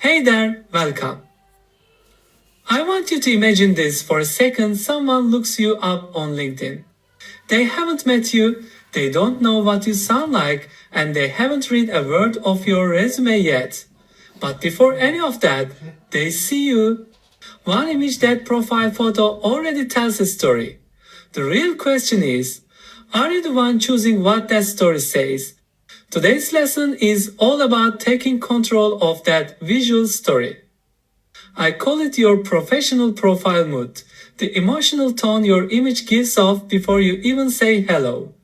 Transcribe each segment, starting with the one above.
Hey there, welcome. I want you to imagine this for a second. Someone looks you up on LinkedIn. They haven't met you, they don't know what you sound like, and they haven't read a word of your resume yet. But before any of that, they see you. One image, that profile photo already tells a story. The real question is, are you the one choosing what that story says? Today's lesson is all about taking control of that visual story. I call it your professional profile mood, the emotional tone your image gives off before you even say hello.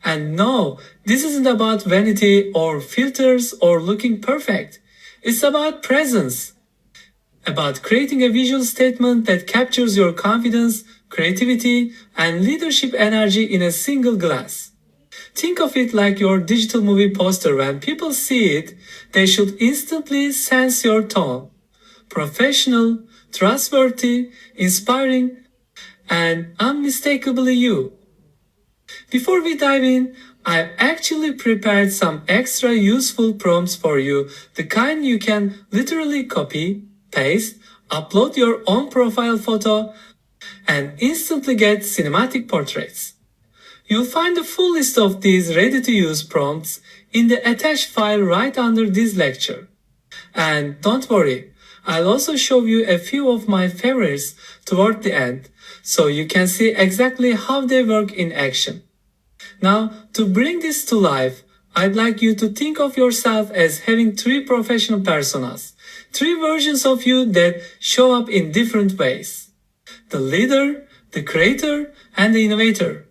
And no, this isn't about vanity or filters or looking perfect. It's about presence, about creating a visual statement that captures your confidence, creativity, and leadership energy in a single glance. Think of it like your digital movie poster. When people see it, they should instantly sense your tone. Professional, trustworthy, inspiring, and unmistakably you. Before we dive in, I actually prepared some extra useful prompts for you, the kind you can literally copy, paste, upload your own profile photo, and instantly get cinematic portraits. You'll find the full list of these ready-to-use prompts in the attached file right under this lecture. And don't worry, I'll also show you a few of my favorites toward the end, so you can see exactly how they work in action. Now, to bring this to life, I'd like you to think of yourself as having three professional personas, three versions of you that show up in different ways. The leader, the creator, and the innovator.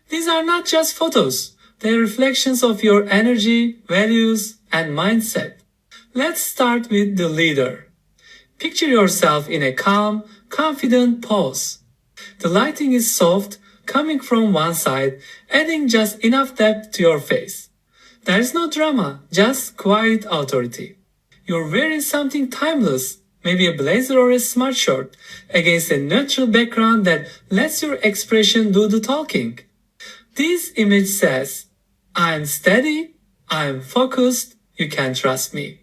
These are not just photos, they're reflections of your energy, values, and mindset. Let's start with the leader. Picture yourself in a calm, confident pose. The lighting is soft, coming from one side, adding just enough depth to your face. There is no drama, just quiet authority. You're wearing something timeless, maybe a blazer or a smart shirt, against a neutral background that lets your expression do the talking. This image says, I'm steady, I'm focused, you can trust me.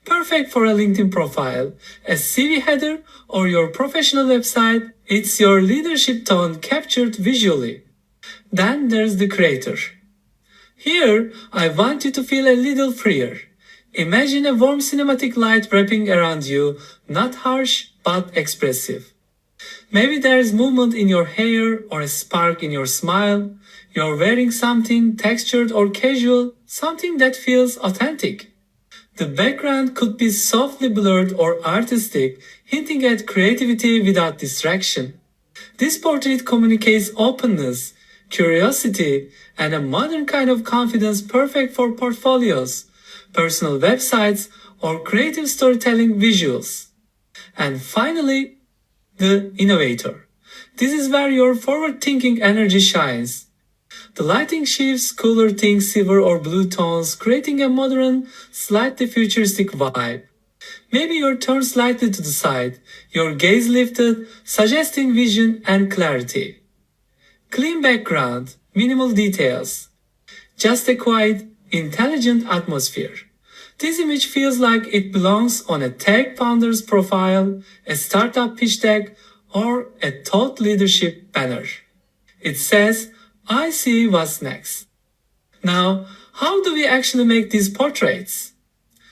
Perfect for a LinkedIn profile, a CV header, or your professional website. It's your leadership tone captured visually. Then there's the creator. Here, I want you to feel a little freer. Imagine a warm cinematic light wrapping around you, not harsh, but expressive. Maybe there's movement in your hair or a spark in your smile. You're wearing something textured or casual, something that feels authentic. The background could be softly blurred or artistic, hinting at creativity without distraction. This portrait communicates openness, curiosity, and a modern kind of confidence perfect for portfolios, personal websites, or creative storytelling visuals. And finally, the innovator. This is where your forward-thinking energy shines. The lighting shifts, cooler tints, silver or blue tones, creating a modern, slightly futuristic vibe. Maybe you're turned slightly to the side, your gaze lifted, suggesting vision and clarity. Clean background, minimal details. Just a quiet, intelligent atmosphere. This image feels like it belongs on a tech founder's profile, a startup pitch deck, or a thought leadership banner. It says, I see what's next. Now, how do we actually make these portraits?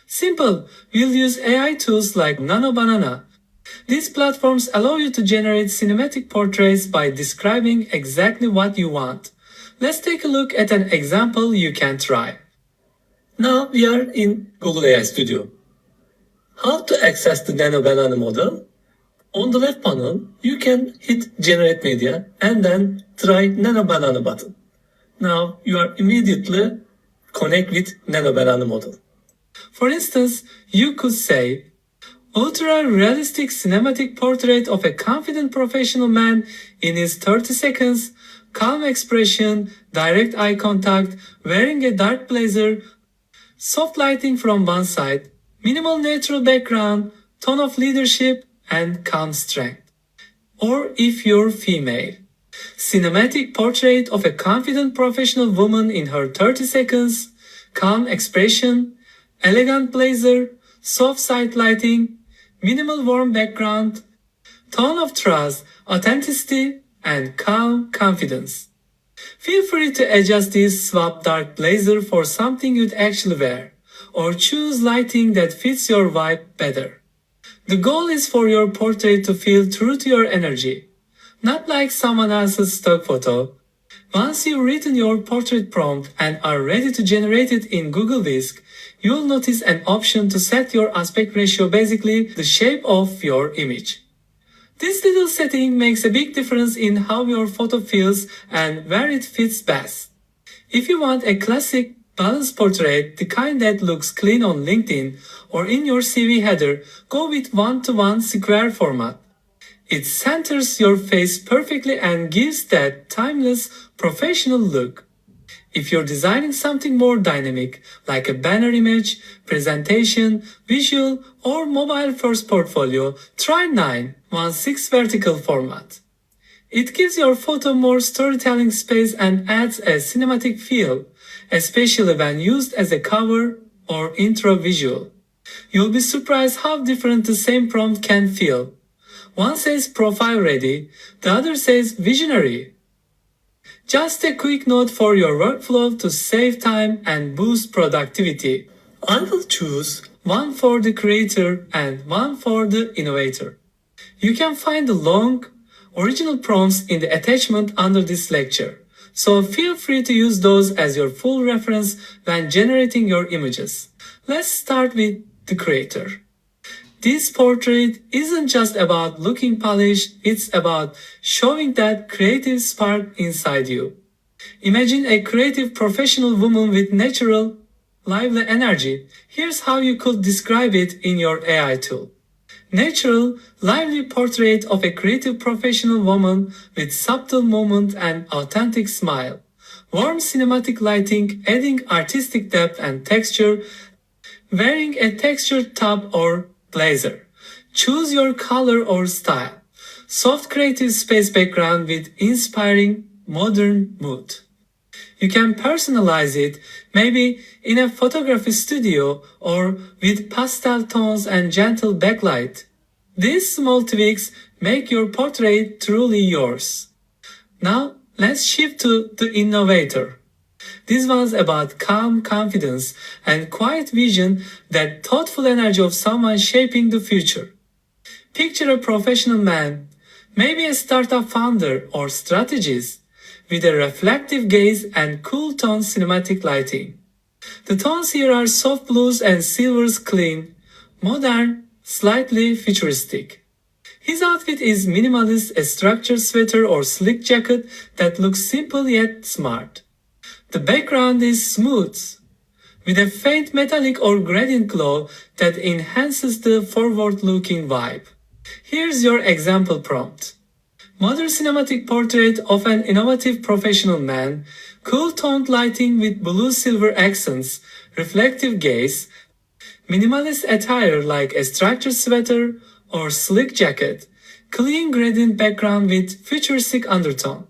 Simple, we'll use AI tools like Nano Banana. These platforms allow you to generate cinematic portraits by describing exactly what you want. Let's take a look at an example you can try. Now we are in Google AI Studio. How to access the Nano Banana model? On the left panel, you can hit Generate Media and then try Nano Banana button. Now you are immediately connect with Nano Banana model. For instance, you could say, ultra-realistic cinematic portrait of a confident professional man in his 30 seconds, calm expression, direct eye contact, wearing a dark blazer, soft lighting from one side, minimal natural background, tone of leadership, and calm strength. Or if you're female, cinematic portrait of a confident professional woman in her 30 seconds, calm expression, elegant blazer, soft side lighting, minimal warm background, tone of trust, authenticity, and calm confidence. Feel free to adjust this, swap dark blazer for something you'd actually wear, or choose lighting that fits your vibe better. The goal is for your portrait to feel true to your energy, not like someone else's stock photo. Once you've written your portrait prompt and are ready to generate it in Google Whisk, you'll notice an option to set your aspect ratio, basically the shape of your image. This little setting makes a big difference in how your photo feels and where it fits best. If you want a classic, balanced portrait, the kind that looks clean on LinkedIn or in your CV header, go with 1:1 square format. It centers your face perfectly and gives that timeless, professional look. If you're designing something more dynamic, like a banner image, presentation, visual, or mobile-first portfolio, try 9:16 vertical format. It gives your photo more storytelling space and adds a cinematic feel, especially when used as a cover or intro visual. You'll be surprised how different the same prompt can feel. One says profile ready, the other says visionary. Just a quick note for your workflow to save time and boost productivity. I will choose one for the creator and one for the innovator. You can find the long, original prompts in the attachment under this lecture, so feel free to use those as your full reference when generating your images. Let's start with the creator. This portrait isn't just about looking polished, it's about showing that creative spark inside you. Imagine a creative professional woman with natural, lively energy. Here's how you could describe it in your AI tool. Natural, lively portrait of a creative professional woman with subtle movement and authentic smile. Warm cinematic lighting, adding artistic depth and texture, wearing a textured top or blazer. Choose your color or style. Soft creative space background with inspiring modern mood. You can personalize it, maybe in a photography studio or with pastel tones and gentle backlight. These small tweaks make your portrait truly yours. Now, let's shift to the innovator. This one's about calm confidence and quiet vision, that thoughtful energy of someone shaping the future. Picture a professional man, maybe a startup founder or strategist, with a reflective gaze and cool tone cinematic lighting. The tones here are soft blues and silvers, clean, modern, slightly futuristic. His outfit is minimalist, a structured sweater or sleek jacket that looks simple yet smart. The background is smooth, with a faint metallic or gradient glow that enhances the forward-looking vibe. Here's your example prompt. Modern cinematic portrait of an innovative professional man, cool toned lighting with blue-silver accents, reflective gaze, minimalist attire like a structured sweater or sleek jacket, clean gradient background with futuristic undertone.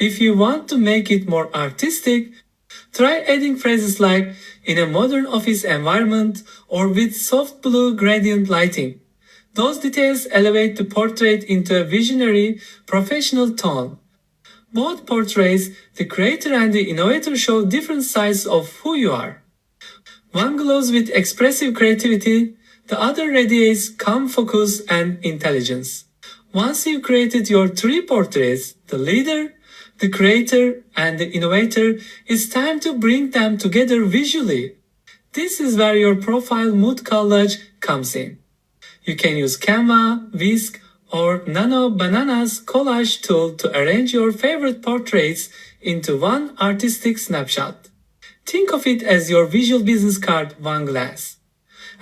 If you want to make it more artistic, try adding phrases like in a modern office environment or with soft blue gradient lighting. Those details elevate the portrait into a visionary, professional tone. Both portraits, the creator and the innovator, show different sides of who you are. One glows with expressive creativity, the other radiates calm focus and intelligence. Once you've created your three portraits, the leader, the creator, and the innovator, it's time to bring them together visually. This is where your profile mood collage comes in. You can use Canva, Whisk, or Nano Banana's collage tool to arrange your favorite portraits into one artistic snapshot. Think of it as your visual business card, one glass.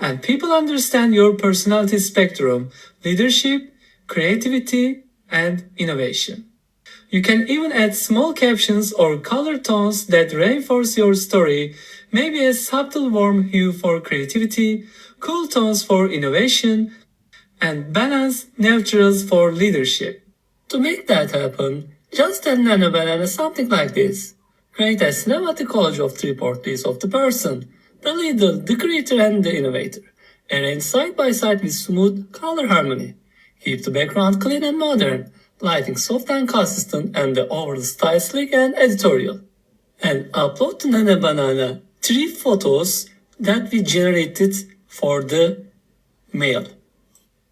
And people understand your personality spectrum, leadership, creativity, and innovation. You can even add small captions or color tones that reinforce your story, maybe a subtle warm hue for creativity, cool tones for innovation, and balanced neutrals for leadership. To make that happen, just add Nano Banana something like this. Create a cinematic collage of three portraits of the person, the leader, the creator, and the innovator. Arrange side by side with smooth color harmony. Keep the background clean and modern, lighting soft and consistent, and the overall style sleek and editorial. And upload to Nana Banana 3 photos that we generated for the mail.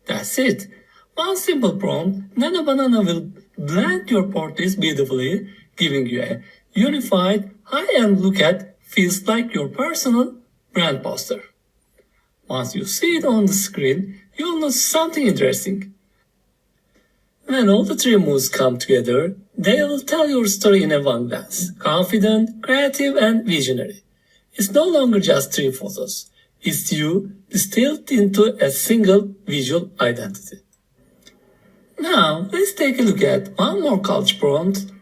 That's it. One simple prompt, Nana Banana will blend your portraits beautifully, giving you a unified, high-end look that feels like your personal brand poster. Once you see it on the screen, you'll notice something interesting. When all the 3 moves come together, they will tell your story in a one glance. Confident, creative, and visionary. It's no longer just 3 photos. It's you distilled into a single visual identity. Now, let's take a look at one more college prompt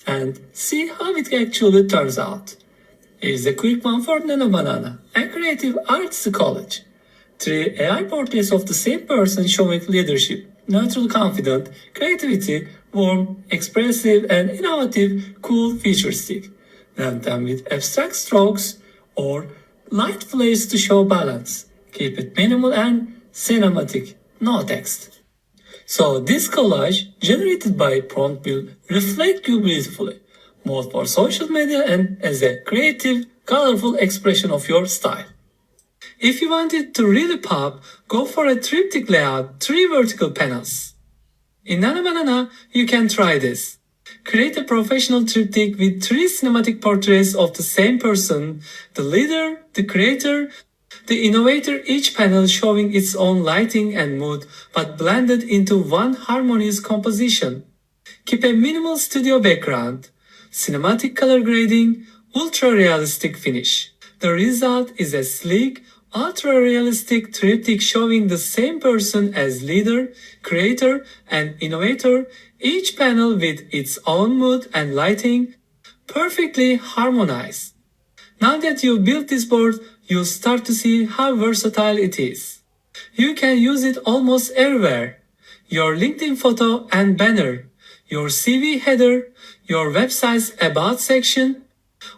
and see how it actually turns out. Here's a quick one for Nano Banana, a creative arts college. 3 AI portraits of the same person showing leadership, neutral, confident, creativity, warm, expressive, and innovative, cool, futuristic. Blend them with abstract strokes or light flares to show balance. Keep it minimal and cinematic, no text. So this collage, generated by prompt, will reflect you beautifully, both for social media and as a creative, colorful expression of your style. If you want it to really pop, go for a triptych layout, 3 vertical panels. In Nana Banana, you can try this. Create a professional triptych with 3 cinematic portraits of the same person, the leader, the creator, the innovator, each panel showing its own lighting and mood, but blended into one harmonious composition. Keep a minimal studio background, cinematic color grading, ultra-realistic finish. The result is a sleek, ultra-realistic triptych showing the same person as leader, creator, and innovator, each panel with its own mood and lighting, perfectly harmonized. Now that you've built this board, you'll start to see how versatile it is. You can use it almost everywhere. Your LinkedIn photo and banner, your CV header, your website's About section,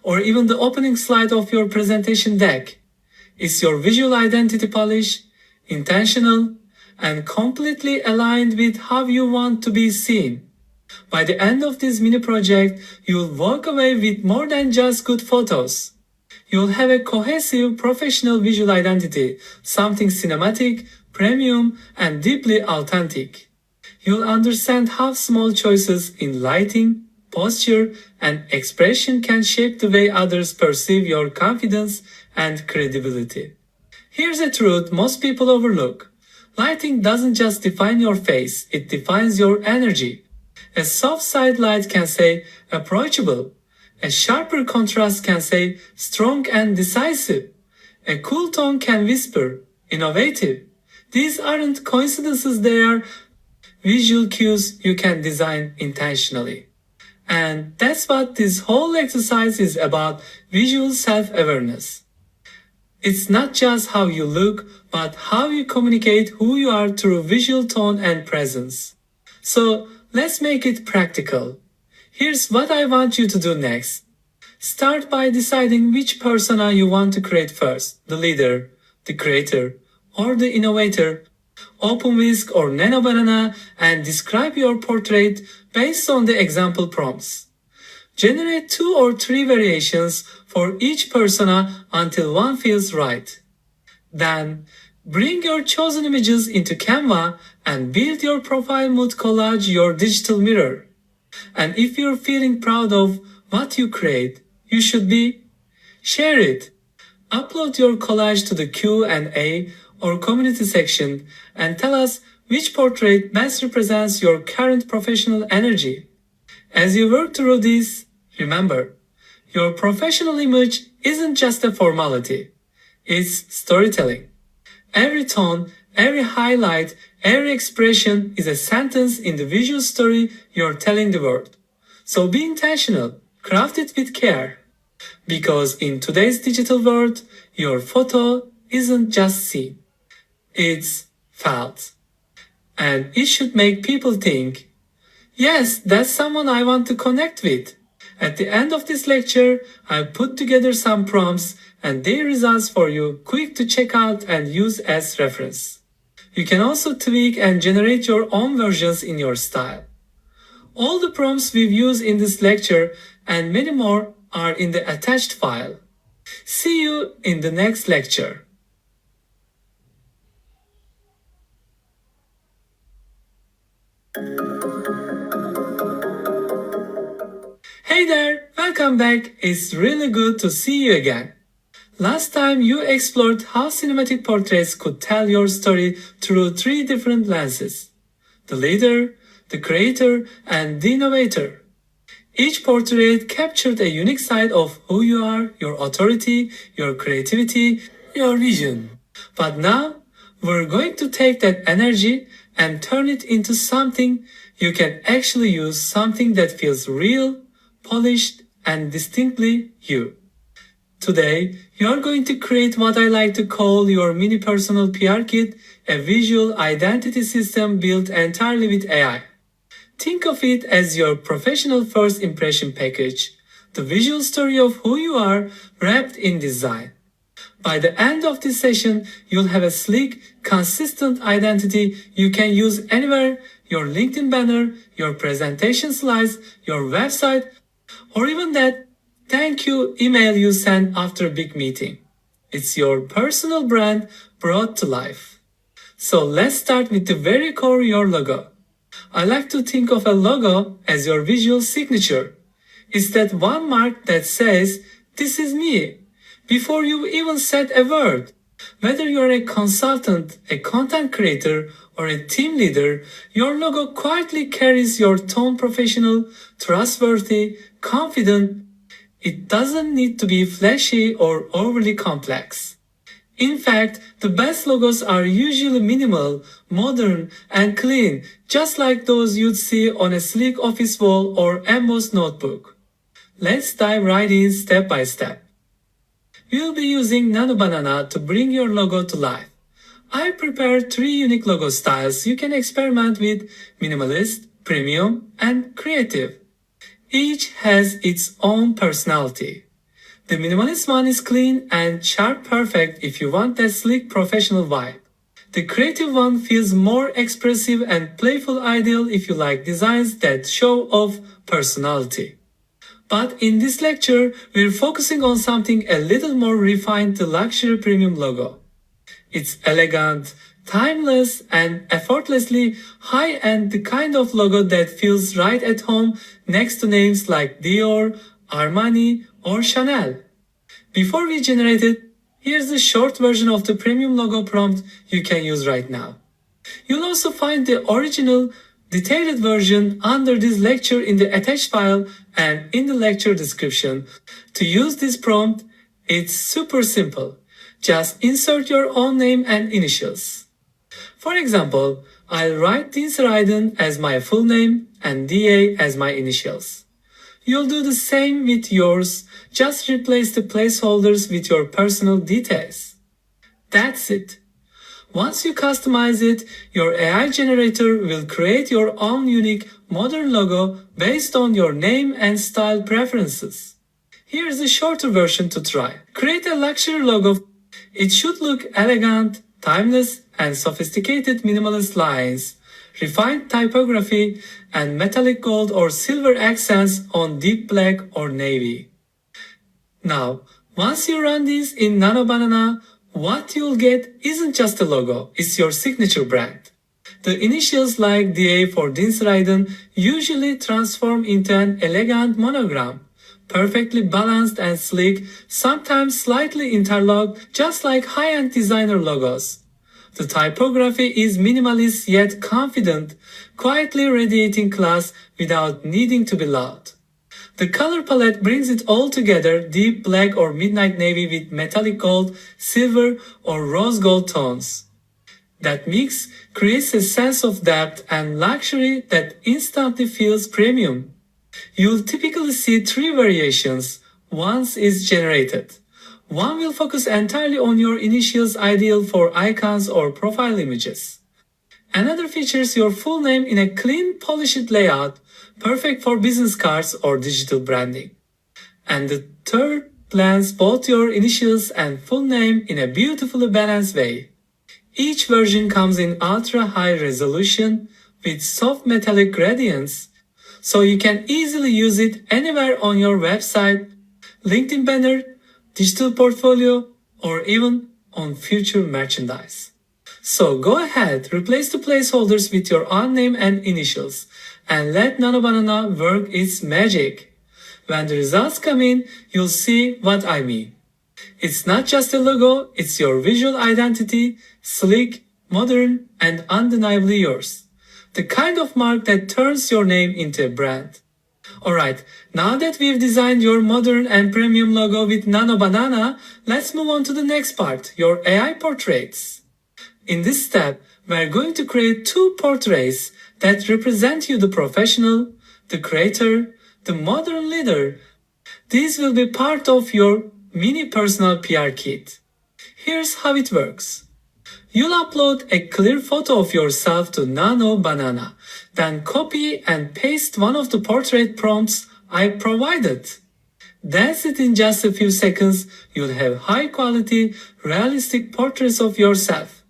or even the opening slide of your presentation deck. It's your visual identity polished, intentional, and completely aligned with how you want to be seen. By the end of this mini project, you'll walk away with more than just good photos. You'll have a cohesive professional visual identity, something cinematic, premium, and deeply authentic. You'll understand how small choices in lighting, posture, and expression can shape the way others perceive your confidence and credibility. Here's a truth most people overlook. Lighting doesn't just define your face, it defines your energy. A soft side light can say approachable. A sharper contrast can say strong and decisive. A cool tone can whisper innovative. These aren't coincidences, they are visual cues you can design intentionally. And that's what this whole exercise is about, visual self-awareness. It's not just how you look, but how you communicate who you are through visual tone and presence. So let's make it practical. Here's what I want you to do next. Start by deciding which persona you want to create first, the leader, the creator, or the innovator. Open Whisk or Nano Banana and describe your portrait based on the example prompts. Generate 2 or 3 variations for each persona until one feels right. Then, bring your chosen images into Canva and build your profile mood collage, your digital mirror. And if you're feeling proud of what you create, you should share it. Upload your collage to the Q&A or community section and tell us which portrait best represents your current professional energy. As you work through this, remember, your professional image isn't just a formality. It's storytelling. Every tone, every highlight, every expression is a sentence in the visual story you're telling the world. So be intentional, craft it with care. Because in today's digital world, your photo isn't just seen. It's felt. And it should make people think, yes, that's someone I want to connect with. At the end of this lecture, I put together some prompts and their results for you, quick to check out and use as reference. You can also tweak and generate your own versions in your style. All the prompts we've used in this lecture and many more are in the attached file. See you in the next lecture. Hey there, welcome back. It's really good to see you again. Last time you explored how cinematic portraits could tell your story through three different lenses: the leader, the creator, and the innovator. Each portrait captured a unique side of who you are, your authority, your creativity, your vision. But now, we're going to take that energy and turn it into something you can actually use, something that feels real, polished, and distinctly you. Today, you're going to create what I like to call your mini personal PR kit, a visual identity system built entirely with AI. Think of it as your professional first impression package, the visual story of who you are wrapped in design. By the end of this session, you'll have a sleek, consistent identity you can use anywhere: your LinkedIn banner, your presentation slides, your website, or even that thank you email you send after a big meeting. It's your personal brand brought to life. So let's start with the very core, your logo. I like to think of a logo as your visual signature. It's that one mark that says, "This is me," before you even said a word. Whether you're a consultant, a content creator, or a team leader, your logo quietly carries your tone: professional, trustworthy, confident. It doesn't need to be flashy or overly complex. In fact, the best logos are usually minimal, modern, and clean, just like those you'd see on a sleek office wall or embossed notebook. Let's dive right in step by step. We'll be using Nano Banana to bring your logo to life. I prepared three unique logo styles you can experiment with: minimalist, premium, and creative. Each has its own personality. The minimalist one is clean and sharp, perfect if you want that sleek professional vibe. The creative one feels more expressive and playful, ideal if you like designs that show off personality. But in this lecture, we're focusing on something a little more refined: the luxury premium logo. It's elegant, timeless, and effortlessly high-end, the kind of logo that feels right at home next to names like Dior, Armani, or Chanel. Before we generate it, here's the short version of the premium logo prompt you can use right now. You'll also find the original, detailed version under this lecture in the attached file and in the lecture description. To use this prompt, it's super simple. Just insert your own name and initials. For example, I'll write Dinseraiden as my full name and DA as my initials. You'll do the same with yours, just replace the placeholders with your personal details. That's it. Once you customize it, your AI generator will create your own unique modern logo based on your name and style preferences. Here's a shorter version to try. Create a luxury logo. It should look elegant, timeless, and sophisticated: minimalist lines, refined typography, and metallic gold or silver accents on deep black or navy. Now, once you run these in Nano Banana, what you'll get isn't just a logo, it's your signature brand. The initials, like DA for Dinseraiden, usually transform into an elegant monogram, perfectly balanced and sleek, sometimes slightly interlocked, just like high-end designer logos. The typography is minimalist yet confident, quietly radiating class without needing to be loud. The color palette brings it all together: deep black or midnight navy with metallic gold, silver, or rose gold tones. That mix creates a sense of depth and luxury that instantly feels premium. You'll typically see three variations once it's generated. One will focus entirely on your initials, ideal for icons or profile images. Another features your full name in a clean, polished layout, perfect for business cards or digital branding. And the third blends both your initials and full name in a beautifully balanced way. Each version comes in ultra-high resolution with soft metallic gradients, so you can easily use it anywhere on your website, LinkedIn banner, digital portfolio, or even on future merchandise. So go ahead, replace the placeholders with your own name and initials, and let Nano Banana work its magic. When the results come in, you'll see what I mean. It's not just a logo, it's your visual identity, sleek, modern, and undeniably yours. The kind of mark that turns your name into a brand. Alright, now that we've designed your modern and premium logo with Nano Banana, let's move on to the next part, your AI portraits. In this step, we're going to create two portraits that represent you, the professional, the creator, the modern leader. These will be part of your mini personal PR kit. Here's how it works. You'll upload a clear photo of yourself to Nano Banana, then copy and paste one of the portrait prompts I provided. That's it. In just a few seconds, you'll have high quality, realistic portraits of yourself.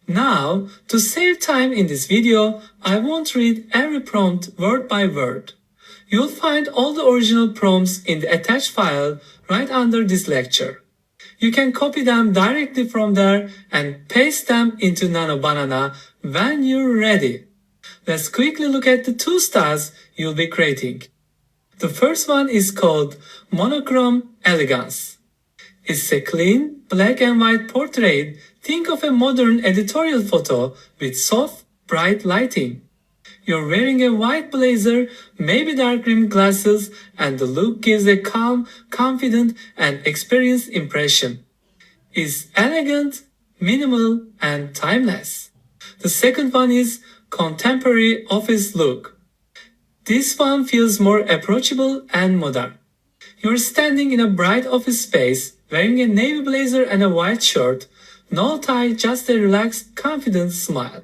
Now, to save time in this video, I won't read every prompt word by word. You'll find all the original prompts in the attached file right under this lecture. You can copy them directly from there and paste them into Nano Banana when you're ready. Let's quickly look at the two styles you'll be creating. The first one is called Monochrome Elegance. It's a clean, black and white portrait. Think of a modern editorial photo with soft, bright lighting. You're wearing a white blazer, maybe dark rimmed glasses, and the look gives a calm, confident, and experienced impression. It's elegant, minimal, and timeless. The second one is Contemporary Office Look. This one feels more approachable and modern. You're standing in a bright office space, wearing a navy blazer and a white shirt, no tie, just a relaxed, confident smile.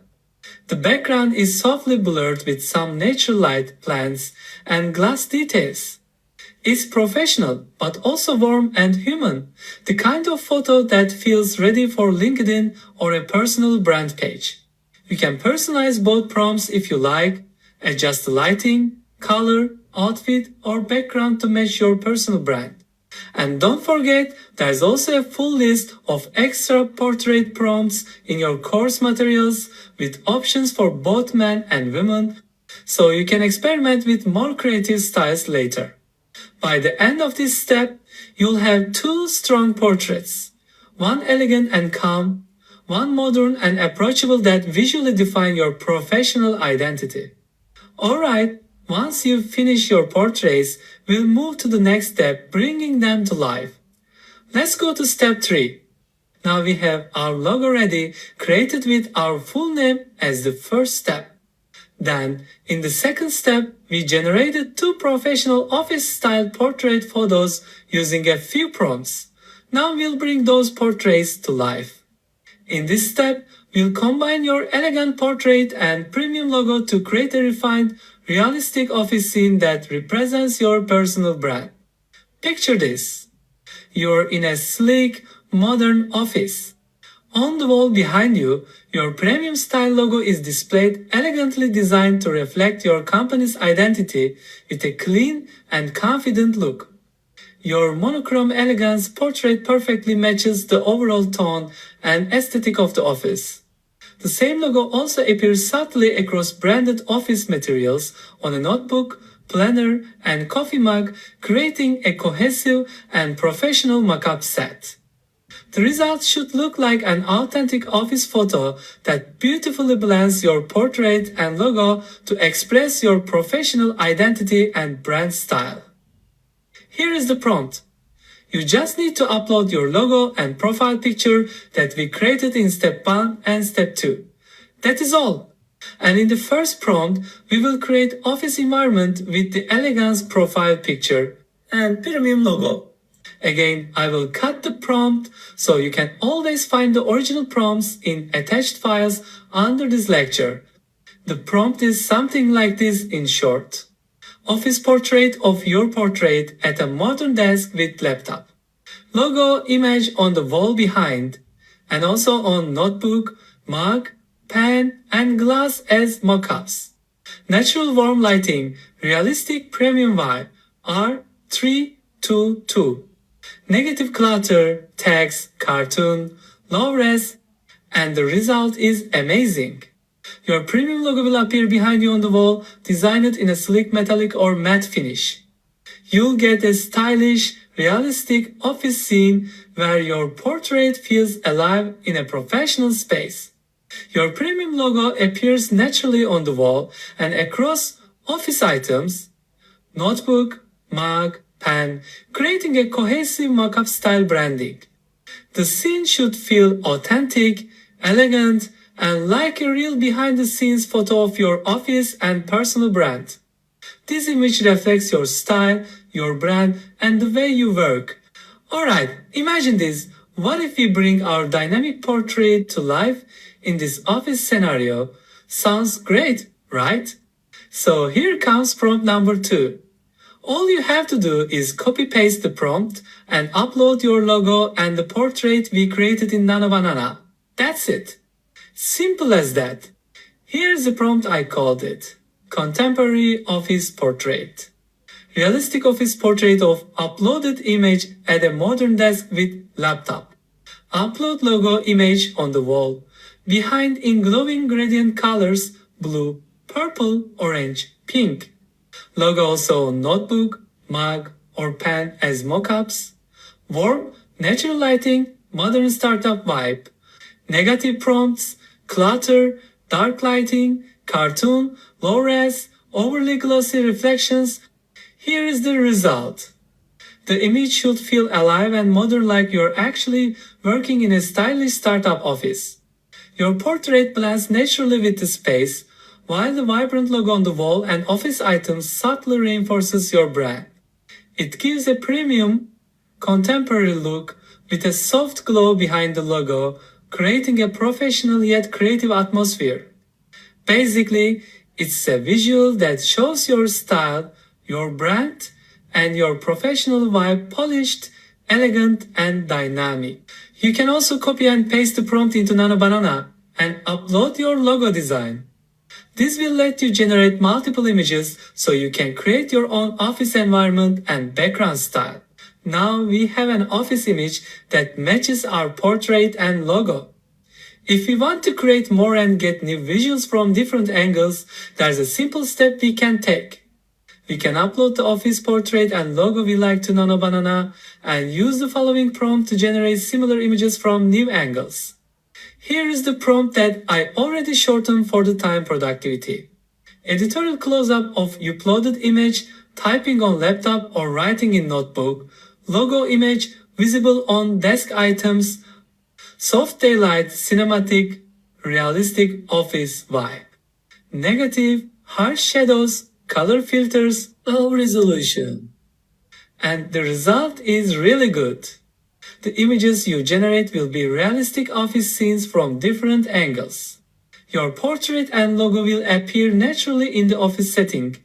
The background is softly blurred with some natural light, plants, and glass details. It's professional, but also warm and human, the kind of photo that feels ready for LinkedIn or a personal brand page. You can personalize both prompts if you like, adjust the lighting, color, outfit, or background to match your personal brand. And don't forget, there's also a full list of extra portrait prompts in your course materials with options for both men and women, so you can experiment with more creative styles later. By the end of this step, you'll have two strong portraits, one elegant and calm, one modern and approachable that visually define your professional identity. Alright, once you finish your portraits, we'll move to the next step, bringing them to life. Let's go to step 3. Now we have our logo ready, created with our full name as the first step. Then, in the second step, we generated two professional office-style portrait photos using a few prompts. Now we'll bring those portraits to life. In this step, we'll combine your elegant portrait and premium logo to create a refined, realistic office scene that represents your personal brand. Picture this. You're in a sleek, modern office. On the wall behind you, your premium style logo is displayed, elegantly designed to reflect your company's identity with a clean and confident look. Your monochrome elegance portrait perfectly matches the overall tone and aesthetic of the office. The same logo also appears subtly across branded office materials on a notebook, planner, and coffee mug, creating a cohesive and professional mock-up set. The result should look like an authentic office photo that beautifully blends your portrait and logo to express your professional identity and brand style. Here is the prompt. You just need to upload your logo and profile picture that we created in step 1 and step 2. That is all. And in the first prompt, we will create office environment with the elegance profile picture and premium logo. Again, I will cut the prompt so you can always find the original prompts in attached files under this lecture. The prompt is something like this in short. Office portrait of your portrait at a modern desk with laptop. logo image on the wall behind, and also on notebook, mug, pen, and glass as mockups. Natural warm lighting, realistic premium vibe, R322. Negative clutter, text, cartoon, low res, and the result is amazing. Your premium logo will appear behind you on the wall, designed in a sleek metallic or matte finish. You'll get a stylish, realistic office scene where your portrait feels alive in a professional space. Your premium logo appears naturally on the wall and across office items, notebook, mug, pen, creating a cohesive mock-up style branding. The scene should feel authentic, elegant, and like a real behind-the-scenes photo of your office and personal brand. This image reflects your style, your brand, and the way you work. Alright, imagine this. What if we bring our dynamic portrait to life in this office scenario? Sounds great, right? So here comes prompt number 2. All you have to do is copy-paste the prompt and upload your logo and the portrait we created in Nano Banana. That's it. Simple as that. Here's the prompt I called it. Contemporary office portrait. Realistic office portrait of uploaded image at a modern desk with laptop. Upload logo image on the wall. Behind in glowing gradient colors, blue, purple, orange, pink. Logo also on notebook, mug, or pen as mockups. Warm, natural lighting, modern startup vibe. Negative prompts, clutter, dark lighting, cartoon, low res, overly glossy reflections. Here is the result. The image should feel alive and modern like you're actually working in a stylish startup office. Your portrait blends naturally with the space, while the vibrant logo on the wall and office items subtly reinforces your brand. It gives a premium, contemporary look with a soft glow behind the logo, creating a professional yet creative atmosphere. Basically, it's a visual that shows your style, your brand, and your professional vibe polished, elegant, and dynamic. You can also copy and paste the prompt into Nano Banana and upload your logo design. This will let you generate multiple images so you can create your own office environment and background style. Now we have an office image that matches our portrait and logo. If we want to create more and get new visuals from different angles, there's a simple step we can take. We can upload the office portrait and logo we like to Nano Banana and use the following prompt to generate similar images from new angles. Here is the prompt that I already shortened for the time productivity. Editorial close-up of uploaded image, typing on laptop or writing in notebook, logo image visible on desk items, soft daylight, cinematic, realistic office vibe. Negative, harsh shadows, color filters, low resolution. And the result is really good. The images you generate will be realistic office scenes from different angles. Your portrait and logo will appear naturally in the office setting,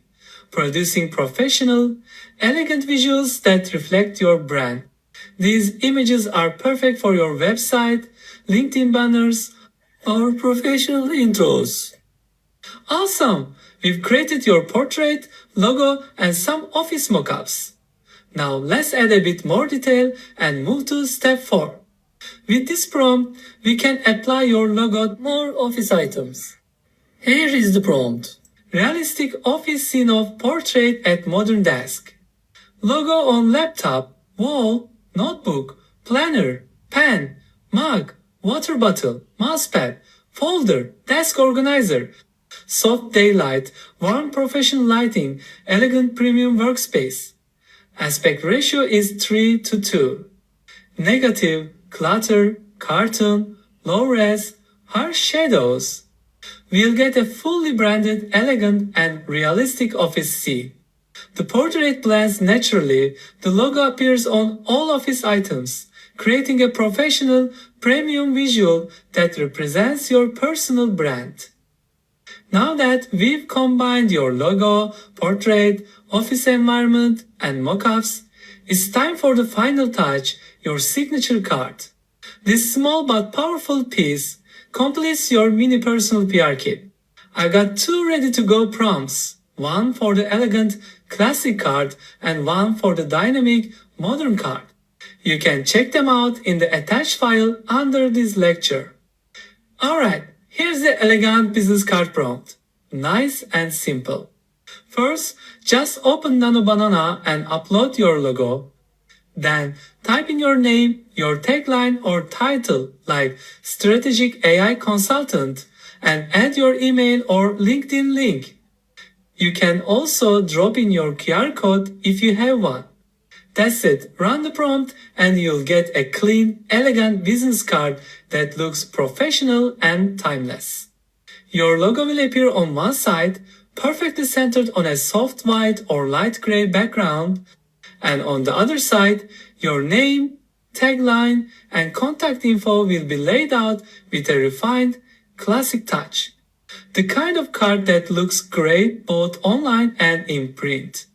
producing professional, elegant visuals that reflect your brand. These images are perfect for your website, LinkedIn banners, or professional intros. Awesome! We've created your portrait, logo, and some office mockups. Now let's add a bit more detail and move to step 4. With this prompt, we can apply your logo to more office items. Here is the prompt. Realistic office scene of portrait at modern desk. Logo on laptop, wall, notebook, planner, pen, mug, water bottle, mousepad, folder, desk organizer, soft daylight, warm professional lighting, elegant premium workspace. Aspect ratio is 3:2. Negative, clutter, cartoon, low res, harsh shadows. We'll get a fully branded, elegant, and realistic office scene. The portrait blends naturally, the logo appears on all office items, creating a professional, premium visual that represents your personal brand. Now that we've combined your logo, portrait, office environment, and mockups, It's time for the final touch, your signature card. This small but powerful piece completes your mini personal PR kit. I got two ready to go prompts, one for the elegant classic card and one for the dynamic modern card. You can check them out in the attached file under this lecture. Alright, here's the elegant business card prompt. Nice and simple. First, just open Nano Banana and upload your logo. Then, type in your name, your tagline or title like Strategic AI Consultant and add your email or LinkedIn link. You can also drop in your QR code if you have one. That's it, run the prompt and you'll get a clean, elegant business card that looks professional and timeless. Your logo will appear on one side, perfectly centered on a soft white or light gray background, and on the other side, your name, tagline, and contact info will be laid out with a refined, classic touch. The kind of card that looks great both online and in print.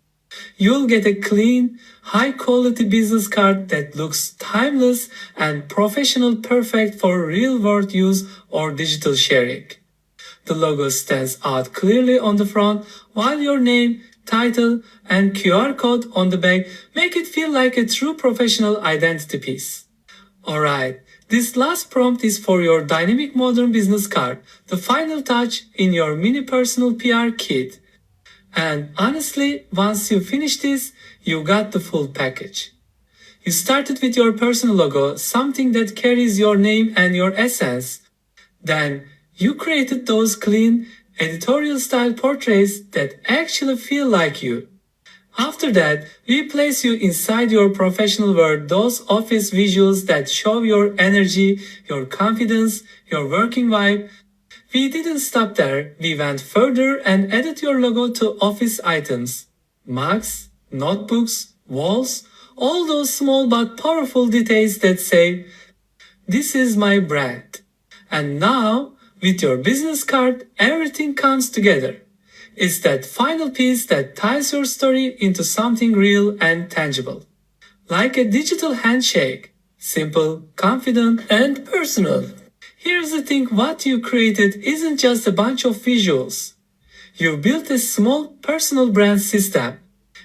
You'll get a clean, high-quality business card that looks timeless and professional, perfect for real-world use or digital sharing. The logo stands out clearly on the front, while your name, title, and QR code on the back make it feel like a true professional identity piece. Alright, this last prompt is for your dynamic modern business card, the final touch in your mini personal PR kit. And honestly, once you finish this, you got the full package. You started with your personal logo, something that carries your name and your essence. Then, you created those clean, editorial style portraits that actually feel like you. After that, we place you inside your professional world, those office visuals that show your energy, your confidence, your working vibe. We didn't stop there, we went further and added your logo to office items. Mugs, notebooks, walls, all those small but powerful details that say, "This is my brand." And now, with your business card, everything comes together. It's that final piece that ties your story into something real and tangible. Like a digital handshake. Simple, confident, and personal. Here's the thing, what you created isn't just a bunch of visuals. You built a small personal brand system.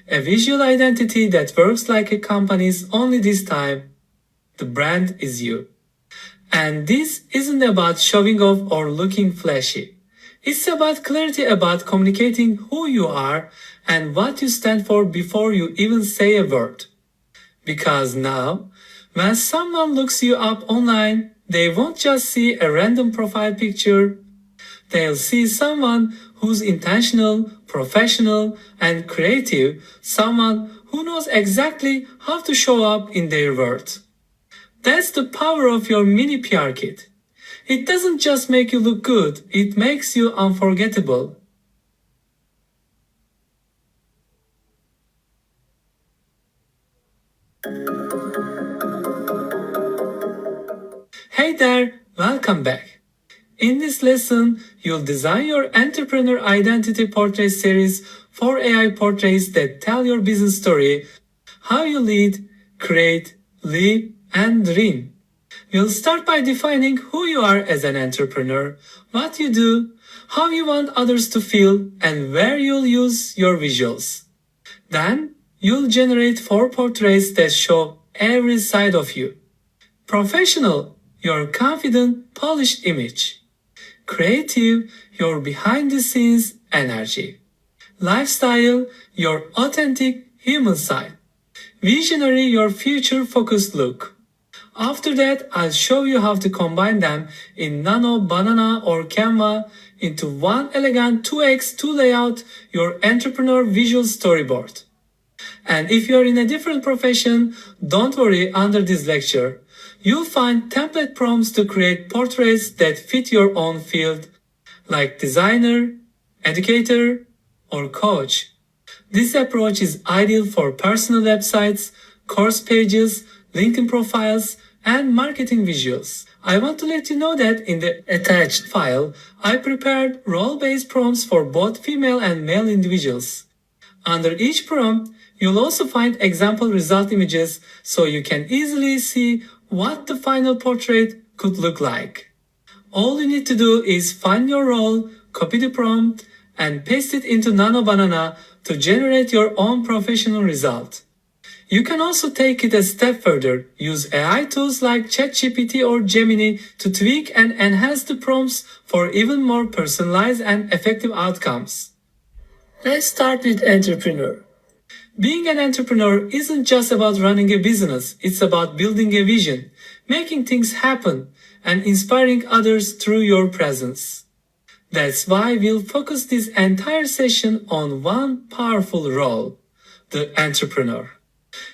A visual identity that works like a company's, only this time, the brand is you. And this isn't about showing off or looking flashy. It's about clarity, about communicating who you are and what you stand for before you even say a word. Because now, when someone looks you up online, they won't just see a random profile picture. They'll see someone who's intentional, professional, and creative, someone who knows exactly how to show up in their world. That's the power of your mini PR kit. It doesn't just make you look good, it makes you unforgettable. Hey there, welcome back. In this lesson, you'll design your entrepreneur identity portrait series for AI portraits that tell your business story, how you lead, create, live, and dream. You'll start by defining who you are as an entrepreneur, what you do, how you want others to feel, and where you'll use your visuals. Then, you'll generate 4 portraits that show every side of you. Professional, your confident, polished image. Creative, your behind-the-scenes energy. Lifestyle, your authentic human side. Visionary, your future-focused look. After that, I'll show you how to combine them in Nano, Banana, or Canva into one elegant 2x2 layout, your entrepreneur visual storyboard. And if you're in a different profession, don't worry, under this lecture, you'll find template prompts to create portraits that fit your own field, like designer, educator, or coach. This approach is ideal for personal websites, course pages, LinkedIn profiles, and marketing visuals. I want to let you know that in the attached file, I prepared role-based prompts for both female and male individuals. Under each prompt, You'll also find example result images so you can easily see what the final portrait could look like. All you need to do is find your role, copy the prompt, and paste it into Nano Banana to generate your own professional result. You can also take it a step further. Use AI tools like ChatGPT or Gemini to tweak and enhance the prompts for even more personalized and effective outcomes. Let's start with entrepreneur. Being an entrepreneur isn't just about running a business, it's about building a vision, making things happen, and inspiring others through your presence. That's why we'll focus this entire session on one powerful role, the entrepreneur.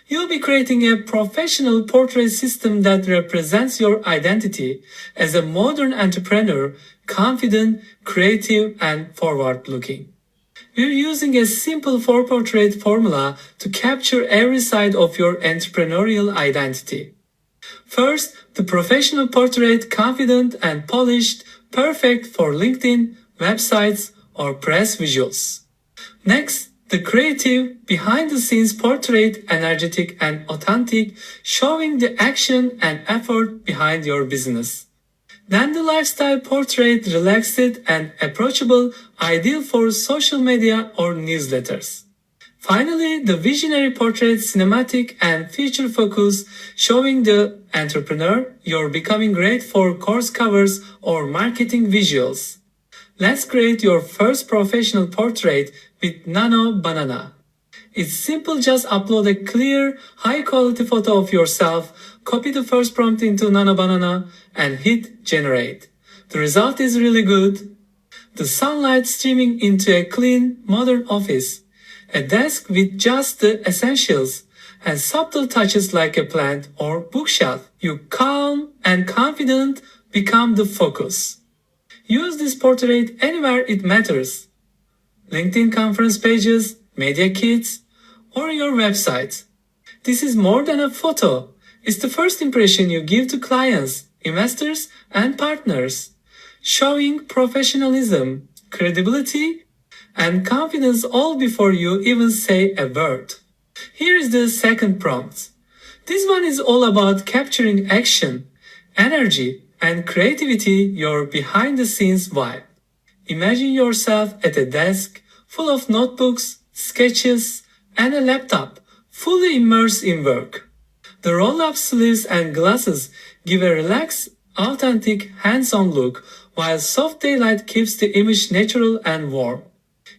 You'll be creating a professional portrait system that represents your identity as a modern entrepreneur, confident, creative, and forward-looking. We're using a simple 4-portrait formula to capture every side of your entrepreneurial identity. First, the professional portrait, confident and polished, perfect for LinkedIn, websites, or press visuals. Next, the creative, behind-the-scenes portrait, energetic and authentic, showing the action and effort behind your business. Then the lifestyle portrait, relaxed and approachable, ideal for social media or newsletters. Finally, the visionary portrait, cinematic and feature focus, showing the entrepreneur you're becoming great for course covers or marketing visuals. Let's create your first professional portrait with Nano Banana. It's simple, just upload a clear, high-quality photo of yourself, copy the first prompt into Nano Banana, and hit generate. The result is really good. The sunlight streaming into a clean, modern office. A desk with just the essentials, and subtle touches like a plant or bookshelf. You calm and confident become the focus. Use this portrait anywhere it matters. LinkedIn conference pages, media kits, or your website. This is more than a photo. It's the first impression you give to clients, investors, and partners, showing professionalism, credibility, and confidence all before you even say a word. Here is the second prompt. This one is all about capturing action, energy, and creativity, your behind-the-scenes vibe. Imagine yourself at a desk full of notebooks, sketches, and a laptop, fully immersed in work. The roll-up sleeves and glasses give a relaxed, authentic, hands-on look, while soft daylight keeps the image natural and warm.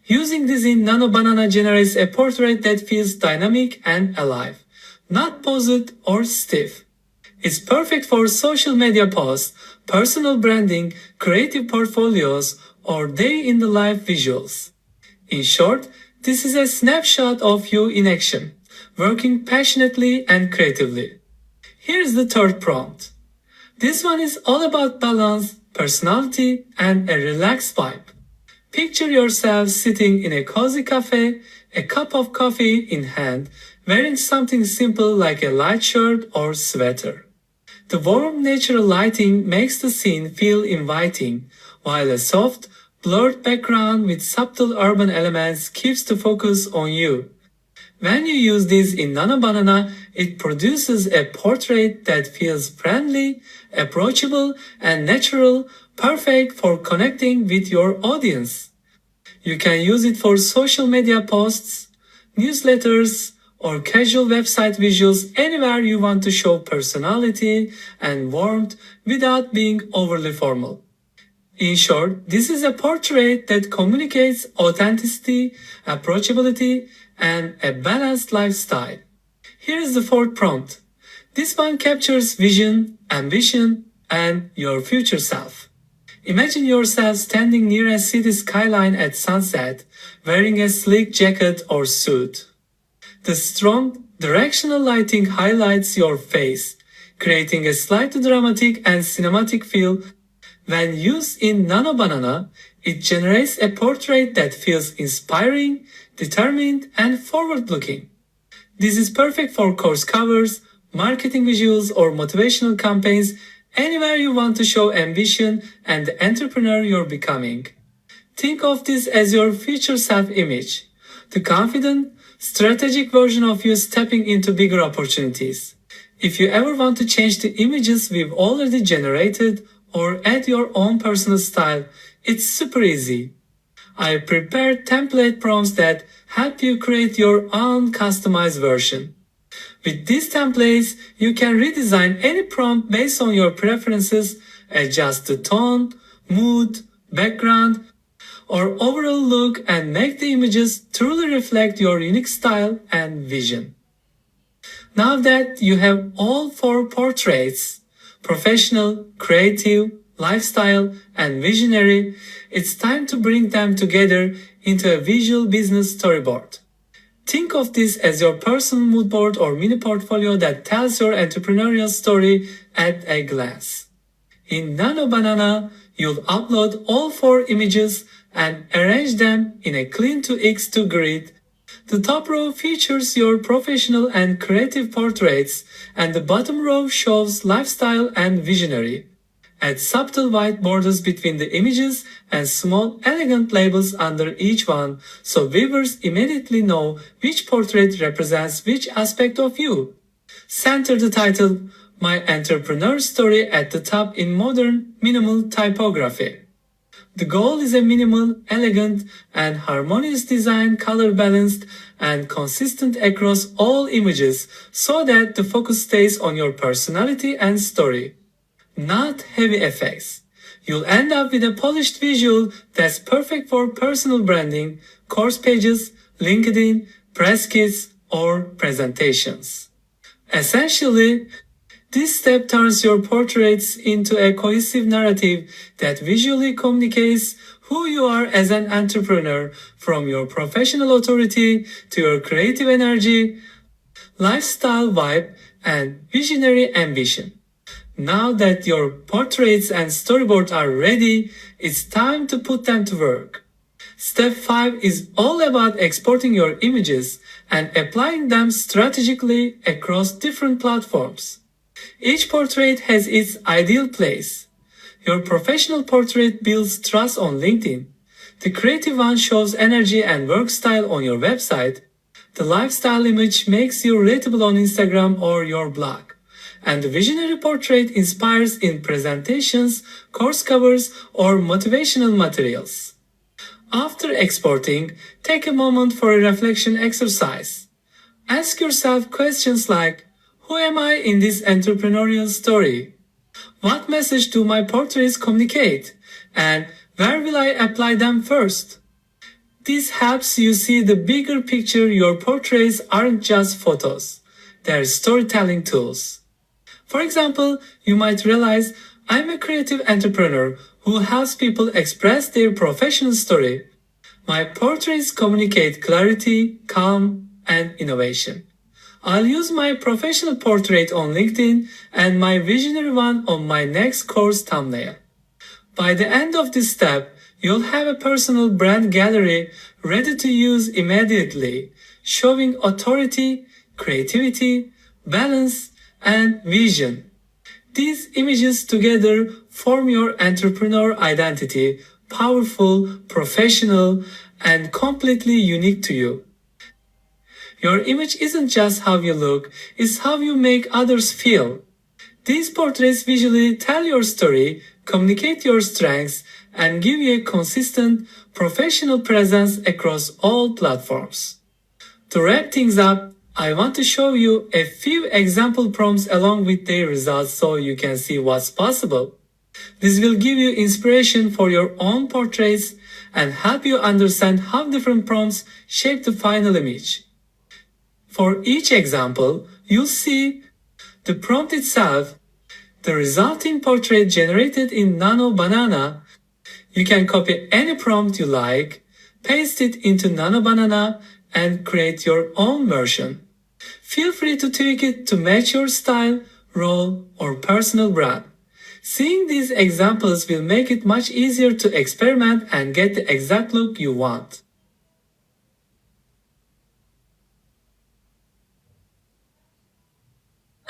Using this in Nano Banana generates a portrait that feels dynamic and alive, not posed or stiff. It's perfect for social media posts, personal branding, creative portfolios, or day-in-the-life visuals. In short, this is a snapshot of you in action, working passionately and creatively. Here's the third prompt. This one is all about balance, personality, and a relaxed vibe. Picture yourself sitting in a cozy cafe, a cup of coffee in hand, wearing something simple like a light shirt or sweater. The warm natural lighting makes the scene feel inviting, while a soft, blurred background with subtle urban elements keeps the focus on you. When you use this in Nano Banana, it produces a portrait that feels friendly, approachable, and natural, perfect for connecting with your audience. You can use it for social media posts, newsletters, or casual website visuals anywhere you want to show personality and warmth without being overly formal. In short, this is a portrait that communicates authenticity, approachability, and a balanced lifestyle. Here is the fourth prompt. This one captures vision, ambition, and your future self. Imagine yourself standing near a city skyline at sunset, wearing a sleek jacket or suit. The strong, directional lighting highlights your face, creating a slightly dramatic and cinematic feel. When used in Nano Banana, it generates a portrait that feels inspiring, determined, and forward-looking. This is perfect for course covers, marketing visuals, or motivational campaigns, anywhere you want to show ambition and the entrepreneur you're becoming. Think of this as your future self-image, the confident, strategic version of you stepping into bigger opportunities. If you ever want to change the images we've already generated or add your own personal style, it's super easy. I prepared template prompts that help you create your own customized version. With these templates, you can redesign any prompt based on your preferences, adjust the tone, mood, background, or overall look and make the images truly reflect your unique style and vision. Now that you have all four portraits, professional, creative, lifestyle, and visionary, it's time to bring them together into a visual business storyboard. Think of this as your personal mood board or mini portfolio that tells your entrepreneurial story at a glance. In Nano Banana, you'll upload all four images and arrange them in a clean to X2 grid. The top row features your professional and creative portraits, and the bottom row shows lifestyle and visionary. Add subtle white borders between the images and small elegant labels under each one so viewers immediately know which portrait represents which aspect of you. Center the title, My Entrepreneur Story at the top in modern, minimal typography. The goal is a minimal, elegant, and harmonious design, color balanced and consistent across all images so that the focus stays on your personality and story, not heavy effects. You'll end up with a polished visual that's perfect for personal branding, course pages, LinkedIn, press kits, or presentations. Essentially, this step turns your portraits into a cohesive narrative that visually communicates who you are as an entrepreneur, from your professional authority to your creative energy, lifestyle vibe, and visionary ambition. Now that your portraits and storyboard are ready, it's time to put them to work. Step 5 is all about exporting your images and applying them strategically across different platforms. Each portrait has its ideal place. Your professional portrait builds trust on LinkedIn. The creative one shows energy and work style on your website. The lifestyle image makes you relatable on Instagram or your blog. And the visionary portrait inspires in presentations, course covers, or motivational materials. After exporting, take a moment for a reflection exercise. Ask yourself questions like, who am I in this entrepreneurial story? What message do my portraits communicate? And where will I apply them first? This helps you see the bigger picture. Your portraits aren't just photos, they're storytelling tools. For example, you might realize I'm a creative entrepreneur who helps people express their professional story. My portraits communicate clarity, calm, and innovation. I'll use my professional portrait on LinkedIn and my visionary one on my next course thumbnail. By the end of this step, you'll have a personal brand gallery ready to use immediately, showing authority, creativity, balance, and vision. These images together form your entrepreneur identity, powerful, professional, and completely unique to you. Your image isn't just how you look, it's how you make others feel. These portraits visually tell your story, communicate your strengths, and give you a consistent, professional presence across all platforms. To wrap things up, I want to show you a few example prompts along with their results so you can see what's possible. This will give you inspiration for your own portraits and help you understand how different prompts shape the final image. For each example, you'll see the prompt itself, the resulting portrait generated in Nano Banana. You can copy any prompt you like, paste it into Nano Banana, and create your own version. Feel free to tweak it to match your style, role, or personal brand. Seeing these examples will make it much easier to experiment and get the exact look you want.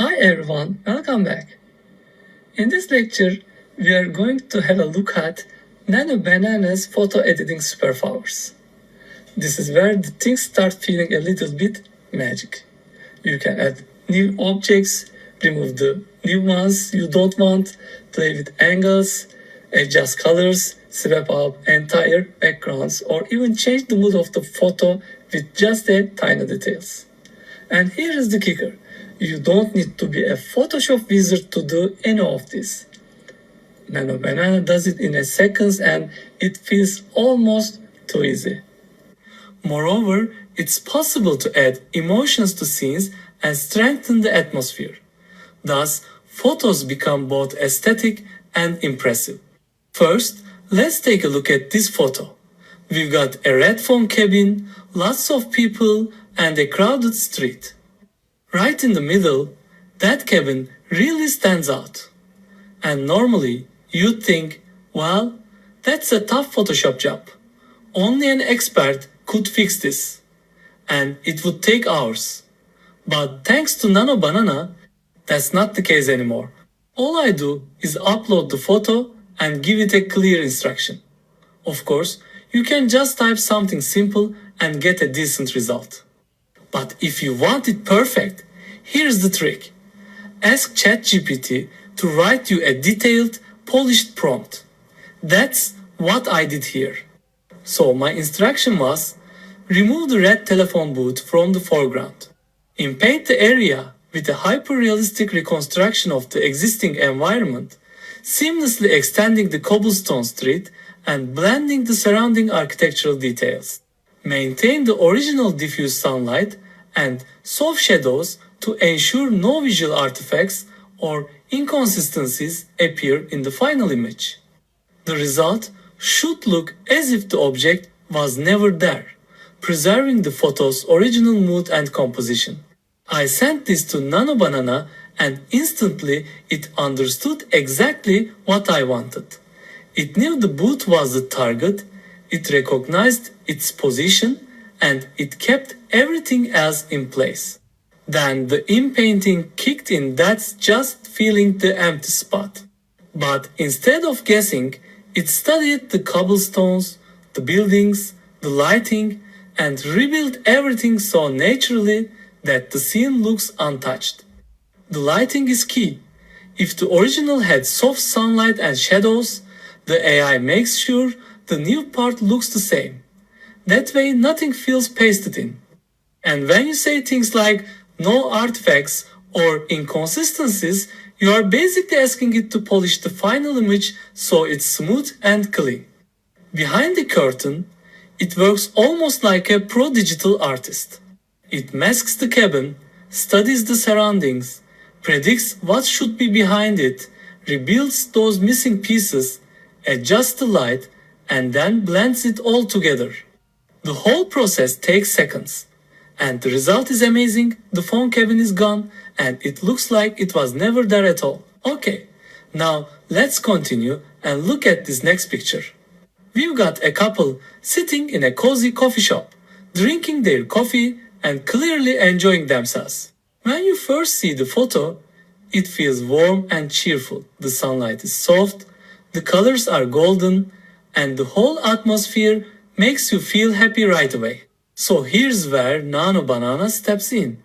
Hi everyone, welcome back. In this lecture, we are going to have a look at Nano Banana's photo editing superpowers. This is where the things start feeling a little bit magic. You can add new objects, remove the new ones you don't want, play with angles, adjust colors, swap out entire backgrounds, or even change the mood of the photo with just a tiny details. And here is the kicker. You don't need to be a Photoshop wizard to do any of this. Nano Banana does it in a seconds and it feels almost too easy. Moreover, it's possible to add emotions to scenes and strengthen the atmosphere. Thus, photos become both aesthetic and impressive. First, let's take a look at this photo. We've got a red phone cabin, lots of people, and a crowded street. Right in the middle, that cabin really stands out. And normally, you'd think, well, that's a tough Photoshop job. Only an expert could fix this. And it would take hours. But thanks to Nano Banana, that's not the case anymore. All I do is upload the photo and give it a clear instruction. Of course, you can just type something simple and get a decent result. But if you want it perfect, here's the trick. Ask ChatGPT to write you a detailed, polished prompt. That's what I did here. So my instruction was, remove the red telephone booth from the foreground. Paint the area with a hyper-realistic reconstruction of the existing environment, seamlessly extending the cobblestone street and blending the surrounding architectural details. Maintain the original diffuse sunlight and soft shadows to ensure no visual artifacts or inconsistencies appear in the final image. The result should look as if the object was never there, preserving the photo's original mood and composition. I sent this to Nano Banana and instantly it understood exactly what I wanted. It knew the booth was the target, it recognized its position, and it kept everything else in place. Then the in-painting kicked in, that's just filling the empty spot. But instead of guessing, it studied the cobblestones, the buildings, the lighting, and rebuilt everything so naturally that the scene looks untouched. The lighting is key. If the original had soft sunlight and shadows, the AI makes sure the new part looks the same. That way nothing feels pasted in. And when you say things like no artifacts or inconsistencies, you are basically asking it to polish the final image so it's smooth and clean. Behind the curtain, it works almost like a pro digital artist. It masks the cabin, studies the surroundings, predicts what should be behind it, rebuilds those missing pieces, adjusts the light, and then blends it all together. The whole process takes seconds. And the result is amazing, the phone cabin is gone, and it looks like it was never there at all. Okay, now let's continue and look at this next picture. We've got a couple sitting in a cozy coffee shop, drinking their coffee and clearly enjoying themselves. When you first see the photo, it feels warm and cheerful. The sunlight is soft, the colors are golden, and the whole atmosphere makes you feel happy right away. So here's where Nano Banana steps in.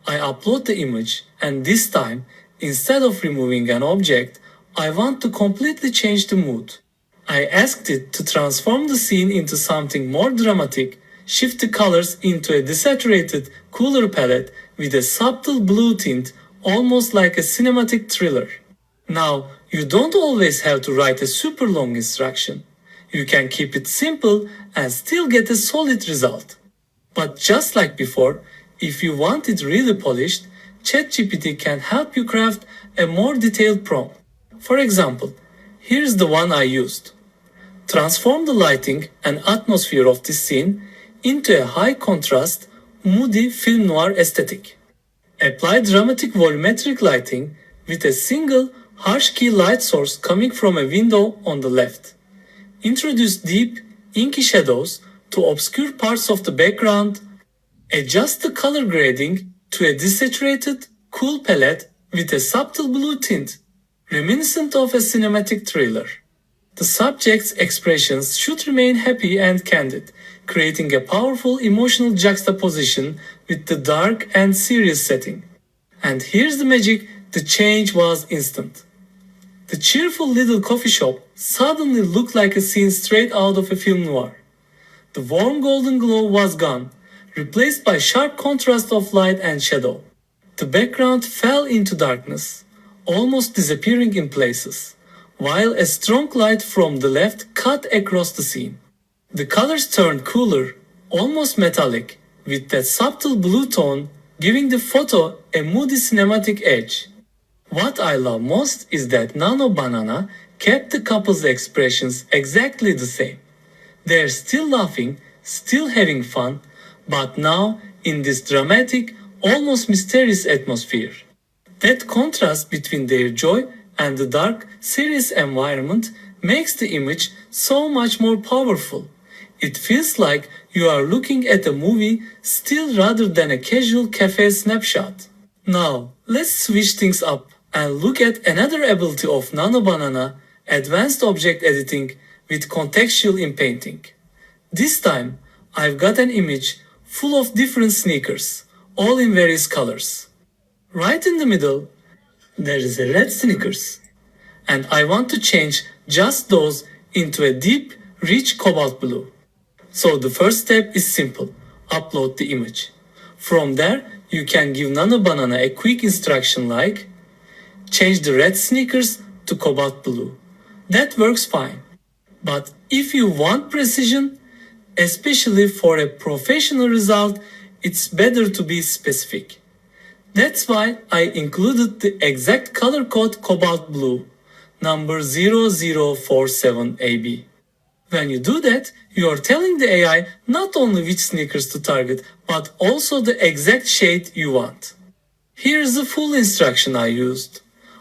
I upload the image, and this time, instead of removing an object, I want to completely change the mood. I asked it to transform the scene into something more dramatic, shift the colors into a desaturated, cooler palette with a subtle blue tint, almost like a cinematic thriller. Now, you don't always have to write a super long instruction. You can keep it simple and still get a solid result. But just like before, if you want it really polished, ChatGPT can help you craft a more detailed prompt. For example, here's the one I used. Transform the lighting and atmosphere of this scene into a high contrast, moody film noir aesthetic. Apply dramatic volumetric lighting with a single harsh key light source coming from a window on the left. Introduce deep, inky shadows to obscure parts of the background. Adjust the color grading to a desaturated, cool palette with a subtle blue tint, reminiscent of a cinematic thriller. The subject's expressions should remain happy and candid, creating a powerful emotional juxtaposition with the dark and serious setting. And here's the magic, the change was instant. The cheerful little coffee shop suddenly looked like a scene straight out of a film noir. The warm golden glow was gone, replaced by sharp contrast of light and shadow. The background fell into darkness, almost disappearing in places, while a strong light from the left cut across the scene. The colors turned cooler, almost metallic, with that subtle blue tone giving the photo a moody cinematic edge. What I love most is that Nano Banana kept the couple's expressions exactly the same. They're still laughing, still having fun, but now in this dramatic, almost mysterious atmosphere. That contrast between their joy and the dark, serious environment makes the image so much more powerful. It feels like you are looking at a movie still rather than a casual cafe snapshot. Now, let's switch things up and look at another ability of Nano Banana, advanced object editing with contextual in painting. This time, I've got an image full of different sneakers, all in various colors. Right in the middle, there is a red sneakers, and I want to change just those into a deep, rich cobalt blue. So the first step is simple, upload the image. From there, you can give Nano Banana a quick instruction like, change the red sneakers to cobalt blue. That works fine. But if you want precision, especially for a professional result, it's better to be specific. That's why I included the exact color code cobalt blue, number 0047AB. When you do that, you are telling the AI not only which sneakers to target, but also the exact shade you want. Here's the full instruction I used.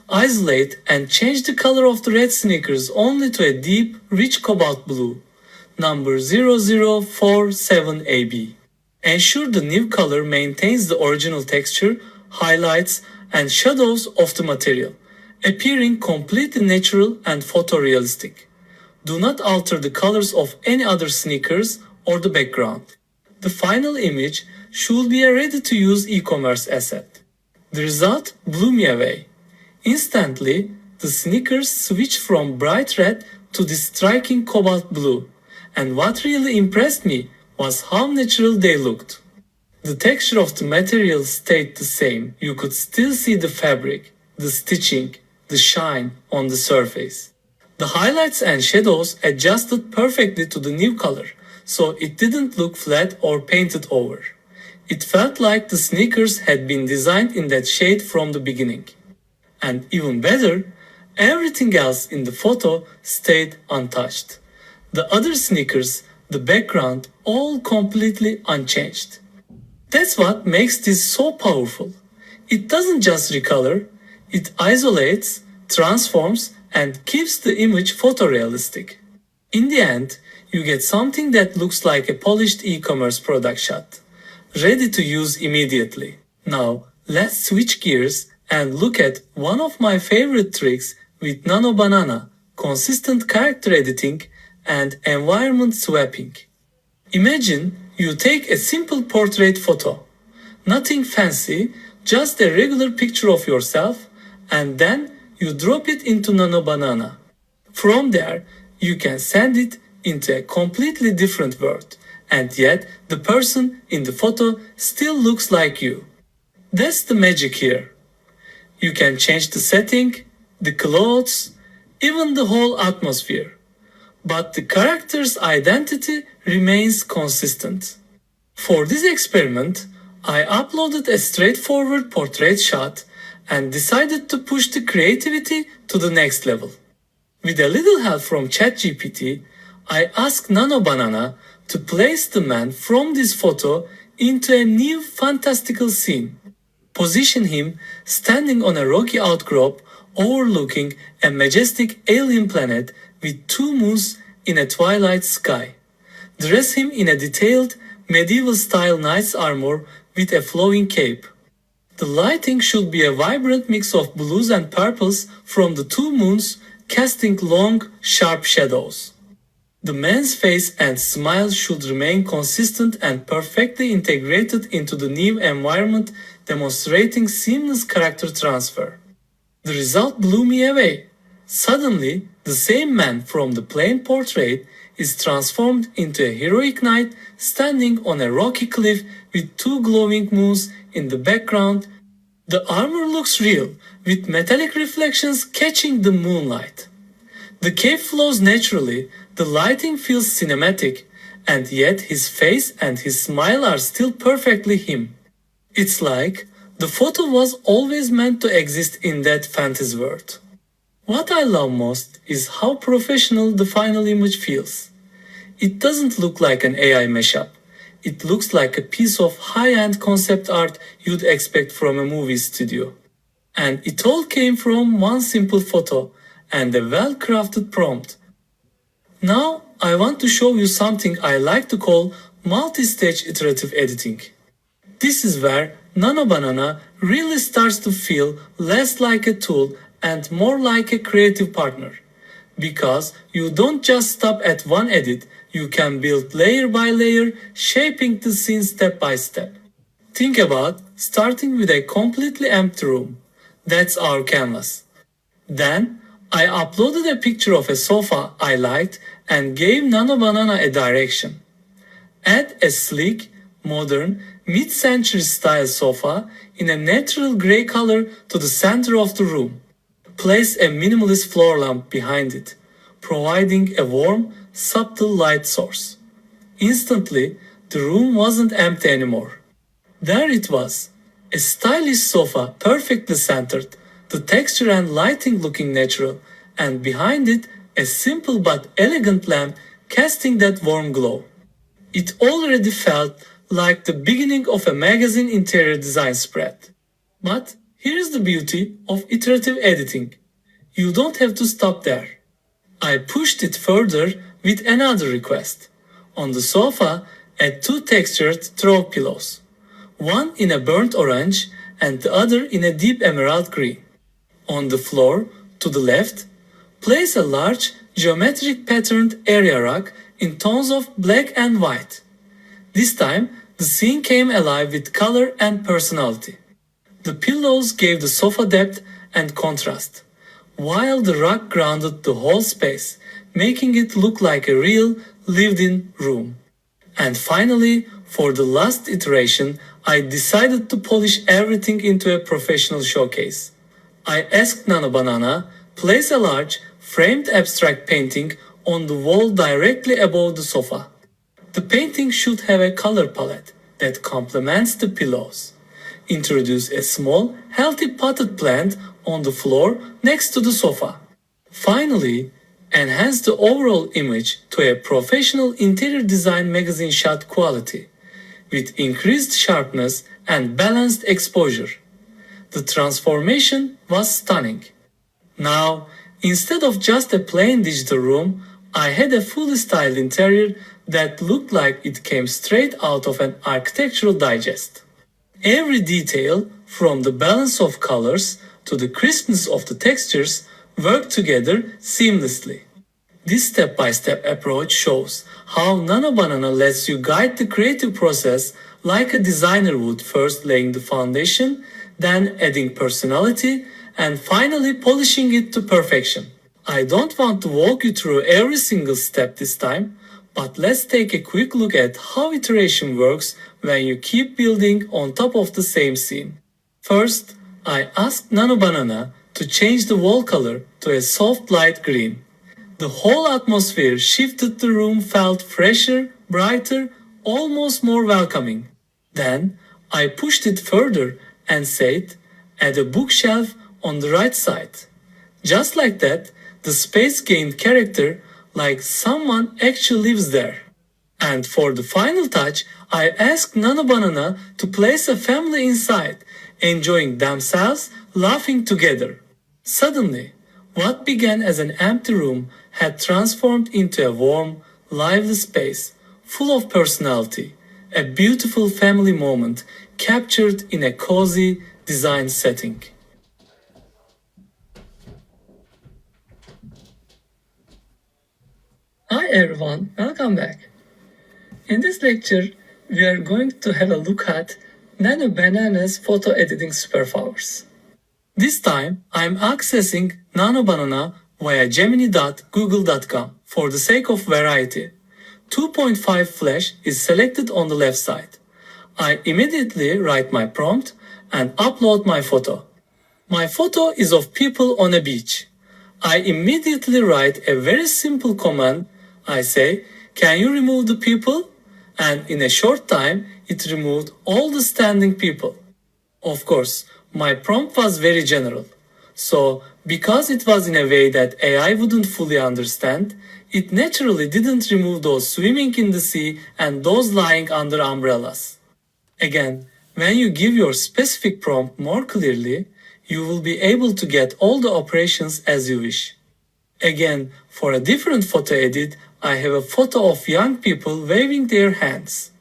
Isolate and change the color of the red sneakers only to a deep, rich cobalt blue, number 0047AB. Ensure the new color maintains the original texture, highlights, and shadows of the material, appearing completely natural and photorealistic. Do not alter the colors of any other sneakers or the background. The final image should be a ready-to-use e-commerce asset. The result blew me away. Instantly, the sneakers switched from bright red to this striking cobalt blue, and what really impressed me was how natural they looked. The texture of the material stayed the same. You could still see the fabric, the stitching, the shine on the surface. The highlights and shadows adjusted perfectly to the new color, so it didn't look flat or painted over. It felt like the sneakers had been designed in that shade from the beginning. And even better, everything else in the photo stayed untouched. The other sneakers, the background, all completely unchanged. That's what makes this so powerful. It doesn't just recolor, it isolates, transforms, and keeps the image photorealistic. In the end, you get something that looks like a polished e-commerce product shot, ready to use immediately. Now, let's switch gears and look at one of my favorite tricks with Nano Banana, consistent character editing and environment swapping. Imagine you take a simple portrait photo, nothing fancy, just a regular picture of yourself, and then you drop it into Nano Banana. From there, you can send it into a completely different world, and yet the person in the photo still looks like you. That's the magic here. You can change the setting, the clothes, even the whole atmosphere. But the character's identity remains consistent. For this experiment, I uploaded a straightforward portrait shot and decided to push the creativity to the next level. With a little help from ChatGPT, I asked Nano Banana to place the man from this photo into a new fantastical scene. Position him standing on a rocky outcrop overlooking a majestic alien planet with two moons in a twilight sky. Dress him in a detailed medieval-style knight's armor with a flowing cape. The lighting should be a vibrant mix of blues and purples from the two moons casting long, sharp shadows. The man's face and smile should remain consistent and perfectly integrated into the new environment, demonstrating seamless character transfer. The result blew me away. Suddenly, the same man from the plain portrait is transformed into a heroic knight standing on a rocky cliff with two glowing moons in the background. The armor looks real, with metallic reflections catching the moonlight. The cave flows naturally, the lighting feels cinematic, and yet his face and his smile are still perfectly him. It's like the photo was always meant to exist in that fantasy world. What I love most is how professional the final image feels. It doesn't look like an AI mashup. It looks like a piece of high-end concept art you'd expect from a movie studio. And it all came from one simple photo and a well-crafted prompt. Now, I want to show you something I like to call multi-stage iterative editing. This is where Nano Banana really starts to feel less like a tool and more like a creative partner. Because you don't just stop at one edit, you can build layer by layer, shaping the scene step by step. Think about starting with a completely empty room. That's our canvas. Then, I uploaded a picture of a sofa I liked and gave Nano Banana a direction. Add a sleek, modern, mid-century style sofa in a natural gray color to the center of the room. Place a minimalist floor lamp behind it, providing a warm, subtle light source. Instantly, the room wasn't empty anymore. There it was, a stylish sofa perfectly centered, the texture and lighting looking natural, and behind it, a simple but elegant lamp casting that warm glow. It already felt like the beginning of a magazine interior design spread. But here's the beauty of iterative editing. You don't have to stop there. I pushed it further with another request. On the sofa, add two textured throw pillows. One in a burnt orange and the other in a deep emerald green. On the floor, to the left, place a large, geometric patterned area rug in tones of black and white. This time, the scene came alive with color and personality. The pillows gave the sofa depth and contrast, while the rug grounded the whole space, making it look like a real, lived-in room. And finally, for the last iteration, I decided to polish everything into a professional showcase. I asked Nano Banana, place a large, framed abstract painting on the wall directly above the sofa. The painting should have a color palette that complements the pillows. Introduce a small, healthy potted plant on the floor next to the sofa. Finally, enhance the overall image to a professional interior design magazine shot quality, with increased sharpness and balanced exposure. The transformation was stunning. Now, instead of just a plain digital room, I had a fully styled interior that looked like it came straight out of an architectural digest. Every detail, from the balance of colors to the crispness of the textures, worked together seamlessly. This step-by-step approach shows how Nano Banana lets you guide the creative process like a designer would, first laying the foundation, then adding personality, and finally polishing it to perfection. I don't want to walk you through every single step this time, but let's take a quick look at how iteration works when you keep building on top of the same scene. First, I asked Nano Banana to change the wall color to a soft light green. The whole atmosphere shifted, the room felt fresher, brighter, almost more welcoming. Then, I pushed it further and said, add a bookshelf on the right side. Just like that, the space gained character, like someone actually lives there. And for the final touch, I asked Nano Banana to place a family inside, enjoying themselves, laughing together. Suddenly, what began as an empty room had transformed into a warm, lively space, full of personality, a beautiful family moment captured in a cozy, designed setting. everyone, welcome back. In this lecture, we are going to have a look at Nano Banana's photo editing superpowers. This time, I'm accessing Nano Banana via gemini.google.com for the sake of variety. 2.5 flash is selected on the left side. I immediately write my prompt and upload my photo. My photo is of people on a beach. I immediately write a very simple command. I say, can you remove the people? And in a short time, it removed all the standing people. Of course, my prompt was very general. So, because it was in a way that AI wouldn't fully understand, it naturally didn't remove those swimming in the sea and those lying under umbrellas. Again, when you give your specific prompt more clearly, you will be able to get all the operations as you wish. Again, for a different photo edit, I have a photo of young people waving their hands.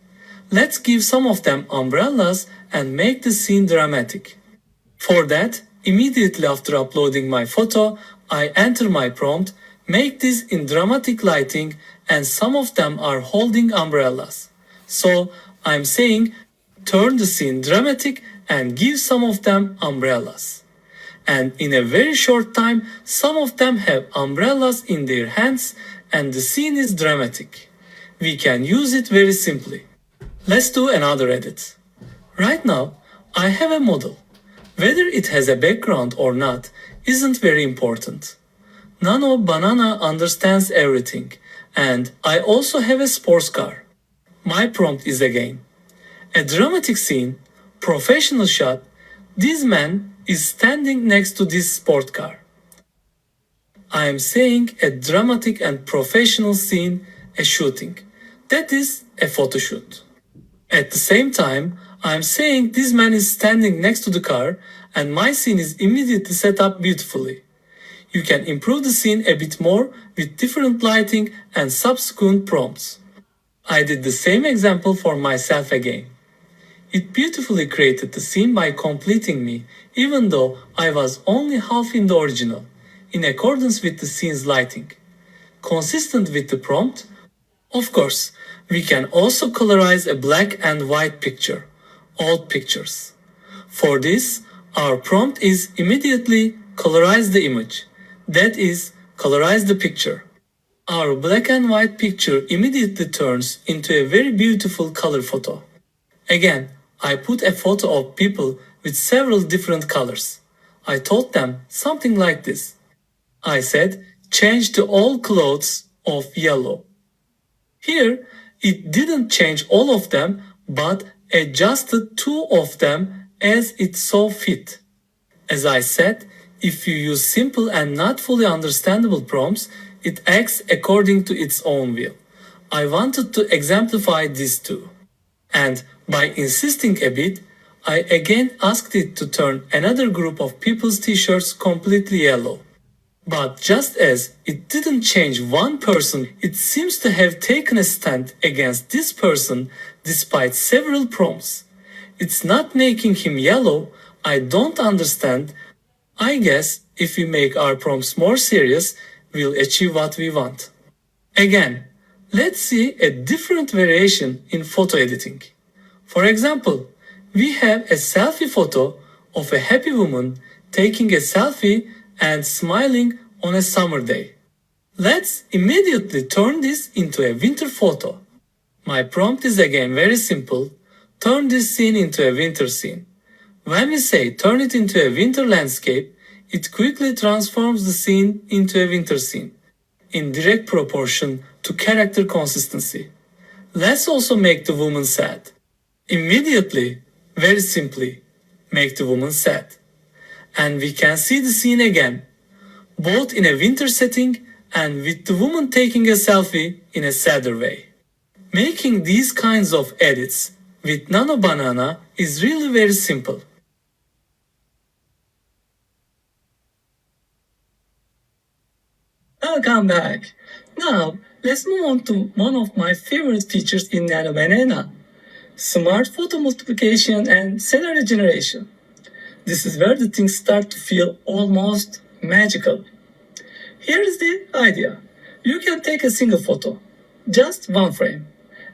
Let's give some of them umbrellas and make the scene dramatic. For that, immediately after uploading my photo, I enter my prompt, make this in dramatic lighting, and some of them are holding umbrellas. So I'm saying, turn the scene dramatic and give some of them umbrellas. And in a very short time, some of them have umbrellas in their hands and the scene is dramatic. We can use it very simply. Let's do another edit. Right now, I have a model. Whether it has a background or not isn't very important. Nano Banana understands everything, and I also have a sports car. My prompt is again a dramatic scene, professional shot. This man is standing next to this sport car. I am saying a dramatic and professional scene, a shooting. That is a photo shoot. At the same time, I am saying this man is standing next to the car and my scene is immediately set up beautifully. You can improve the scene a bit more with different lighting and subsequent prompts. I did the same example for myself again. It beautifully created the scene by completing me, even though I was only half in the original, in accordance with the scene's lighting. Consistent with the prompt, of course, we can also colorize a black and white picture, old pictures. For this, our prompt is immediately colorize the image, that is, colorize the picture. Our black and white picture immediately turns into a very beautiful color photo. Again, I put a photo of people with several different colors. I told them something like this. I said, change the all clothes of yellow. Here, it didn't change all of them, but adjusted two of them as it saw fit. As I said, if you use simple and not fully understandable prompts, it acts according to its own will. I wanted to exemplify this too. And by insisting a bit, I again asked it to turn another group of people's t-shirts completely yellow. But just as it didn't change one person, it seems to have taken a stand against this person despite several prompts. It's not making him yellow. I don't understand. I guess if we make our prompts more serious, we'll achieve what we want. Again, let's see a different variation in photo editing. For example, we have a selfie photo of a happy woman taking a selfie and smiling on a summer day. Let's immediately turn this into a winter photo. My prompt is again very simple. Turn this scene into a winter scene. When we say turn it into a winter landscape, it quickly transforms the scene into a winter scene, in direct proportion to character consistency. Let's also make the woman sad. Immediately, very simply, make the woman sad. And we can see the scene again, both in a winter setting and with the woman taking a selfie in a sadder way. Making these kinds of edits with Nano Banana is really very simple. Welcome back. Now, let's move on to one of my favorite features in Nano Banana, smart photo multiplication and scenario generation. This is where the things start to feel almost magical. Here is the idea. You can take a single photo, just one frame,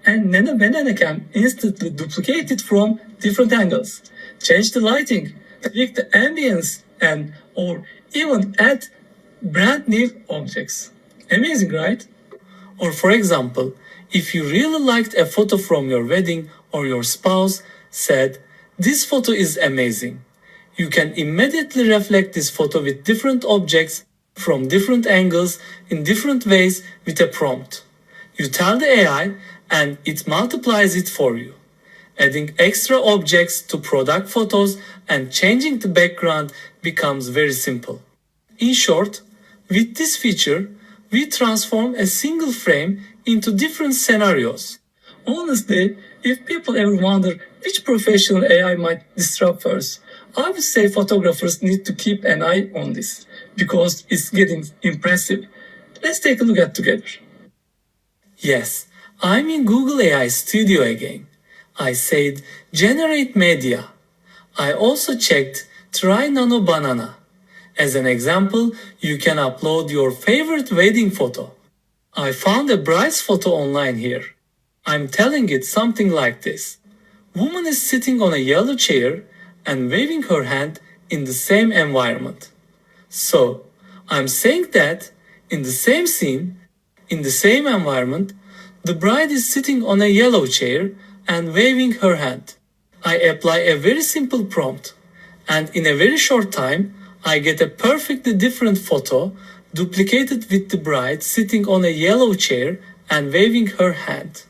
and Nana Banana can instantly duplicate it from different angles, change the lighting, tweak the ambience, and or even add brand new objects. Amazing, right? Or for example, if you really liked a photo from your wedding or your spouse said, "This photo is amazing." You can immediately reflect this photo with different objects from different angles in different ways with a prompt. You tell the AI and it multiplies it for you. Adding extra objects to product photos and changing the background becomes very simple. In short, with this feature, we transform a single frame into different scenarios. Honestly, if people ever wonder which professional AI might disrupt first, I would say photographers need to keep an eye on this because it's getting impressive. Let's take a look at together. Yes, I'm in Google AI Studio again. I said generate media. I also checked try nano banana. As an example, you can upload your favorite wedding photo. I found a bride's photo online here. I'm telling it something like this. Woman is sitting on a yellow chair and waving her hand in the same environment. So, I'm saying that in the same scene, in the same environment, the bride is sitting on a yellow chair and waving her hand. I apply a very simple prompt, and in a very short time, I get a perfectly different photo duplicated with the bride sitting on a yellow chair and waving her hand,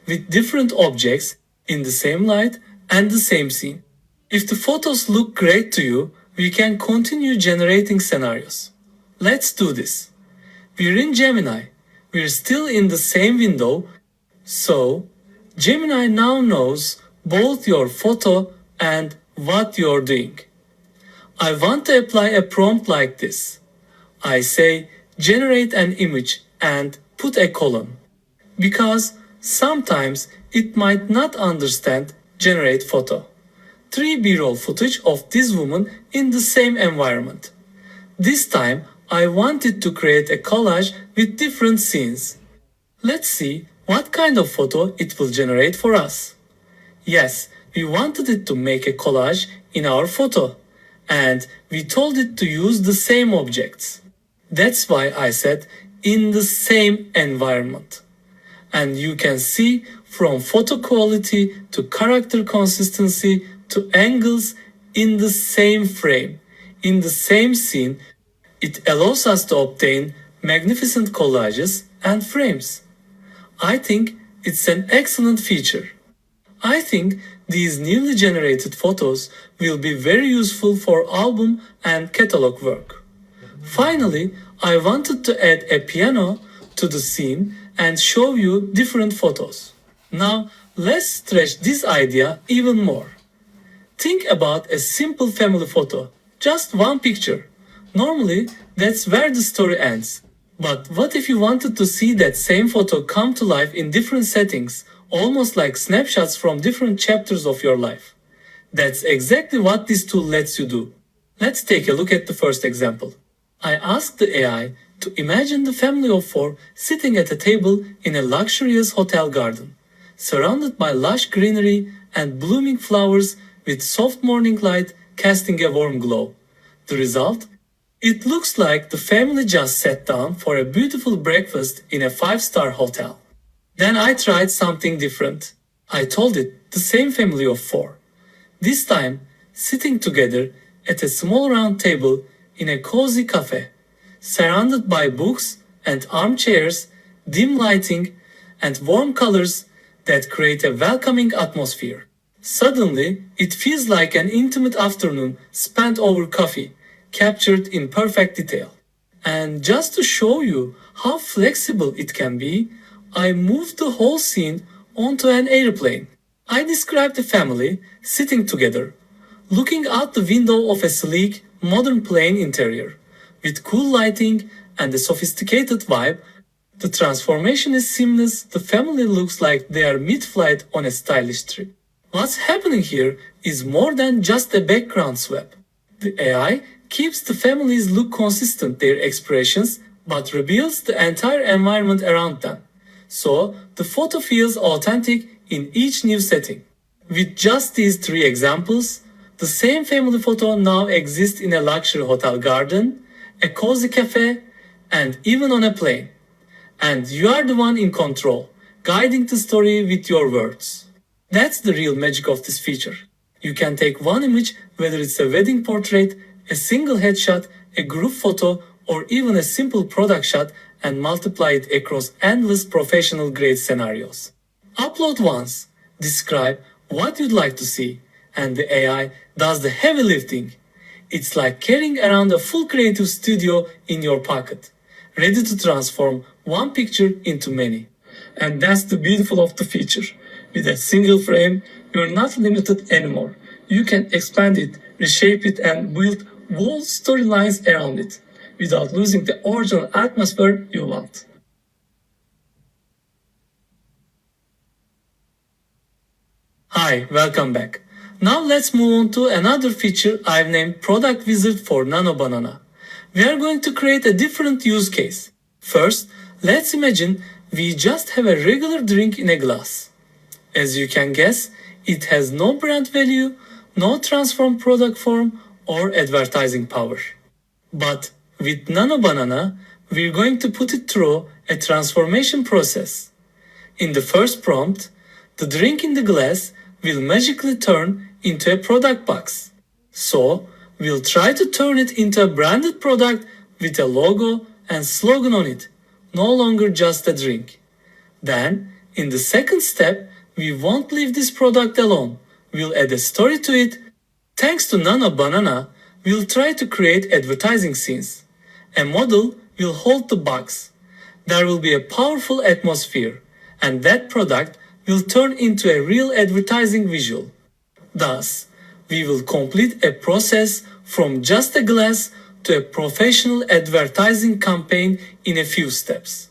with different objects in the same light and the same scene. If the photos look great to you, we can continue generating scenarios. Let's do this. We're in Gemini. We're still in the same window, so Gemini now knows both your photo and what you're doing. I want to apply a prompt like this. I say generate an image and put a colon, because sometimes it might not understand generate photo. 3 B-roll footage of this woman in the same environment. This time I wanted to create a collage with different scenes. Let's see what kind of photo it will generate for us. Yes, we wanted it to make a collage in our photo, and we told it to use the same objects. That's why I said in the same environment. And you can see from photo quality to character consistency to angles in the same frame, in the same scene, it allows us to obtain magnificent collages and frames. I think it's an excellent feature. I think these newly generated photos will be very useful for album and catalog work. Finally, I wanted to add a piano to the scene and show you different photos. Now, let's stretch this idea even more. Think about a simple family photo, just one picture. Normally, that's where the story ends. But what if you wanted to see that same photo come to life in different settings, almost like snapshots from different chapters of your life? That's exactly what this tool lets you do. Let's take a look at the first example. I asked the AI to imagine the family of 4 sitting at a table in a luxurious hotel garden, surrounded by lush greenery and blooming flowers with soft morning light casting a warm glow. The result? It looks like the family just sat down for a beautiful breakfast in a 5-star hotel. Then I tried something different. I told it the same family of 4. This time, sitting together at a small round table in a cozy cafe, surrounded by books and armchairs, dim lighting, and warm colors that create a welcoming atmosphere. Suddenly, it feels like an intimate afternoon spent over coffee, captured in perfect detail. And just to show you how flexible it can be, I moved the whole scene onto an airplane. I described the family sitting together, looking out the window of a sleek, modern plane interior. With cool lighting and a sophisticated vibe, the transformation is seamless. The family looks like they are mid-flight on a stylish trip. What's happening here is more than just a background swap. The AI keeps the families look consistent, their expressions, but reveals the entire environment around them. So the photo feels authentic in each new setting. With just these three examples, the same family photo now exists in a luxury hotel garden, a cozy cafe, and even on a plane. And you are the one in control, guiding the story with your words. That's the real magic of this feature. You can take one image, whether it's a wedding portrait, a single headshot, a group photo, or even a simple product shot, and multiply it across endless professional grade scenarios. Upload once, describe what you'd like to see, and the AI does the heavy lifting. It's like carrying around a full creative studio in your pocket, ready to transform one picture into many. And that's the beautiful of the feature. With a single frame, you're not limited anymore. You can expand it, reshape it, and build whole storylines around it without losing the original atmosphere you want. Hi, welcome back. Now let's move on to another feature I've named Product Wizard for Nano Banana. We are going to create a different use case. First, let's imagine we just have a regular drink in a glass. As you can guess, it has no brand value, no transform product form, or advertising power. But with Nano Banana, we're going to put it through a transformation process. In the first prompt, the drink in the glass will magically turn into a product box. So, we'll try to turn it into a branded product with a logo and slogan on it, no longer just a drink. Then, in the second step, we won't leave this product alone. We'll add a story to it. Thanks to Nano Banana, we'll try to create advertising scenes. A model will hold the box. There will be a powerful atmosphere, and that product will turn into a real advertising visual. Thus, we will complete a process from just a glass to a professional advertising campaign in a few steps.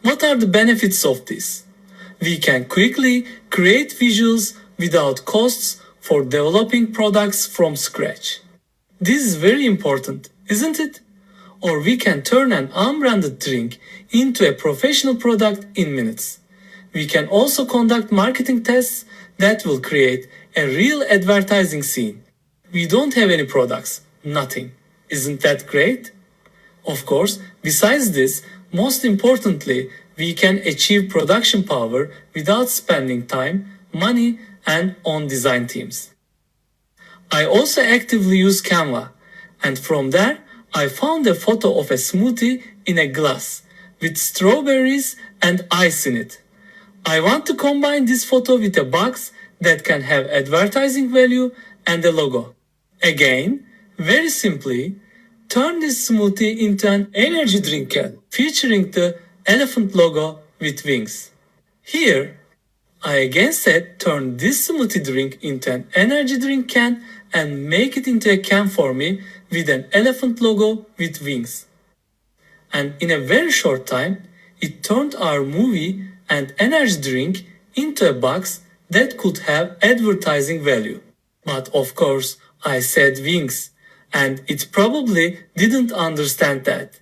What are the benefits of this? We can quickly create visuals without costs for developing products from scratch. This is very important, isn't it? Or we can turn an unbranded drink into a professional product in minutes. We can also conduct marketing tests that will create a real advertising scene. We don't have any products, nothing. Isn't that great? Of course, besides this, most importantly, we can achieve production power without spending time, money, and on design teams. I also actively use Canva, and from there, I found a photo of a smoothie in a glass with strawberries and ice in it. I want to combine this photo with a box that can have advertising value and a logo. Again, very simply, turn this smoothie into an energy drink can featuring the elephant logo with wings. Here, I again said turn this smoothie drink into an energy drink can and make it into a can for me with an elephant logo with wings. And in a very short time, it turned our movie and energy drink into a box that could have advertising value. But of course, I said wings, and it probably didn't understand that.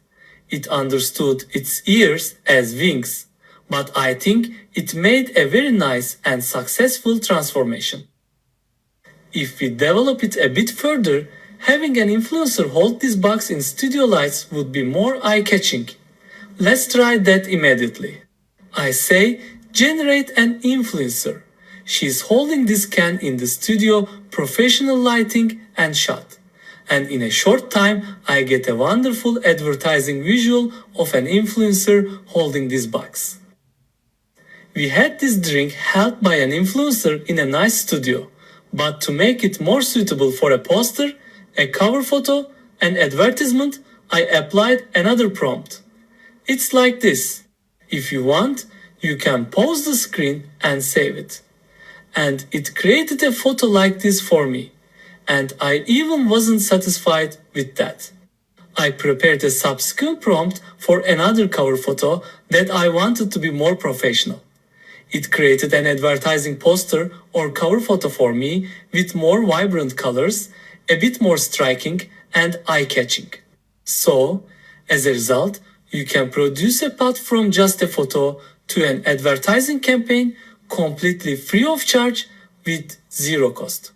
It understood its ears as wings, but I think it made a very nice and successful transformation. If we develop it a bit further, having an influencer hold this box in studio lights would be more eye-catching. Let's try that immediately. I say, generate an influencer. She's holding this can in the studio, professional lighting and shot. And in a short time, I get a wonderful advertising visual of an influencer holding this box. We had this drink held by an influencer in a nice studio, but to make it more suitable for a poster, a cover photo, and advertisement, I applied another prompt. It's like this. If you want, you can pause the screen and save it. And it created a photo like this for me. And I even wasn't satisfied with that. I prepared a subsequent prompt for another cover photo that I wanted to be more professional. It created an advertising poster or cover photo for me with more vibrant colors, a bit more striking and eye-catching. So, as a result, You can produce a path from just a photo to an advertising campaign completely free of charge with zero cost.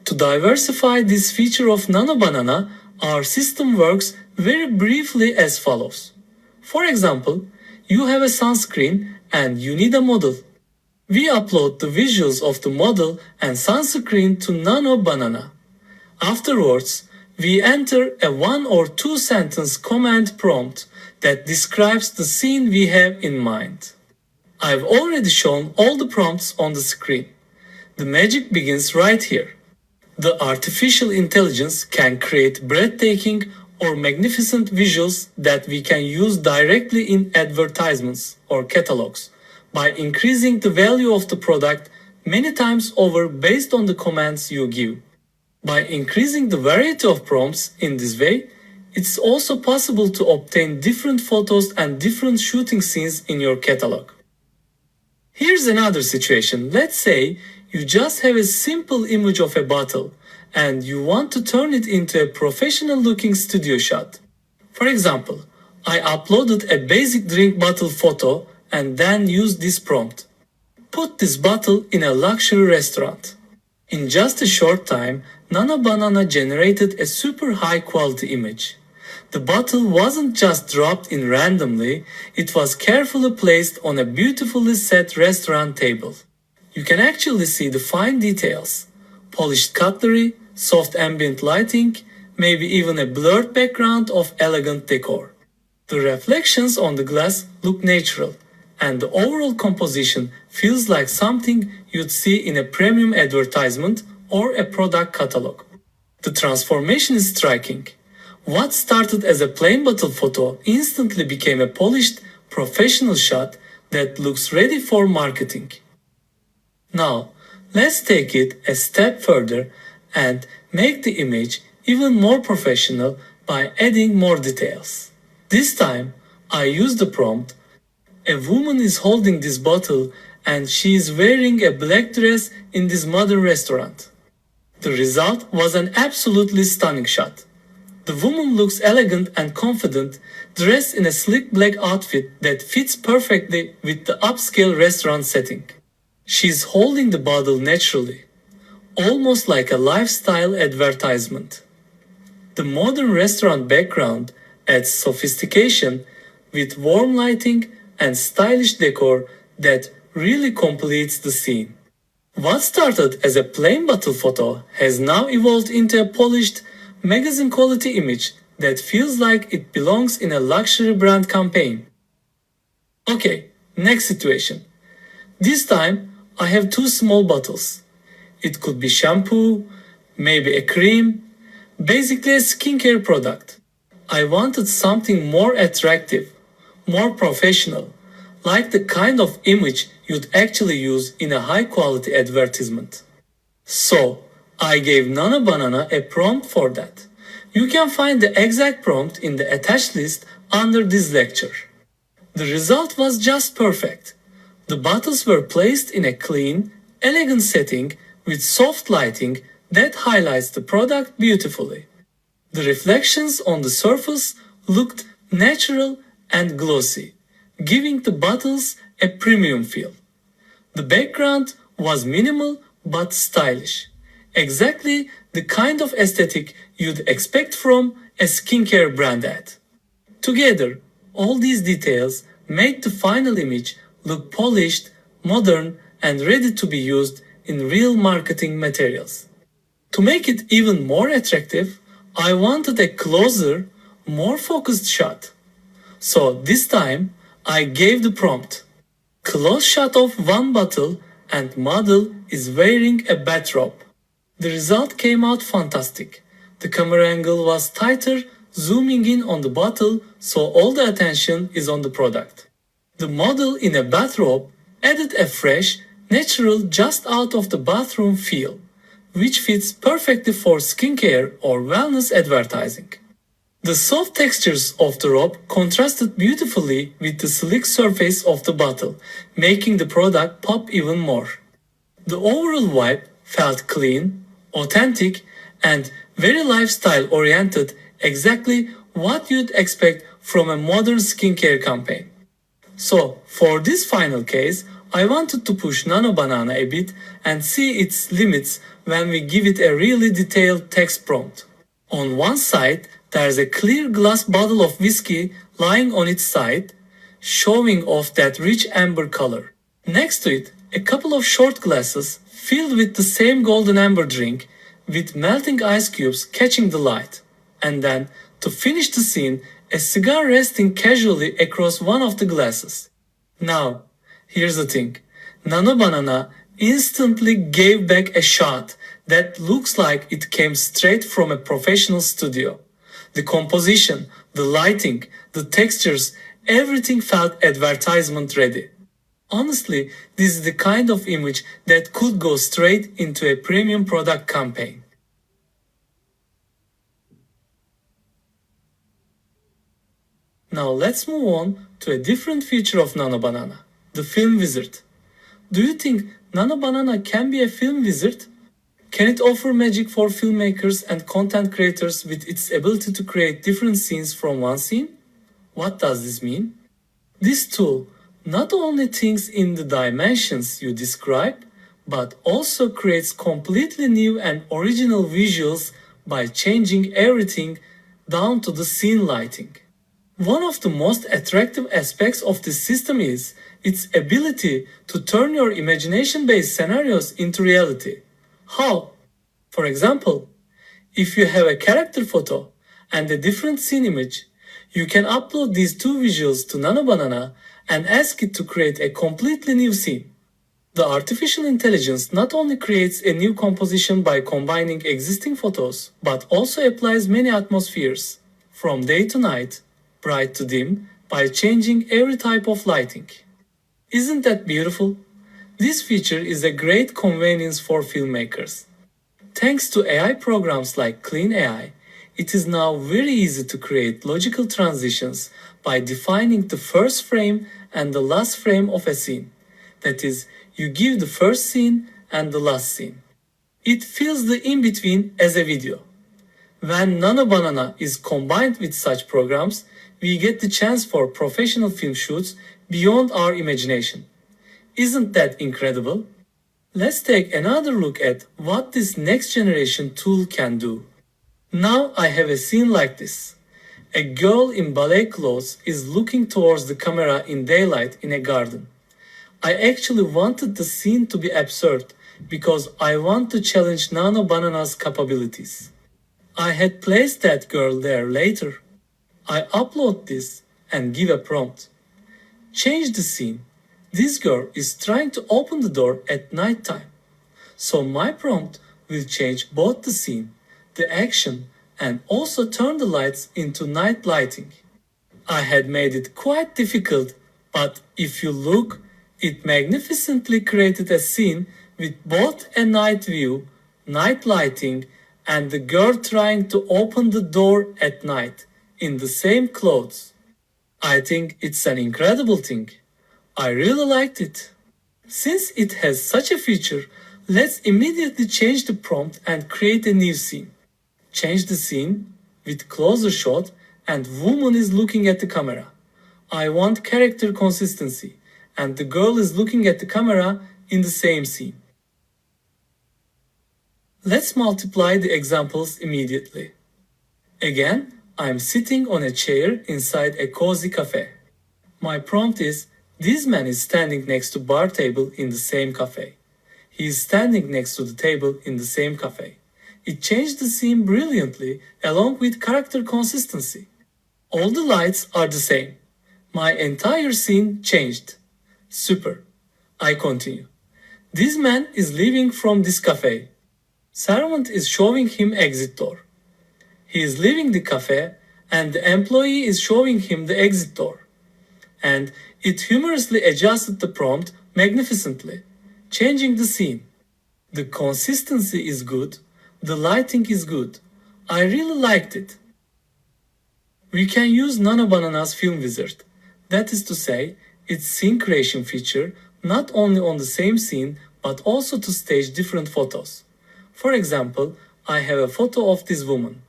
To diversify this feature of Nano Banana, our system works very briefly as follows. For example, you have a sunscreen and you need a model. We upload the visuals of the model and sunscreen to Nano Banana. Afterwards, we enter a 1 or 2 sentence command prompt that describes the scene we have in mind. I've already shown all the prompts on the screen. The magic begins right here. The artificial intelligence can create breathtaking or magnificent visuals that we can use directly in advertisements or catalogs by increasing the value of the product many times over based on the commands you give. By increasing the variety of prompts in this way, it's also possible to obtain different photos and different shooting scenes in your catalog. Here's another situation. Let's say you just have a simple image of a bottle and you want to turn it into a professional looking studio shot. For example, I uploaded a basic drink bottle photo and then used this prompt. Put this bottle in a luxury restaurant. In just a short time, Nano Banana generated a super high quality image. The bottle wasn't just dropped in randomly, it was carefully placed on a beautifully set restaurant table. You can actually see the fine details. Polished cutlery, soft ambient lighting, maybe even a blurred background of elegant decor. The reflections on the glass look natural, and the overall composition feels like something you'd see in a premium advertisement or a product catalog. The transformation is striking. What started as a plain bottle photo instantly became a polished, professional shot that looks ready for marketing. Now, let's take it a step further and make the image even more professional by adding more details. This time, I use the prompt. A woman is holding this bottle and she is wearing a black dress in this modern restaurant. The result was an absolutely stunning shot. The woman looks elegant and confident, dressed in a sleek black outfit that fits perfectly with the upscale restaurant setting. She's holding the bottle naturally, almost like a lifestyle advertisement. The modern restaurant background adds sophistication with warm lighting and stylish decor that really completes the scene. What started as a plain bottle photo has now evolved into a polished, magazine quality image that feels like it belongs in a luxury brand campaign. Okay, next situation. This time, I have 2 small bottles. It could be shampoo, maybe a cream, basically a skincare product. I wanted something more attractive, more professional, like the kind of image you'd actually use in a high quality advertisement. So, I gave Nano Banana a prompt for that. You can find the exact prompt in the attached list under this lecture. The result was just perfect. The bottles were placed in a clean, elegant setting with soft lighting that highlights the product beautifully. The reflections on the surface looked natural and glossy, giving the bottles a premium feel. The background was minimal but stylish, exactly the kind of aesthetic you'd expect from a skincare brand ad. Together, all these details made the final image look polished, modern, and ready to be used in real marketing materials. To make it even more attractive, I wanted a closer, more focused shot. So this time, I gave the prompt. Close shot of one bottle and model is wearing a bathrobe. The result came out fantastic. The camera angle was tighter, zooming in on the bottle so all the attention is on the product. The model in a bathrobe added a fresh, natural just out of the bathroom feel, which fits perfectly for skincare or wellness advertising. The soft textures of the robe contrasted beautifully with the slick surface of the bottle, making the product pop even more. The overall vibe felt clean, authentic, and very lifestyle oriented, exactly what you'd expect from a modern skincare campaign. So, for this final case, I wanted to push Nano Banana a bit and see its limits when we give it a really detailed text prompt. On one side, there's a clear glass bottle of whiskey lying on its side, showing off that rich amber color. Next to it, a couple of short glasses filled with the same golden amber drink, with melting ice cubes catching the light. And then, to finish the scene, a cigar resting casually across one of the glasses. Now, here's the thing. Nano Banana instantly gave back a shot that looks like it came straight from a professional studio. The composition, the lighting, the textures, everything felt advertisement ready. Honestly, this is the kind of image that could go straight into a premium product campaign. Now let's move on to a different feature of Nano Banana, the film wizard. Do you think Nano Banana can be a film wizard? Can it offer magic for filmmakers and content creators with its ability to create different scenes from one scene? What does this mean? This tool not only thinks in the dimensions you describe, but also creates completely new and original visuals by changing everything down to the scene lighting. One of the most attractive aspects of this system is its ability to turn your imagination-based scenarios into reality. How? For example, if you have a character photo and a different scene image, you can upload these two visuals to Nano Banana and ask it to create a completely new scene. The artificial intelligence not only creates a new composition by combining existing photos, but also applies many atmospheres, from day to night, bright to dim, by changing every type of lighting. Isn't that beautiful? This feature is a great convenience for filmmakers. Thanks to AI programs like Clean AI, it is now very easy to create logical transitions by defining the first frame and the last frame of a scene. That is, you give the first scene and the last scene. It fills the in-between as a video. When Nano Banana is combined with such programs, we get the chance for professional film shoots beyond our imagination. Isn't that incredible? Let's take another look at what this next generation tool can do. Now I have a scene like this. A girl in ballet clothes is looking towards the camera in daylight in a garden. I actually wanted the scene to be absurd because I want to challenge Nano Banana's capabilities. I had placed that girl there later. I upload this and give a prompt. Change the scene. This girl is trying to open the door at night time. So my prompt will change both the scene, the action, and also turn the lights into night lighting. I had made it quite difficult, but if you look, it magnificently created a scene with both a night view, night lighting, and the girl trying to open the door at night in the same clothes. I think it's an incredible thing. I really liked it. Since it has such a feature, let's immediately change the prompt and create a new scene. Change the scene with closer shot and woman is looking at the camera. I want character consistency and the girl is looking at the camera in the same scene. Let's multiply the examples immediately. Again, I'm sitting on a chair inside a cozy cafe. My prompt is, this man is standing next to bar table in the same cafe. He is standing next to the table in the same cafe. It changed the scene brilliantly along with character consistency. All the lights are the same. My entire scene changed. Super. I continue. This man is leaving from this cafe. Servant is showing him exit door. He is leaving the cafe and the employee is showing him the exit door. And it humorously adjusted the prompt magnificently, changing the scene. The consistency is good, the lighting is good. I really liked it. We can use Nano Banana's film wizard, that is to say, its scene creation feature, not only on the same scene but also to stage different photos. For example, I have a photo of this woman.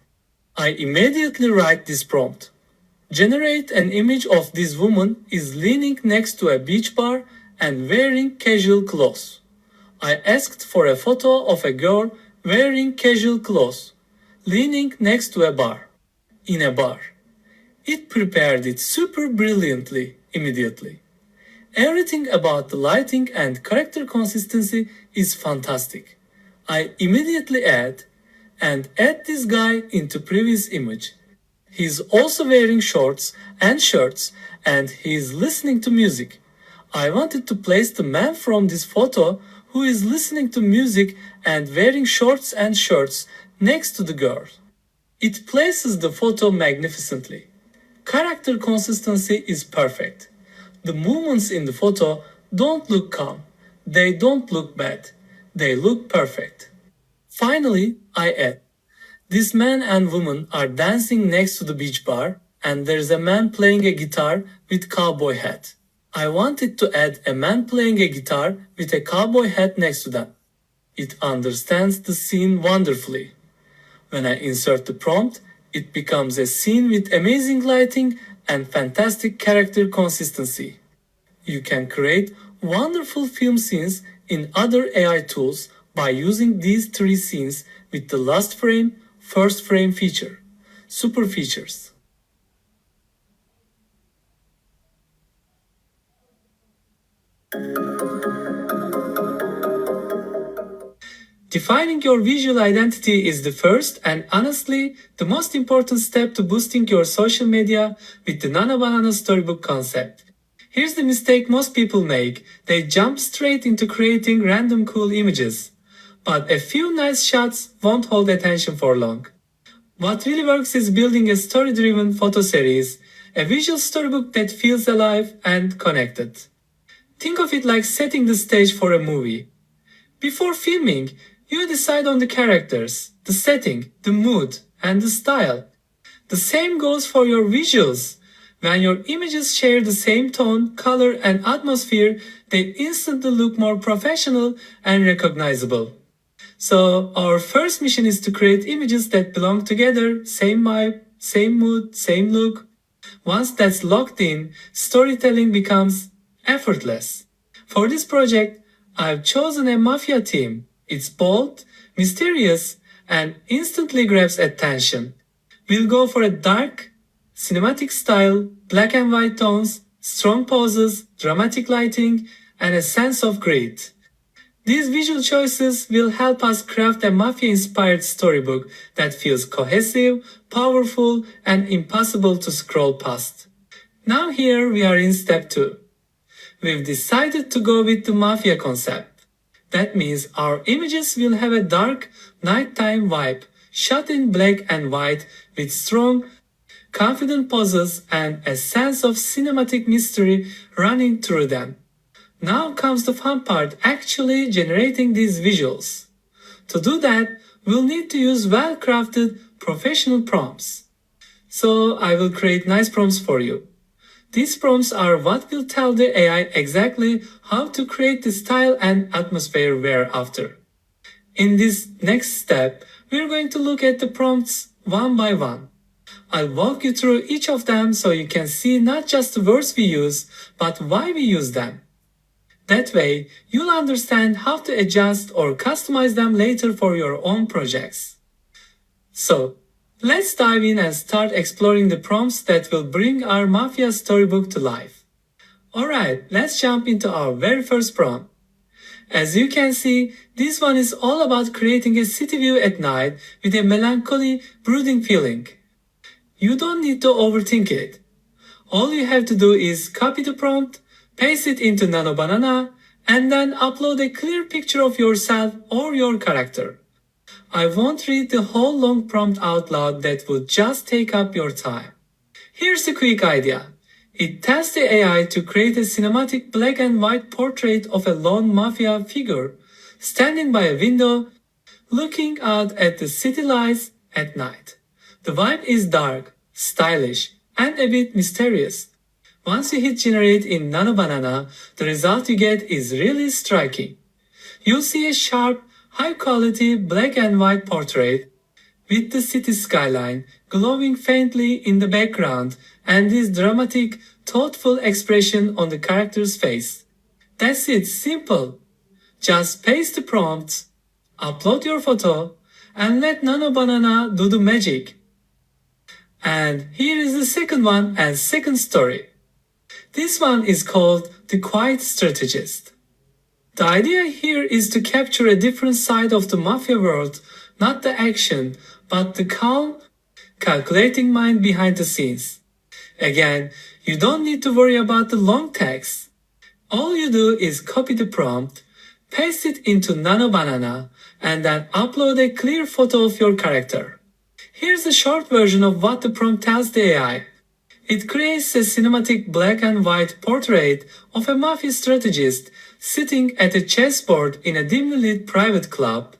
I immediately write this prompt. Generate an image of this woman is leaning next to a beach bar and wearing casual clothes. I asked for a photo of a girl wearing casual clothes, leaning next to a bar, in a bar. It prepared it super brilliantly immediately. Everything about the lighting and character consistency is fantastic. I immediately add this guy into previous image. He's also wearing shorts and shirts and he's listening to music. I wanted to place the man from this photo who is listening to music and wearing shorts and shirts next to the girl. It places the photo magnificently. Character consistency is perfect. The movements in the photo don't look calm. They don't look bad. They look perfect. Finally, I add, this man and woman are dancing next to the beach bar, and there's a man playing a guitar with cowboy hat. I wanted to add a man playing a guitar with a cowboy hat next to them. It understands the scene wonderfully. When I insert the prompt, it becomes a scene with amazing lighting and fantastic character consistency. You can create wonderful film scenes in other AI tools by using these three scenes with the last frame, first frame feature, super features. Defining your visual identity is the first and honestly the most important step to boosting your social media with the Nano Banana Storybook concept. Here's the mistake most people make. They jump straight into creating random cool images. But a few nice shots won't hold attention for long. What really works is building a story-driven photo series, a visual storybook that feels alive and connected. Think of it like setting the stage for a movie. Before filming, you decide on the characters, the setting, the mood, and the style. The same goes for your visuals. When your images share the same tone, color, and atmosphere, they instantly look more professional and recognizable. So, our first mission is to create images that belong together, same vibe, same mood, same look. Once that's locked in, storytelling becomes effortless. For this project, I've chosen a mafia theme. It's bold, mysterious, and instantly grabs attention. We'll go for a dark, cinematic style, black and white tones, strong poses, dramatic lighting, and a sense of grit. These visual choices will help us craft a mafia-inspired storybook that feels cohesive, powerful, and impossible to scroll past. Now here we are in step 2. We've decided to go with the mafia concept. That means our images will have a dark, nighttime vibe, shot in black and white with strong, confident poses and a sense of cinematic mystery running through them. Now comes the fun part, actually generating these visuals. To do that, we'll need to use well-crafted professional prompts. So I will create nice prompts for you. These prompts are what will tell the AI exactly how to create the style and atmosphere we're after. In this next step, we're going to look at the prompts one by one. I'll walk you through each of them so you can see not just the words we use, but why we use them. That way, you'll understand how to adjust or customize them later for your own projects. So, let's dive in and start exploring the prompts that will bring our Mafia storybook to life. Alright, let's jump into our very first prompt. As you can see, this one is all about creating a city view at night with a melancholy, brooding feeling. You don't need to overthink it. All you have to do is copy the prompt, paste it into Nano Banana, and then upload a clear picture of yourself or your character. I won't read the whole long prompt out loud, that would just take up your time. Here's a quick idea. It tells the AI to create a cinematic black and white portrait of a lone mafia figure standing by a window looking out at the city lights at night. The vibe is dark, stylish, and a bit mysterious. Once you hit generate in Nano Banana, the result you get is really striking. You'll see a sharp, high quality black and white portrait with the city skyline glowing faintly in the background and this dramatic, thoughtful expression on the character's face. That's it, simple. Just paste the prompts, upload your photo, and let Nano Banana do the magic. And here is the second one and second story. This one is called The Quiet Strategist. The idea here is to capture a different side of the mafia world, not the action, but the calm, calculating mind behind the scenes. Again, you don't need to worry about the long text. All you do is copy the prompt, paste it into Nano Banana, and then upload a clear photo of your character. Here's a short version of what the prompt tells the AI. It creates a cinematic black and white portrait of a mafia strategist sitting at a chessboard in a dimly lit private club.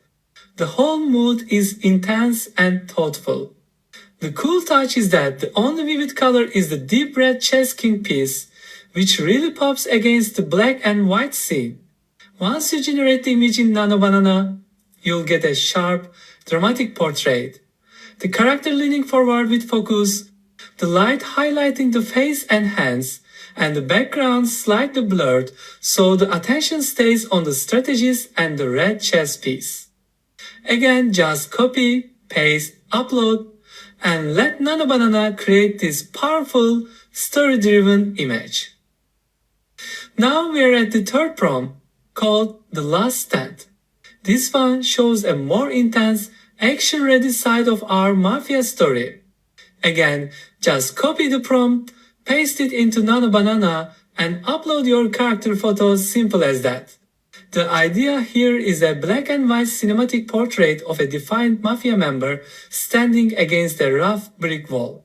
The whole mood is intense and thoughtful. The cool touch is that the only vivid color is the deep red chess king piece, which really pops against the black and white scene. Once you generate the image in Nano Banana, you'll get a sharp, dramatic portrait. The character leaning forward with focus, the light highlighting the face and hands, and the background slightly blurred so the attention stays on the strategist and the red chess piece. Again, just copy, paste, upload, and let Nano Banana create this powerful, story-driven image. Now we are at the third prompt, called The Last Stand. This one shows a more intense, action-ready side of our mafia story. Again, just copy the prompt, paste it into Nano Banana, and upload your character photos, simple as that. The idea here is a black and white cinematic portrait of a defiant mafia member standing against a rough brick wall.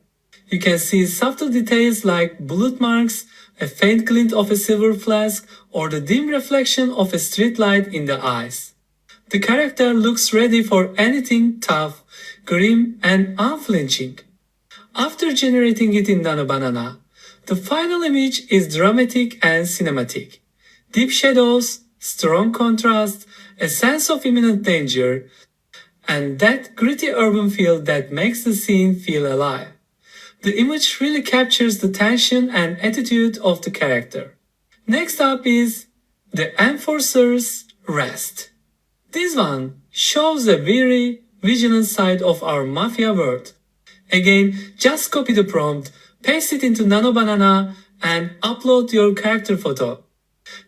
You can see subtle details like bullet marks, a faint glint of a silver flask, or the dim reflection of a streetlight in the eyes. The character looks ready for anything tough, grim, and unflinching. After generating it in Nano Banana, the final image is dramatic and cinematic. Deep shadows, strong contrast, a sense of imminent danger, and that gritty urban feel that makes the scene feel alive. The image really captures the tension and attitude of the character. Next up is The Enforcer's Rest. This one shows a very vigilant side of our mafia world. Again, just copy the prompt, paste it into Nano Banana, and upload your character photo.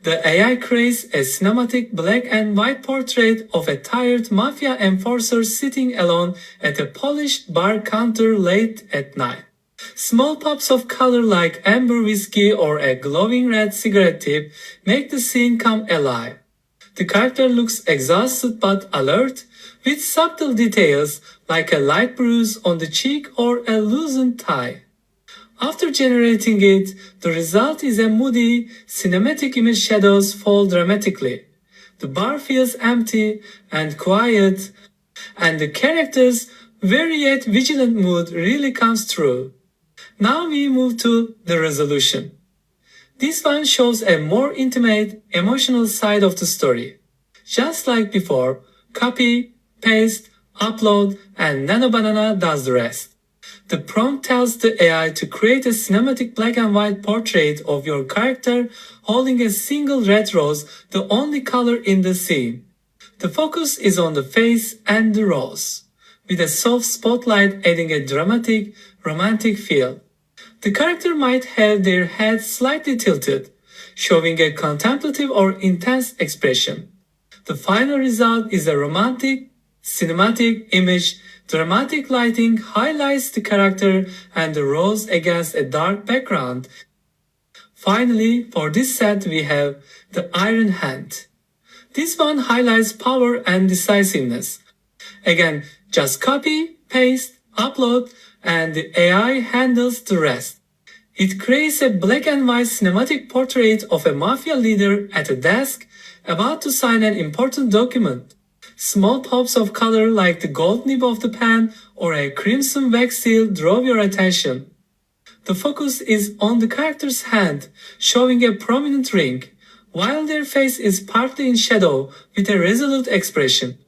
The AI creates a cinematic black and white portrait of a tired mafia enforcer sitting alone at a polished bar counter late at night. Small pops of color like amber whiskey or a glowing red cigarette tip make the scene come alive. The character looks exhausted but alert, with subtle details like a light bruise on the cheek or a loosened tie. After generating it, the result is a moody, cinematic image. Shadows fall dramatically. The bar feels empty and quiet, and the character's very yet vigilant mood really comes through. Now we move to the resolution. This one shows a more intimate, emotional side of the story. Just like before, copy, paste, upload, and Nano Banana does the rest. The prompt tells the AI to create a cinematic black and white portrait of your character holding a single red rose, the only color in the scene. The focus is on the face and the rose, with a soft spotlight adding a dramatic, romantic feel. The character might have their head slightly tilted, showing a contemplative or intense expression. The final result is a romantic, cinematic image. Dramatic lighting highlights the character and the rose against a dark background. Finally, for this set we have the Iron Hand. This one highlights power and decisiveness. Again, just copy, paste, upload, and the AI handles the rest. It creates a black and white cinematic portrait of a mafia leader at a desk about to sign an important document. Small pops of color like the gold nib of the pen or a crimson wax seal draw your attention. The focus is on the character's hand, showing a prominent ring, while their face is partly in shadow with a resolute expression.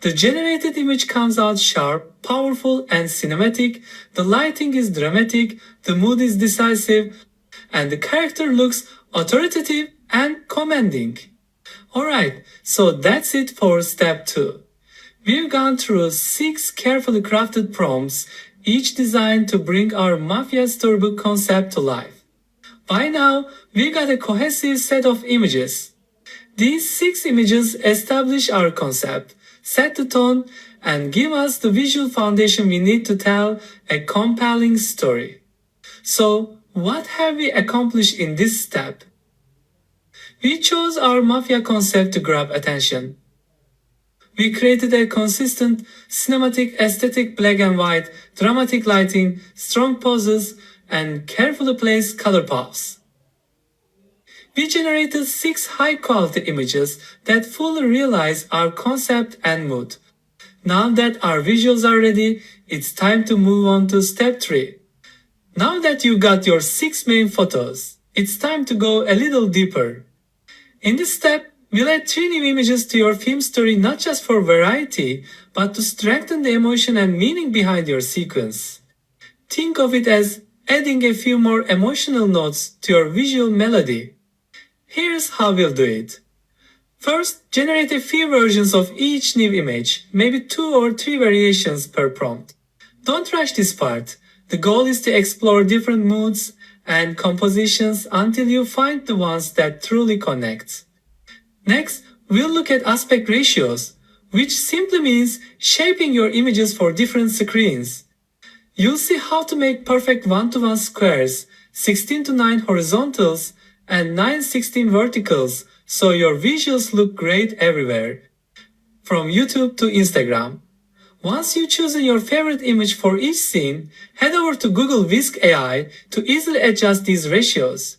The generated image comes out sharp, powerful, and cinematic, the lighting is dramatic, the mood is decisive, and the character looks authoritative and commanding. Alright, so that's it for step 2. We've gone through 6 carefully crafted prompts, each designed to bring our Mafia storybook concept to life. By now, we got a cohesive set of images. These 6 images establish our concept, set the tone, and give us the visual foundation we need to tell a compelling story. So, what have we accomplished in this step? We chose our Mafia concept to grab attention. We created a consistent, cinematic aesthetic, black and white, dramatic lighting, strong poses, and carefully placed color paths. We generated 6 high-quality images that fully realize our concept and mood. Now that our visuals are ready, it's time to move on to step 3. Now that you got your 6 main photos, it's time to go a little deeper. In this step, we'll add 3 new images to your theme story not just for variety, but to strengthen the emotion and meaning behind your sequence. Think of it as adding a few more emotional notes to your visual melody. Here's how we'll do it. First, generate a few versions of each new image, maybe 2 or 3 variations per prompt. Don't rush this part. The goal is to explore different moods and compositions until you find the ones that truly connect. Next, we'll look at aspect ratios, which simply means shaping your images for different screens. You'll see how to make perfect 1:1 squares, 16:9 horizontals, and 9:16 verticals so your visuals look great everywhere, from YouTube to Instagram. Once you've chosen your favorite image for each scene, head over to Google Whisk AI to easily adjust these ratios.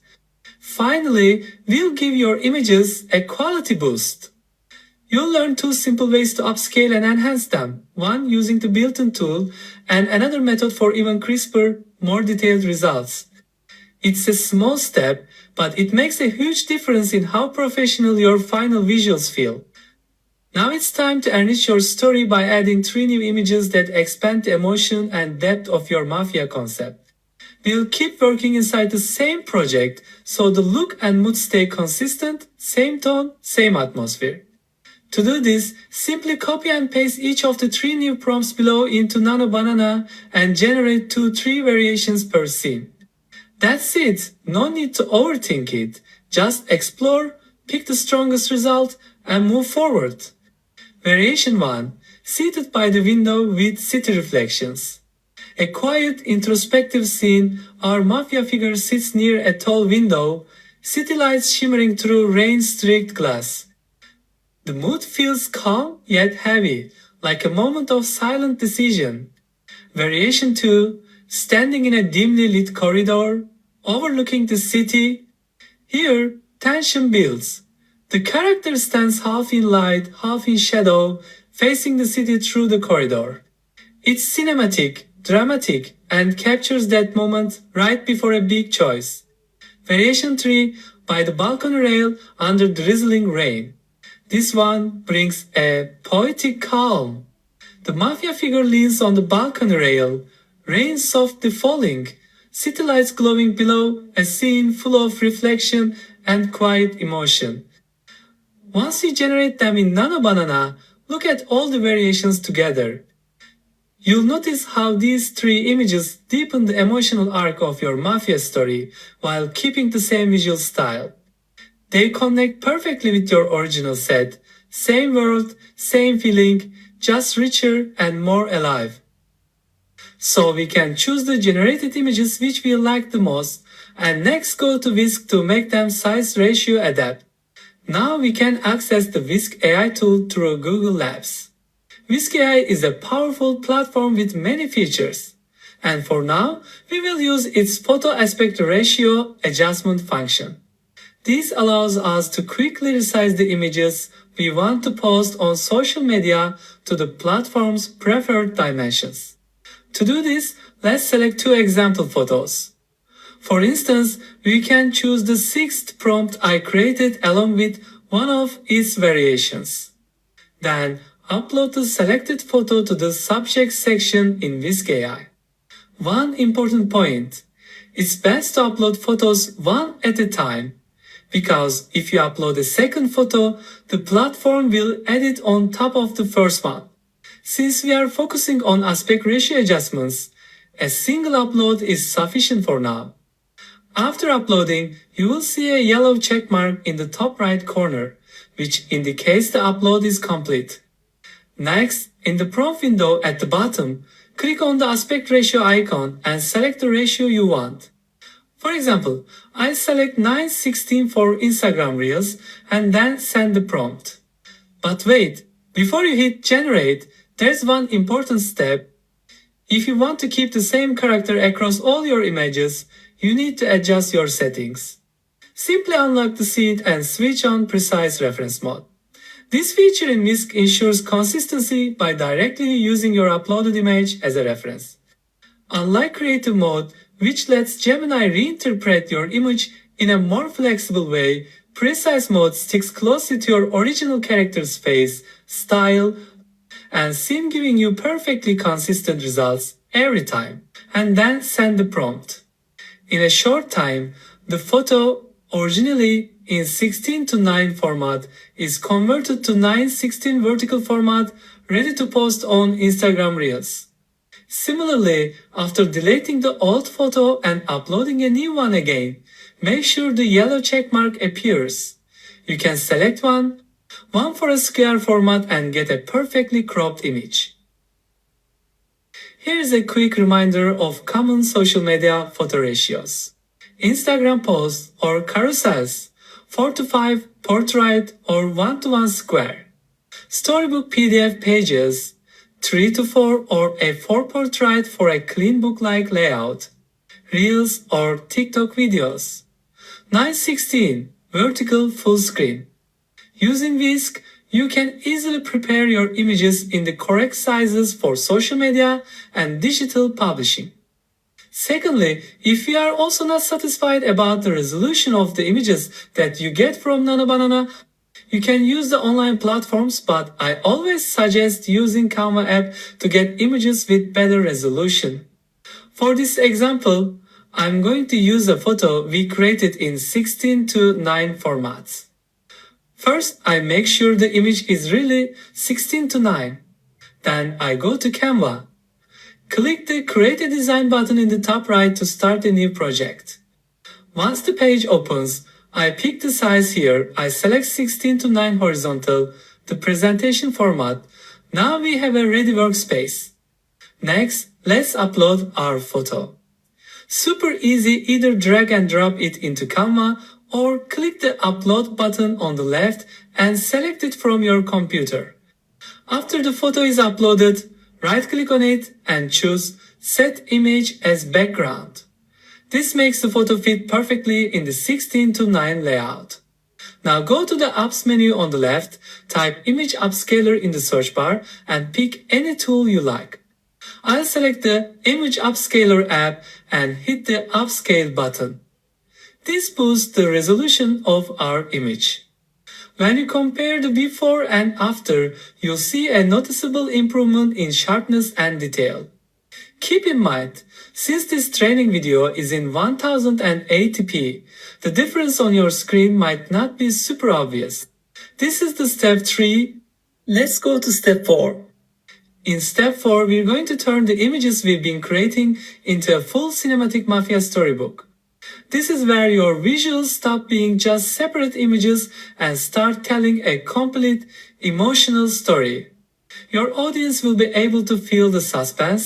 Finally, we'll give your images a quality boost. You'll learn 2 simple ways to upscale and enhance them, one using the built-in tool and another method for even crisper, more detailed results. It's a small step, but it makes a huge difference in how professional your final visuals feel. Now it's time to enrich your story by adding 3 new images that expand the emotion and depth of your Mafia concept. We'll keep working inside the same project so the look and mood stay consistent, same tone, same atmosphere. To do this, simply copy and paste each of the 3 new prompts below into Nano Banana and generate 2-3 variations per scene. That's it, no need to overthink it. Just explore, pick the strongest result, and move forward. Variation 1. Seated by the window with city reflections. A quiet, introspective scene, our Mafia figure sits near a tall window, city lights shimmering through rain-streaked glass. The mood feels calm yet heavy, like a moment of silent decision. Variation 2. Standing in a dimly lit corridor, overlooking the city. Here, tension builds. The character stands half in light, half in shadow, facing the city through the corridor. It's cinematic, dramatic, and captures that moment right before a big choice. Variation 3. By the balcony rail under drizzling rain. This one brings a poetic calm. The Mafia figure leans on the balcony rail, rain softly falling, city lights glowing below, a scene full of reflection and quiet emotion. Once you generate them in Nano Banana, look at all the variations together. You'll notice how these 3 images deepen the emotional arc of your Mafia story while keeping the same visual style. They connect perfectly with your original set. Same world, same feeling, just richer and more alive. So we can choose the generated images which we like the most and next go to Whisk to make them size ratio adapt. Now we can access the Whisk AI tool through Google Labs. Whisk AI is a powerful platform with many features. And for now, we will use its photo aspect ratio adjustment function. This allows us to quickly resize the images we want to post on social media to the platform's preferred dimensions. To do this, let's select 2 example photos. For instance, we can choose the 6th prompt I created along with one of its variations. Then, Upload the selected photo to the subject section in Whisk AI. One important point. It's best to upload photos one at a time, because if you upload a second photo, the platform will add it on top of the first one. Since we are focusing on aspect ratio adjustments, a single upload is sufficient for now. After uploading, you will see a yellow check mark in the top right corner, which indicates the upload is complete. Next, in the prompt window at the bottom, click on the aspect ratio icon and select the ratio you want. For example, I select 9:16 for Instagram Reels and then send the prompt. But wait, before you hit generate, there's one important step. If you want to keep the same character across all your images, you need to adjust your settings. Simply unlock the seed and switch on precise reference mode. This feature in Whisk ensures consistency by directly using your uploaded image as a reference. Unlike creative mode, which lets Gemini reinterpret your image in a more flexible way, precise mode sticks closely to your original character's face, style, and scene, giving you perfectly consistent results every time. And then send the prompt. In a short time, the photo, originally in 16:9 format, is converted to 9:16 vertical format, ready to post on Instagram Reels. Similarly, after deleting the old photo and uploading a new one again, make sure the yellow check mark appears. You can select one for a square format and get a perfectly cropped image. Here's a quick reminder of common social media photo ratios. Instagram posts or carousels, 4:5 portrait or 1:1 square. Storybook PDF pages, 3:4 or A4 portrait for a clean book-like layout. Reels or TikTok videos. 9:16 vertical full screen. Using Whisk, you can easily prepare your images in the correct sizes for social media and digital publishing. Secondly, if you are also not satisfied about the resolution of the images that you get from NanoBanana, you can use the online platforms, but I always suggest using Canva app to get images with better resolution. For this example, I'm going to use a photo we created in 16:9 formats. First, I make sure the image is really 16:9. Then I go to Canva. Click the Create a Design button in the top right to start a new project. Once the page opens, I pick the size here. I select 16:9 horizontal, the presentation format. Now we have a ready workspace. Next, let's upload our photo. Super easy, either drag and drop it into Canva or click the upload button on the left and select it from your computer. After the photo is uploaded, right-click on it and choose Set Image as Background. This makes the photo fit perfectly in the 16:9 layout. Now go to the Apps menu on the left, type Image Upscaler in the search bar and pick any tool you like. I'll select the Image Upscaler app and hit the Upscale button. This boosts the resolution of our image. When you compare the before and after, you'll see a noticeable improvement in sharpness and detail. Keep in mind, since this training video is in 1080p, the difference on your screen might not be super obvious. This is the step 3. Let's go to step 4. In step 4, we're going to turn the images we've been creating into a full cinematic mafia storybook. This is where your visuals stop being just separate images and start telling a complete emotional story. Your audience will be able to feel the suspense,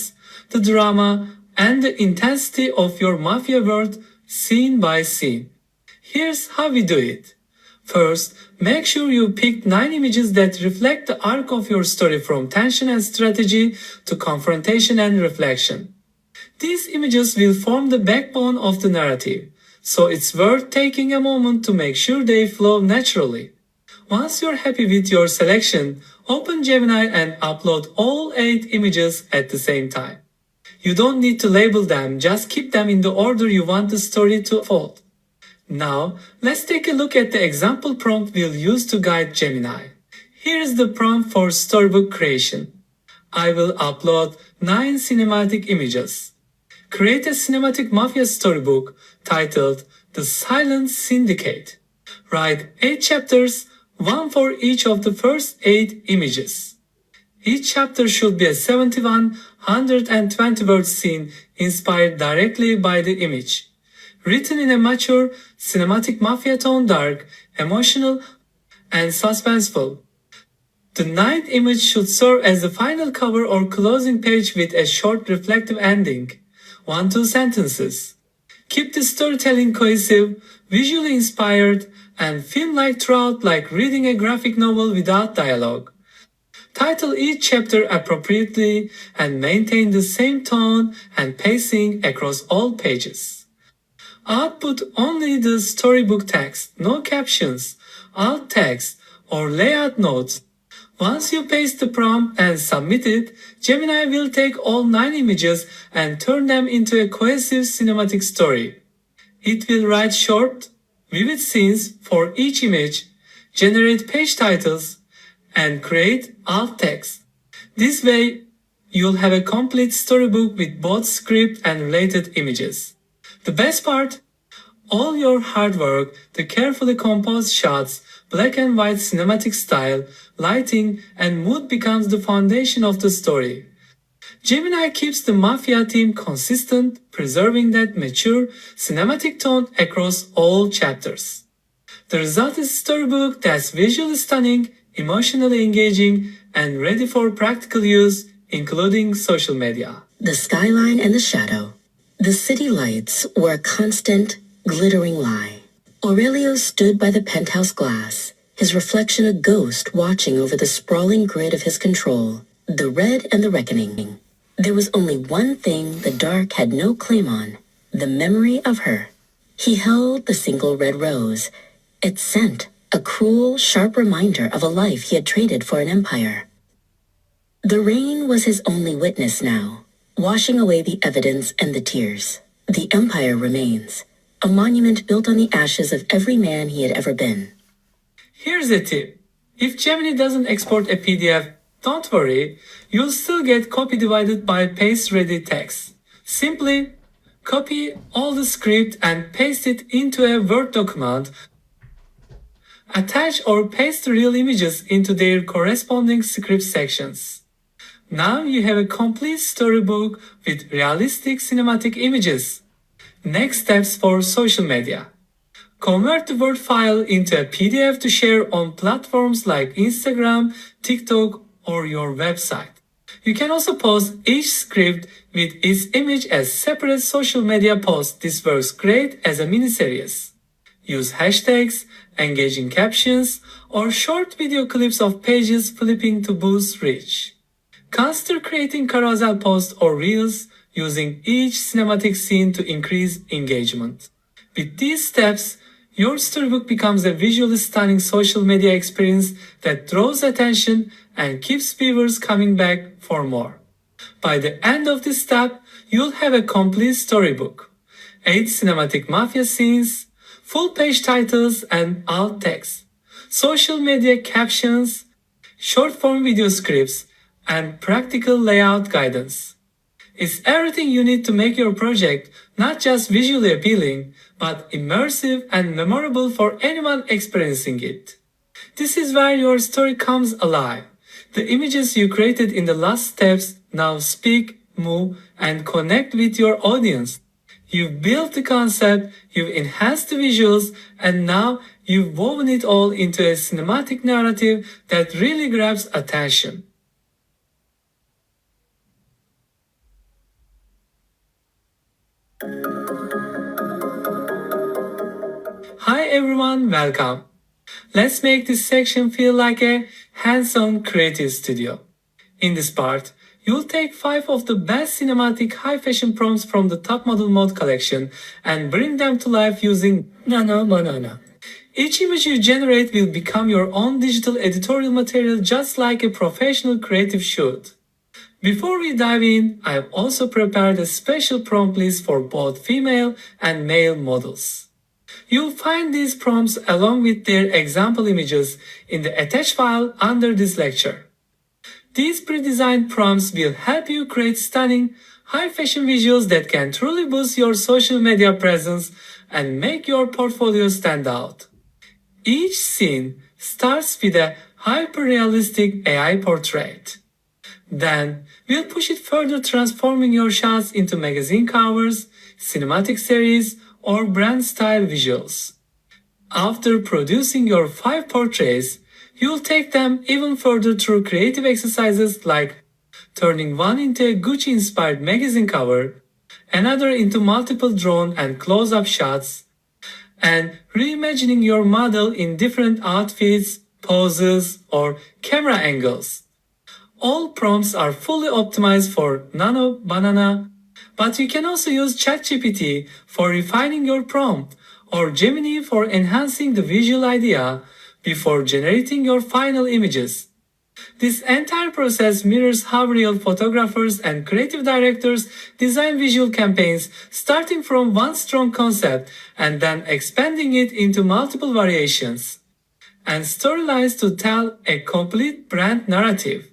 the drama, and the intensity of your mafia world scene by scene. Here's how we do it. First, make sure you pick 9 images that reflect the arc of your story, from tension and strategy to confrontation and reflection. These images will form the backbone of the narrative, so it's worth taking a moment to make sure they flow naturally. Once you're happy with your selection, open Gemini and upload all 8 images at the same time. You don't need to label them, just keep them in the order you want the story to unfold. Now, let's take a look at the example prompt we'll use to guide Gemini. Here is the prompt for storybook creation. I will upload 9 cinematic images. Create a cinematic mafia storybook titled The Silent Syndicate. Write 8 chapters, one for each of the first 8 images. Each chapter should be a 7,120 word scene inspired directly by the image. Written in a mature, cinematic mafia tone, dark, emotional, and suspenseful. The ninth image should serve as the final cover or closing page with a short reflective ending. 1-2 sentences. Keep the storytelling cohesive, visually inspired, and film-like throughout like reading a graphic novel without dialogue. Title each chapter appropriately and maintain the same tone and pacing across all pages. Output only the storybook text, no captions, alt text, or layout notes. Once you paste the prompt and submit it, Gemini will take all 9 images and turn them into a cohesive cinematic story. It will write short, vivid scenes for each image, generate page titles, and create alt text. This way, you'll have a complete storybook with both script and related images. The best part? All your hard work, the carefully composed shots, black and white cinematic style, lighting, and mood becomes the foundation of the story. Gemini keeps the Mafia theme consistent, preserving that mature, cinematic tone across all chapters. The result is a storybook that's visually stunning, emotionally engaging, and ready for practical use, including social media. The skyline and the shadow. The city lights were a constant, glittering lie. Aurelio stood by the penthouse glass, his reflection a ghost watching over the sprawling grid of his control, the red and the reckoning. There was only one thing the dark had no claim on, the memory of her. He held the single red rose, its scent, a cruel, sharp reminder of a life he had traded for an empire. The rain was his only witness now, washing away the evidence and the tears. The empire remains, a monument built on the ashes of every man he had ever been. Here's a tip. If Gemini doesn't export a PDF, don't worry, you'll still get copy divided by paste ready text. Simply copy all the script and paste it into a Word document. Attach or paste the real images into their corresponding script sections. Now you have a complete storybook with realistic cinematic images. Next steps for social media. Convert the Word file into a PDF to share on platforms like Instagram, TikTok, or your website. You can also post each script with its image as separate social media posts. This works great as a mini-series. Use hashtags, engaging captions, or short video clips of pages flipping to boost reach. Consider creating carousel posts or reels using each cinematic scene to increase engagement. With these steps, your storybook becomes a visually stunning social media experience that draws attention and keeps viewers coming back for more. By the end of this step, you'll have a complete storybook. 8 cinematic mafia scenes, full page titles and alt text, social media captions, short form video scripts, and practical layout guidance. It's everything you need to make your project not just visually appealing, but immersive and memorable for anyone experiencing it. This is where your story comes alive. The images you created in the last steps now speak, move, and connect with your audience. You've built the concept, you've enhanced the visuals, and now you've woven it all into a cinematic narrative that really grabs attention. Hi everyone, welcome. Let's make this section feel like a hands-on creative studio. In this part, you'll take 5 of the best cinematic high-fashion prompts from the Top Model Mode collection and bring them to life using Nano Banana. Each image you generate will become your own digital editorial material just like a professional creative should. Before we dive in, I've also prepared a special prompt list for both female and male models. You'll find these prompts along with their example images in the attached file under this lecture. These pre-designed prompts will help you create stunning, high-fashion visuals that can truly boost your social media presence and make your portfolio stand out. Each scene starts with a hyper-realistic AI portrait. Then, we'll push it further, transforming your shots into magazine covers, cinematic series, or brand-style visuals. After producing your 5 portraits, you'll take them even further through creative exercises like turning one into a Gucci-inspired magazine cover, another into multiple drone and close-up shots, and reimagining your model in different outfits, poses, or camera angles. All prompts are fully optimized for Nano Banana, but you can also use ChatGPT for refining your prompt or Gemini for enhancing the visual idea before generating your final images. This entire process mirrors how real photographers and creative directors design visual campaigns, starting from one strong concept and then expanding it into multiple variations and storylines to tell a complete brand narrative.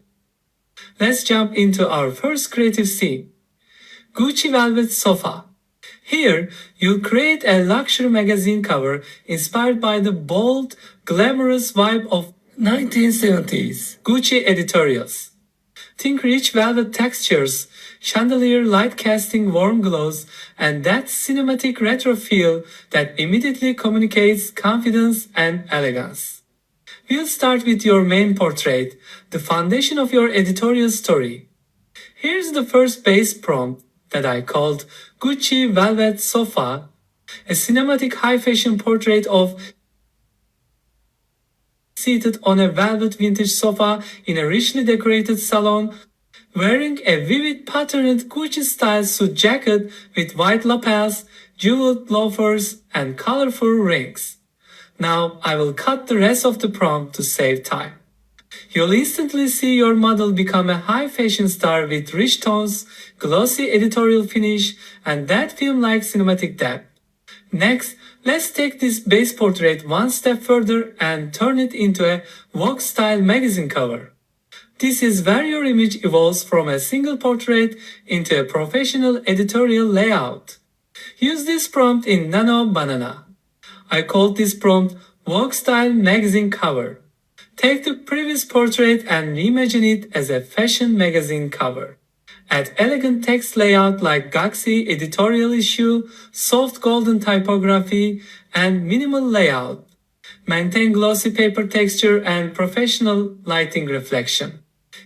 Let's jump into our first creative scene. Gucci Velvet Sofa. Here, you'll create a luxury magazine cover inspired by the bold, glamorous vibe of 1970s Gucci editorials. Think rich velvet textures, chandelier light casting warm glows, and that cinematic retro feel that immediately communicates confidence and elegance. We'll start with your main portrait, the foundation of your editorial story. Here's the first base prompt that I called Gucci Velvet Sofa, a cinematic high-fashion portrait of seated on a velvet vintage sofa in a richly decorated salon, wearing a vivid patterned Gucci-style suit jacket with white lapels, jeweled loafers, and colorful rings. Now I will cut the rest of the prompt to save time. You'll instantly see your model become a high fashion star with rich tones, glossy editorial finish, and that film-like cinematic depth. Next, let's take this base portrait one step further and turn it into a Vogue-style magazine cover. This is where your image evolves from a single portrait into a professional editorial layout. Use this prompt in Nano Banana. I called this prompt Vogue-style magazine cover. Take the previous portrait and reimagine it as a fashion magazine cover. Add elegant text layout like Galaxy editorial issue, soft golden typography, and minimal layout. Maintain glossy paper texture and professional lighting reflection.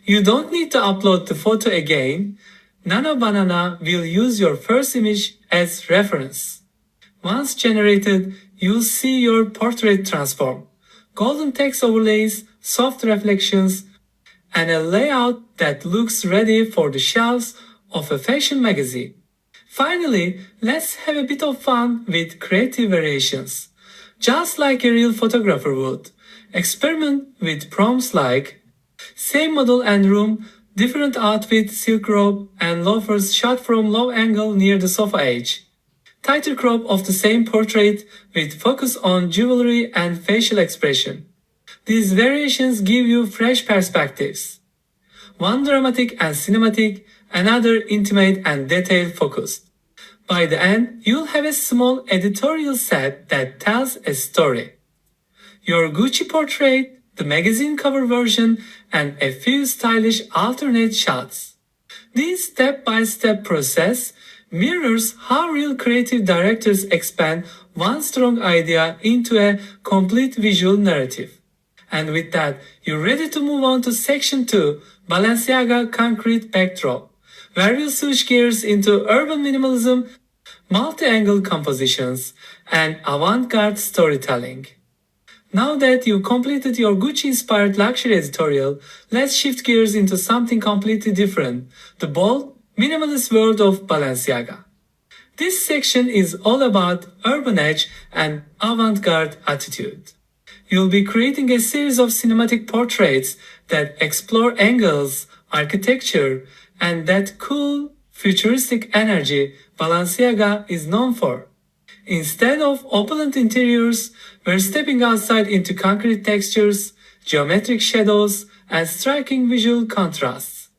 You don't need to upload the photo again. Nano Banana will use your first image as reference. Once generated, you'll see your portrait transform. Golden text overlays, soft reflections, and a layout that looks ready for the shelves of a fashion magazine. Finally, let's have a bit of fun with creative variations. Just like a real photographer would, experiment with prompts like same model and room, different outfit, silk robe, and loafers shot from low angle near the sofa edge. Tighter crop of the same portrait with focus on jewelry and facial expression. These variations give you fresh perspectives. One dramatic and cinematic, another intimate and detail focused. By the end, you'll have a small editorial set that tells a story. Your Gucci portrait, the magazine cover version, and a few stylish alternate shots. This step-by-step process mirrors how real creative directors expand one strong idea into a complete visual narrative. And with that, you're ready to move on to section 2, Balenciaga Concrete Backdrop, where we'll switch gears into urban minimalism, multi-angle compositions, and avant-garde storytelling. Now that you've completed your Gucci-inspired luxury editorial, let's shift gears into something completely different, the bold, minimalist world of Balenciaga. This section is all about urban edge and avant-garde attitude. You'll be creating a series of cinematic portraits that explore angles, architecture, and that cool, futuristic energy Balenciaga is known for. Instead of opulent interiors, we're stepping outside into concrete textures, geometric shadows, and striking visual contrasts.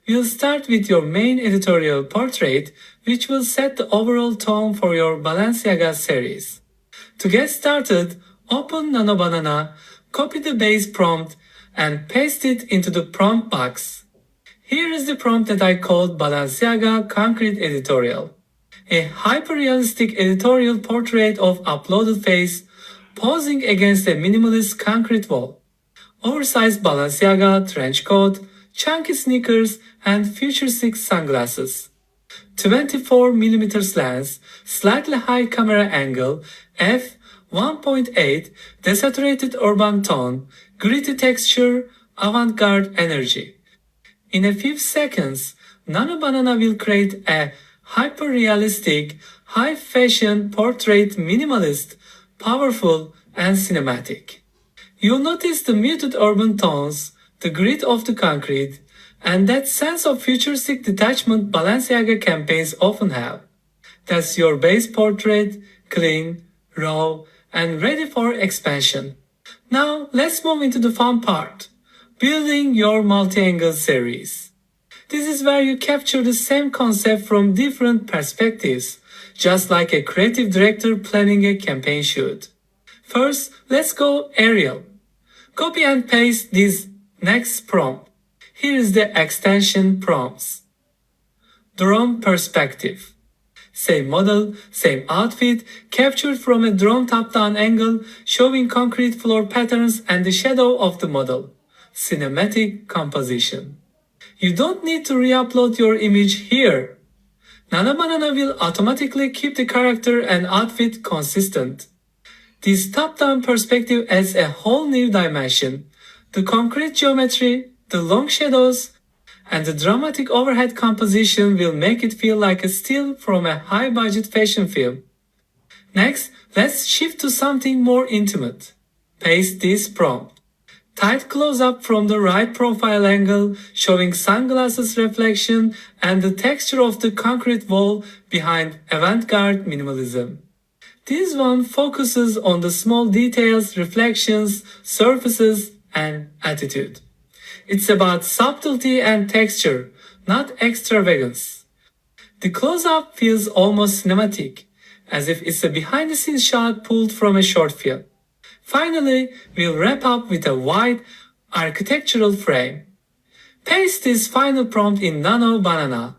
We'll start with your main editorial portrait, which will set the overall tone for your Balenciaga series. To get started, open Nano Banana, copy the base prompt, and paste it into the prompt box. Here is the prompt that I called Balenciaga Concrete Editorial. A hyper-realistic editorial portrait of uploaded face posing against a minimalist concrete wall. Oversized Balenciaga trench coat, chunky sneakers, and futuristic sunglasses. 24mm lens, slightly high camera angle, f1.8, desaturated urban tone, gritty texture, avant-garde energy. In a few seconds, Nano Banana will create a hyper-realistic, high-fashion portrait minimalist, powerful, and cinematic. You'll notice the muted urban tones, the grit of the concrete, and that sense of futuristic detachment Balenciaga campaigns often have. That's your base portrait, clean, raw, and ready for expansion. Now let's move into the fun part, building your multi-angle series. This is where you capture the same concept from different perspectives, just like a creative director planning a campaign shoot. First, let's go aerial. Copy and paste this next prompt. Here is the extension prompts. Drone perspective. Same model, same outfit, captured from a drone top-down angle, showing concrete floor patterns and the shadow of the model. Cinematic composition. You don't need to re-upload your image here. Nano Banana will automatically keep the character and outfit consistent. This top-down perspective adds a whole new dimension. The concrete geometry, the long shadows, and the dramatic overhead composition will make it feel like a still from a high-budget fashion film. Next, let's shift to something more intimate. Paste this prompt. Tight close-up from the right profile angle, showing sunglasses reflection and the texture of the concrete wall behind avant-garde minimalism. This one focuses on the small details, reflections, surfaces, and attitude. It's about subtlety and texture, not extravagance. The close-up feels almost cinematic, as if it's a behind-the-scenes shot pulled from a short film. Finally, we'll wrap up with a wide architectural frame. Paste this final prompt in Nano Banana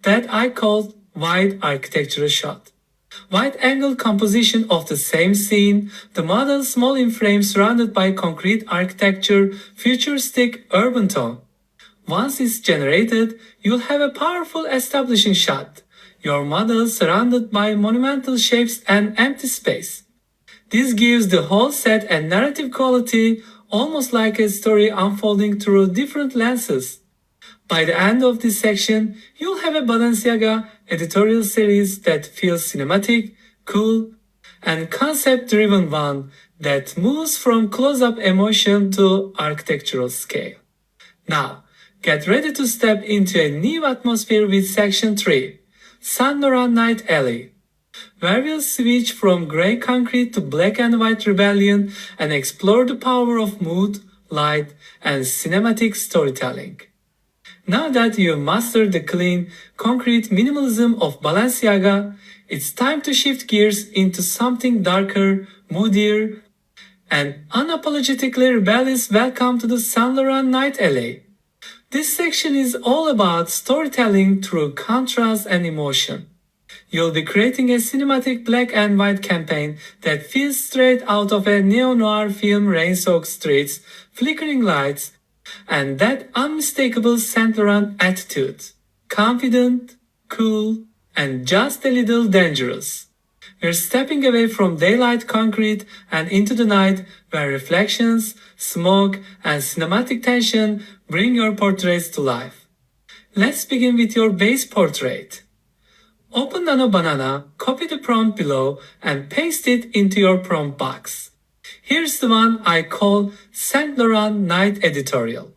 that I called wide architectural shot. Wide angle composition of the same scene, the model small in frame surrounded by concrete architecture, futuristic urban tone. Once it's generated, you'll have a powerful establishing shot. Your model surrounded by monumental shapes and empty space. This gives the whole set a narrative quality, almost like a story unfolding through different lenses. By the end of this section, you'll have a Balenciaga editorial series that feels cinematic, cool, and concept-driven one that moves from close-up emotion to architectural scale. Now, get ready to step into a new atmosphere with Section 3, Saint Laurent Night Alley, where we'll switch from grey concrete to black and white rebellion and explore the power of mood, light, and cinematic storytelling. Now that you've mastered the clean, concrete minimalism of Balenciaga, it's time to shift gears into something darker, moodier, and unapologetically rebellious. Welcome to the Saint Laurent Night Alley. This section is all about storytelling through contrast and emotion. You'll be creating a cinematic black and white campaign that feels straight out of a neo-noir film, rain-soaked streets, flickering lights, and that unmistakable Saint Laurent attitude. Confident, cool, and just a little dangerous. We're stepping away from daylight concrete and into the night where reflections, smoke, and cinematic tension bring your portraits to life. Let's begin with your base portrait. Open Nano Banana, copy the prompt below, and paste it into your prompt box. Here's the one I call Saint Laurent Night Editorial.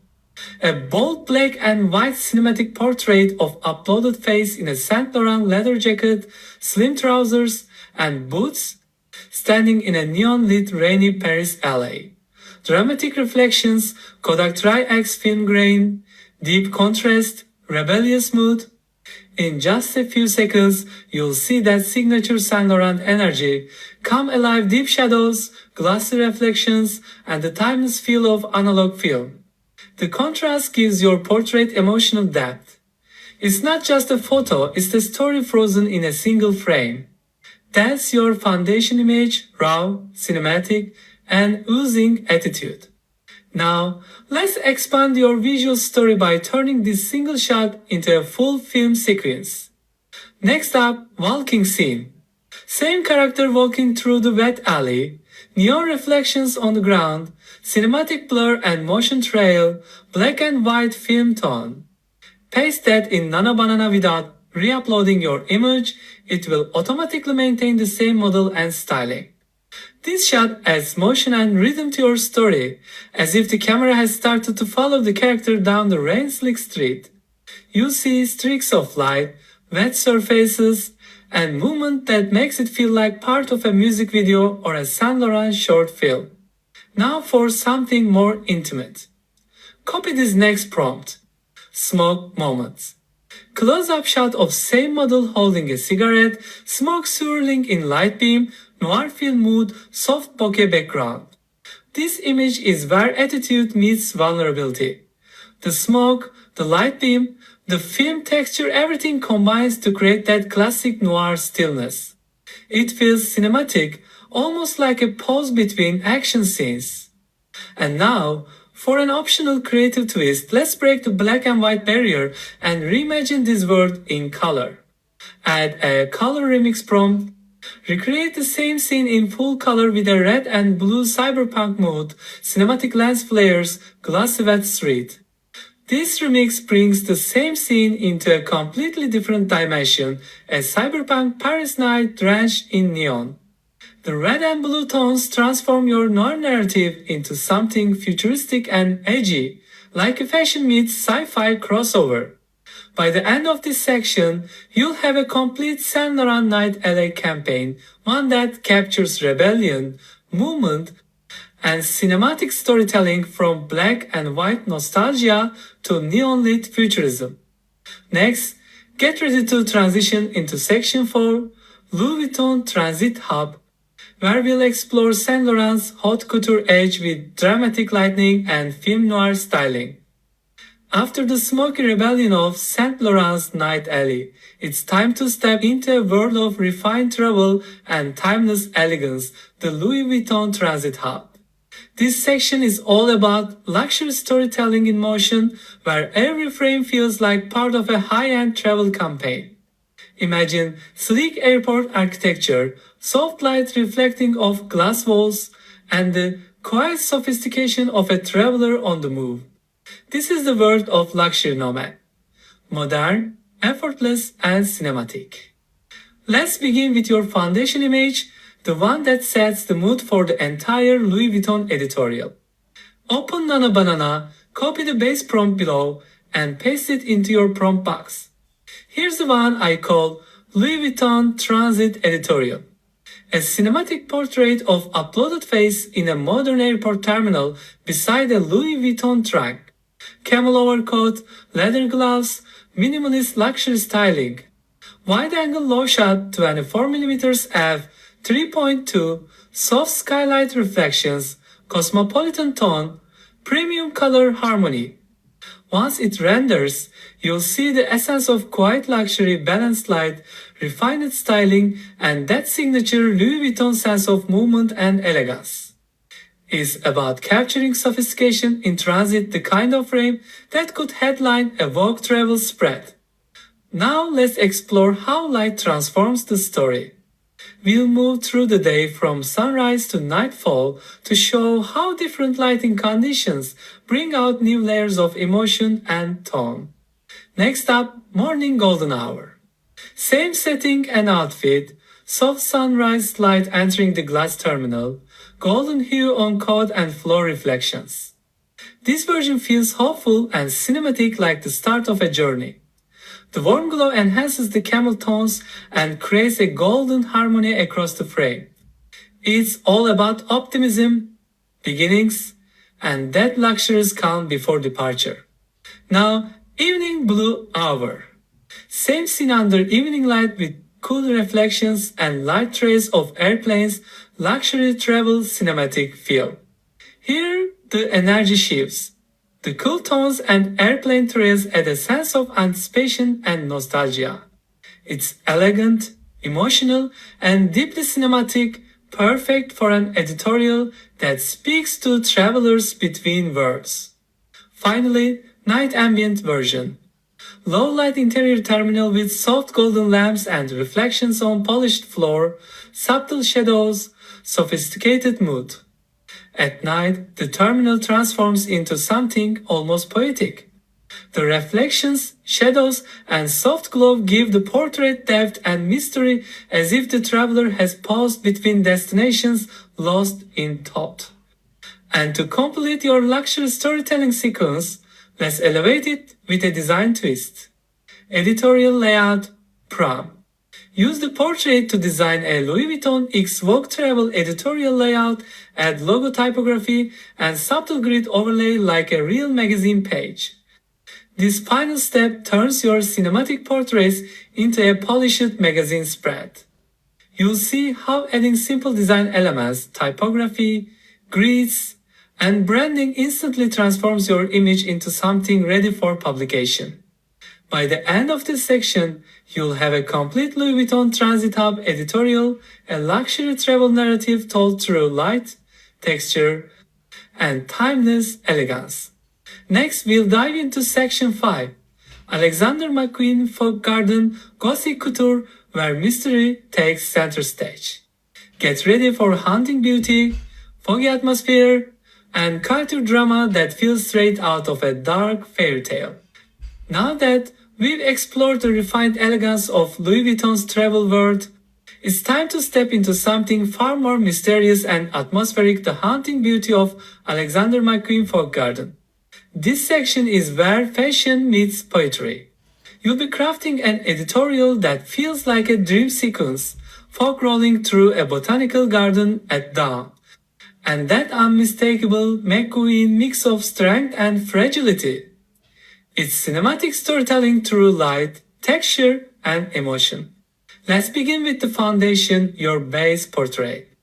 A bold black and white cinematic portrait of uploaded face in a Saint Laurent leather jacket, slim trousers, and boots, standing in a neon-lit rainy Paris alley. Dramatic reflections, Kodak Tri-X film grain, deep contrast, rebellious mood. In just a few seconds, you'll see that signature Saint Laurent energy, come alive deep shadows, glassy reflections, and the timeless feel of analog film. The contrast gives your portrait emotional depth. It's not just a photo, it's the story frozen in a single frame. That's your foundation image, raw, cinematic, and oozing attitude. Now, let's expand your visual story by turning this single shot into a full film sequence. Next up, walking scene. Same character walking through the wet alley, neon reflections on the ground, cinematic blur and motion trail, black and white film tone. Paste that in Nano Banana without re-uploading your image, it will automatically maintain the same model and styling. This shot adds motion and rhythm to your story, as if the camera has started to follow the character down the rain-slick street. You see streaks of light, wet surfaces, and movement that makes it feel like part of a music video or a Saint Laurent short film. Now for something more intimate. Copy this next prompt. Smoke moments. Close-up shot of same model holding a cigarette, smoke swirling in light beam, noir film mood, soft bokeh background. This image is where attitude meets vulnerability. The smoke, the light beam, the film texture, everything combines to create that classic noir stillness. It feels cinematic, almost like a pause between action scenes. And now, for an optional creative twist, let's break the black and white barrier and reimagine this world in color. Add a color remix prompt. Recreate the same scene in full color with a red and blue cyberpunk mood, cinematic lens flares, glassy wet street. This remix brings the same scene into a completely different dimension, a cyberpunk Paris night drenched in neon. The red and blue tones transform your noir narrative into something futuristic and edgy, like a fashion meets sci-fi crossover. By the end of this section, you'll have a complete Saint Laurent Night LA campaign, one that captures rebellion, movement, and cinematic storytelling from black and white nostalgia to neon-lit futurism. Next, get ready to transition into Section 4, Louis Vuitton Transit Hub, where we'll explore Saint Laurent's haute couture edge with dramatic lighting and film noir styling. After the smoky rebellion of Saint Laurent's Night Alley, it's time to step into a world of refined travel and timeless elegance, the Louis Vuitton Transit Hub. This section is all about luxury storytelling in motion, where every frame feels like part of a high-end travel campaign. Imagine sleek airport architecture, soft light reflecting off glass walls, and the quiet sophistication of a traveler on the move. This is the world of luxury nomad. Modern, effortless, and cinematic. Let's begin with your foundation image, the one that sets the mood for the entire Louis Vuitton editorial. Open Nano Banana, copy the base prompt below, and paste it into your prompt box. Here's the one I call Louis Vuitton Transit Editorial. A cinematic portrait of uploaded face in a modern airport terminal beside a Louis Vuitton truck. Camel overcoat, leather gloves, minimalist luxury styling. Wide-angle low shot 24mm f, 3.2, soft skylight reflections, cosmopolitan tone, premium color harmony. Once it renders, you'll see the essence of quiet luxury, balanced light, refined styling, and that signature Louis Vuitton sense of movement and elegance. Is about capturing sophistication in transit, the kind of frame that could headline a Vogue travel spread. Now let's explore how light transforms the story. We'll move through the day from sunrise to nightfall to show how different lighting conditions bring out new layers of emotion and tone. Next up, morning golden hour. Same setting and outfit, soft sunrise light entering the glass terminal, golden hue on coat and floor reflections. This version feels hopeful and cinematic, like the start of a journey. The warm glow enhances the camel tones and creates a golden harmony across the frame. It's all about optimism, beginnings, and that luxurious calm before departure. Now, evening blue hour. Same scene under evening light with cool reflections and light trails of airplanes, luxury travel cinematic feel. Here, the energy shifts. The cool tones and airplane trails add a sense of anticipation and nostalgia. It's elegant, emotional, and deeply cinematic, perfect for an editorial that speaks to travelers between worlds. Finally, night ambient version. Low light interior terminal with soft golden lamps and reflections on polished floor, subtle shadows, sophisticated mood. At night, the terminal transforms into something almost poetic. The reflections, shadows, and soft glow give the portrait depth and mystery as if the traveler has paused between destinations lost in thought. And to complete your luxury storytelling sequence, let's elevate it with a design twist. Editorial layout, prom. Use the portrait to design a Louis Vuitton X Vogue Travel editorial layout, add logo typography, and subtle grid overlay like a real magazine page. This final step turns your cinematic portraits into a polished magazine spread. You'll see how adding simple design elements, typography, grids, and branding instantly transforms your image into something ready for publication. By the end of this section, you'll have a complete Louis Vuitton Transit Hub editorial, a luxury travel narrative told through light, texture, and timeless elegance. Next, we'll dive into section 5, Alexander McQueen Folk Garden Gothic Couture, where mystery takes center stage. Get ready for haunting beauty, foggy atmosphere, and culture drama that feels straight out of a dark fairy tale. Now that we've explored the refined elegance of Louis Vuitton's travel world, it's time to step into something far more mysterious and atmospheric, the haunting beauty of Alexander McQueen Folk Garden. This section is where fashion meets poetry. You'll be crafting an editorial that feels like a dream sequence, folk rolling through a botanical garden at dawn. And that unmistakable McQueen mix of strength and fragility. It's cinematic storytelling through light, texture, and emotion. Let's begin with the foundation, your base portrait.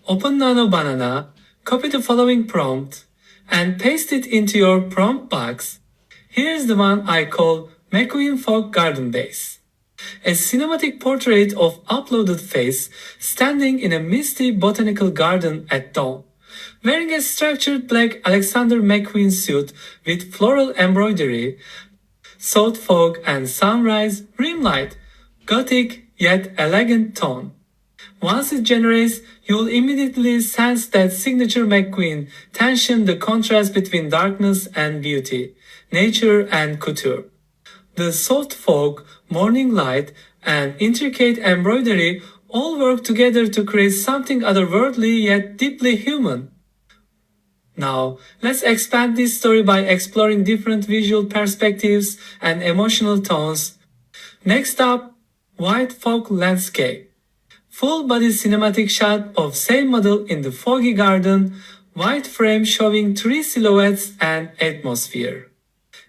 Open Nano Banana, copy the following prompt, and paste it into your prompt box. Here's the one I call McQueen Folk Garden Base. A cinematic portrait of uploaded face standing in a misty botanical garden at dawn, wearing a structured black Alexander McQueen suit with floral embroidery, soft fog and sunrise rim light, gothic yet elegant tone. Once it generates, you'll immediately sense that signature McQueen tension, the contrast between darkness and beauty, nature and couture. The soft fog, morning light, and intricate embroidery all work together to create something otherworldly yet deeply human. Now, let's expand this story by exploring different visual perspectives and emotional tones. Next up, white fog landscape. Full body cinematic shot of same model in the foggy garden, white frame showing three silhouettes and atmosphere.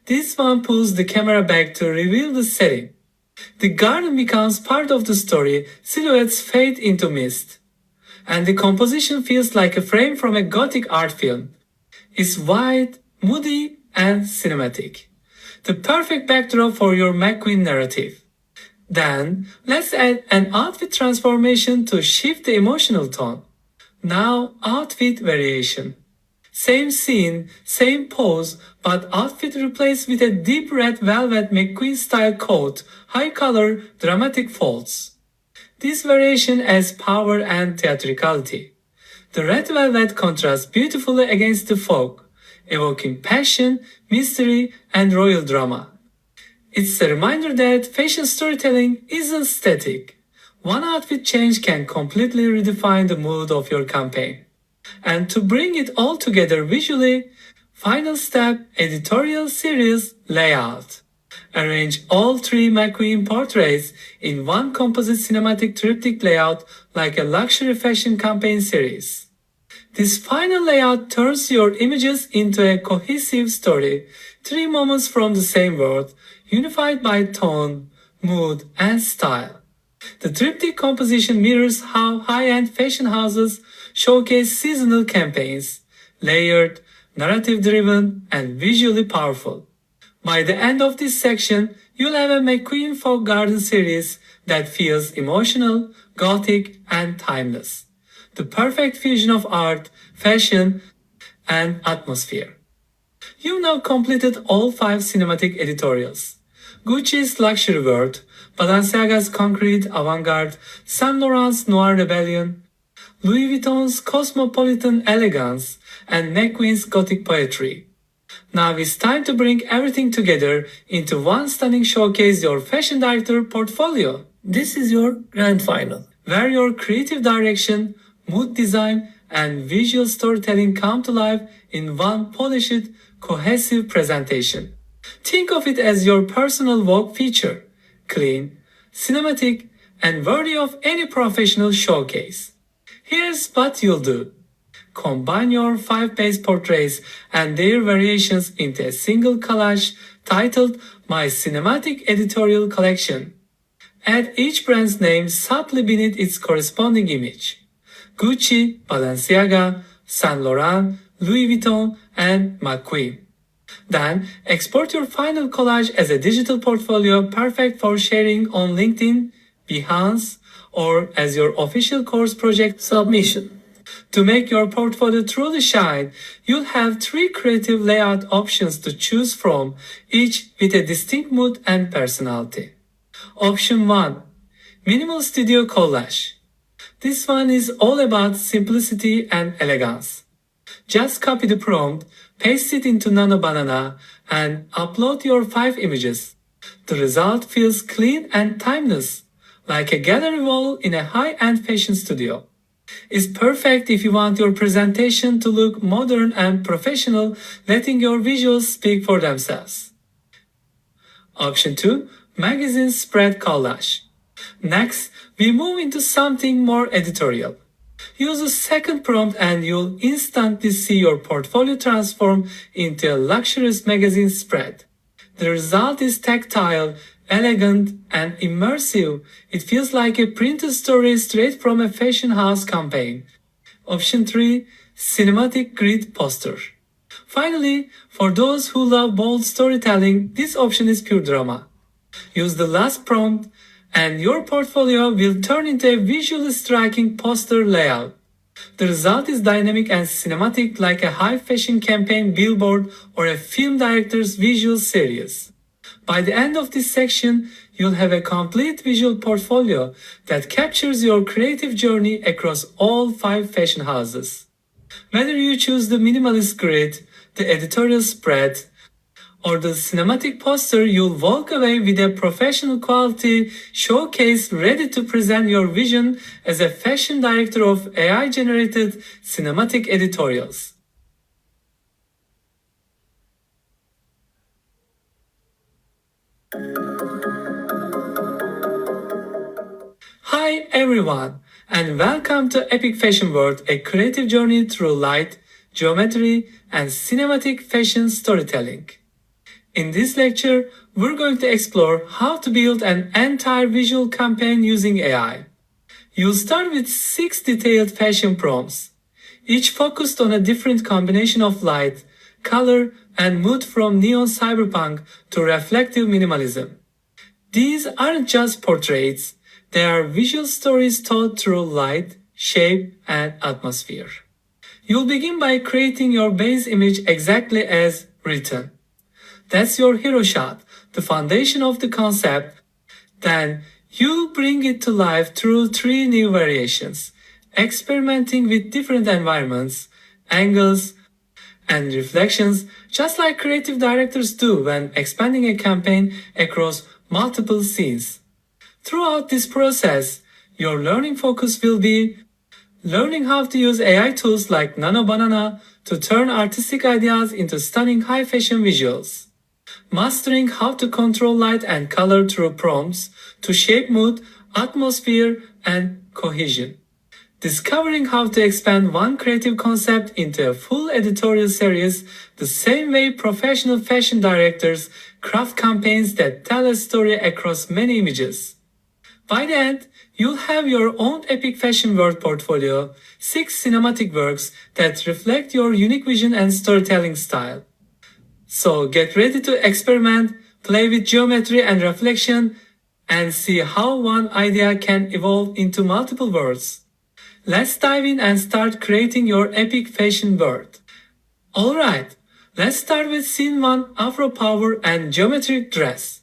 This one pulls the camera back to reveal the setting. The garden becomes part of the story, silhouettes fade into mist, and the composition feels like a frame from a gothic art film. It's wide, moody, and cinematic. The perfect backdrop for your McQueen narrative. Then, let's add an outfit transformation to shift the emotional tone. Now, outfit variation. Same scene, same pose, but outfit replaced with a deep red velvet McQueen style coat, high color, dramatic folds. This variation adds power and theatricality. The red velvet contrasts beautifully against the fog, evoking passion, mystery, and royal drama. It's a reminder that fashion storytelling isn't static. One outfit change can completely redefine the mood of your campaign. And to bring it all together visually, final step, editorial series layout. Arrange all three McQueen portraits in one composite cinematic triptych layout like a luxury fashion campaign series. This final layout turns your images into a cohesive story, three moments from the same world, unified by tone, mood, and style. The triptych composition mirrors how high-end fashion houses showcase seasonal campaigns, layered, narrative-driven, and visually powerful. By the end of this section, you'll have a McQueen Folk Garden series that feels emotional, gothic, and timeless. The perfect fusion of art, fashion, and atmosphere. You've now completed all 5 cinematic editorials. Gucci's luxury world, Balenciaga's concrete avant-garde, Saint Laurent's noir rebellion, Louis Vuitton's cosmopolitan elegance, and McQueen's gothic poetry. Now it's time to bring everything together into one stunning showcase, your fashion director portfolio. This is your grand final, where your creative direction, mood design, and visual storytelling come to life in one polished, cohesive presentation. Think of it as your personal Vogue feature, clean, cinematic, and worthy of any professional showcase. Here's what you'll do. Combine your 5 base portraits and their variations into a single collage titled My Cinematic Editorial Collection. Add each brand's name subtly beneath its corresponding image. Gucci, Balenciaga, Saint Laurent, Louis Vuitton, and McQueen. Then, export your final collage as a digital portfolio perfect for sharing on LinkedIn, Behance, or as your official course project submission. To make your portfolio truly shine, you'll have 3 creative layout options to choose from, each with a distinct mood and personality. Option 1. Minimal Studio Collage. This one is all about simplicity and elegance. Just copy the prompt, paste it into Nano Banana, and upload your 5 images. The result feels clean and timeless, like a gallery wall in a high-end fashion studio. It's perfect if you want your presentation to look modern and professional, letting your visuals speak for themselves. Option 2. Magazine Spread Collage. Next, we move into something more editorial. Use a second prompt and you'll instantly see your portfolio transform into a luxurious magazine spread. The result is tactile, elegant, and immersive. It feels like a printed story straight from a fashion house campaign. Option 3. Cinematic Grid Poster. Finally, for those who love bold storytelling, this option is pure drama. Use the last prompt and your portfolio will turn into a visually striking poster layout. The result is dynamic and cinematic, like a high fashion campaign billboard or a film director's visual series. By the end of this section, you'll have a complete visual portfolio that captures your creative journey across all 5 fashion houses. Whether you choose the minimalist grid, the editorial spread, or the cinematic poster, you'll walk away with a professional quality showcase ready to present your vision as a fashion director of AI-generated cinematic editorials. Hi everyone, and welcome to Epic Fashion World, a creative journey through light, geometry, and cinematic fashion storytelling. In this lecture, we're going to explore how to build an entire visual campaign using AI. You'll start with 6 detailed fashion prompts, each focused on a different combination of light, color, and mood, from neon cyberpunk to reflective minimalism. These aren't just portraits, they are visual stories told through light, shape, and atmosphere. You'll begin by creating your base image exactly as written. That's your hero shot, the foundation of the concept. Then you bring it to life through 3 new variations, experimenting with different environments, angles, and reflections, just like creative directors do when expanding a campaign across multiple scenes. Throughout this process, your learning focus will be learning how to use AI tools like Nano Banana to turn artistic ideas into stunning high fashion visuals. mastering how to control light and color through prompts to shape mood, atmosphere, and cohesion. Discovering how to expand one creative concept into a full editorial series the same way professional fashion directors craft campaigns that tell a story across many images. By the end, you'll have your own epic fashion world portfolio, 6 cinematic works that reflect your unique vision and storytelling style. So get ready to experiment, play with geometry and reflection, and see how one idea can evolve into multiple worlds. Let's dive in and start creating your epic fashion world. Alright, let's start with scene 1, Afro Power and Geometric Dress.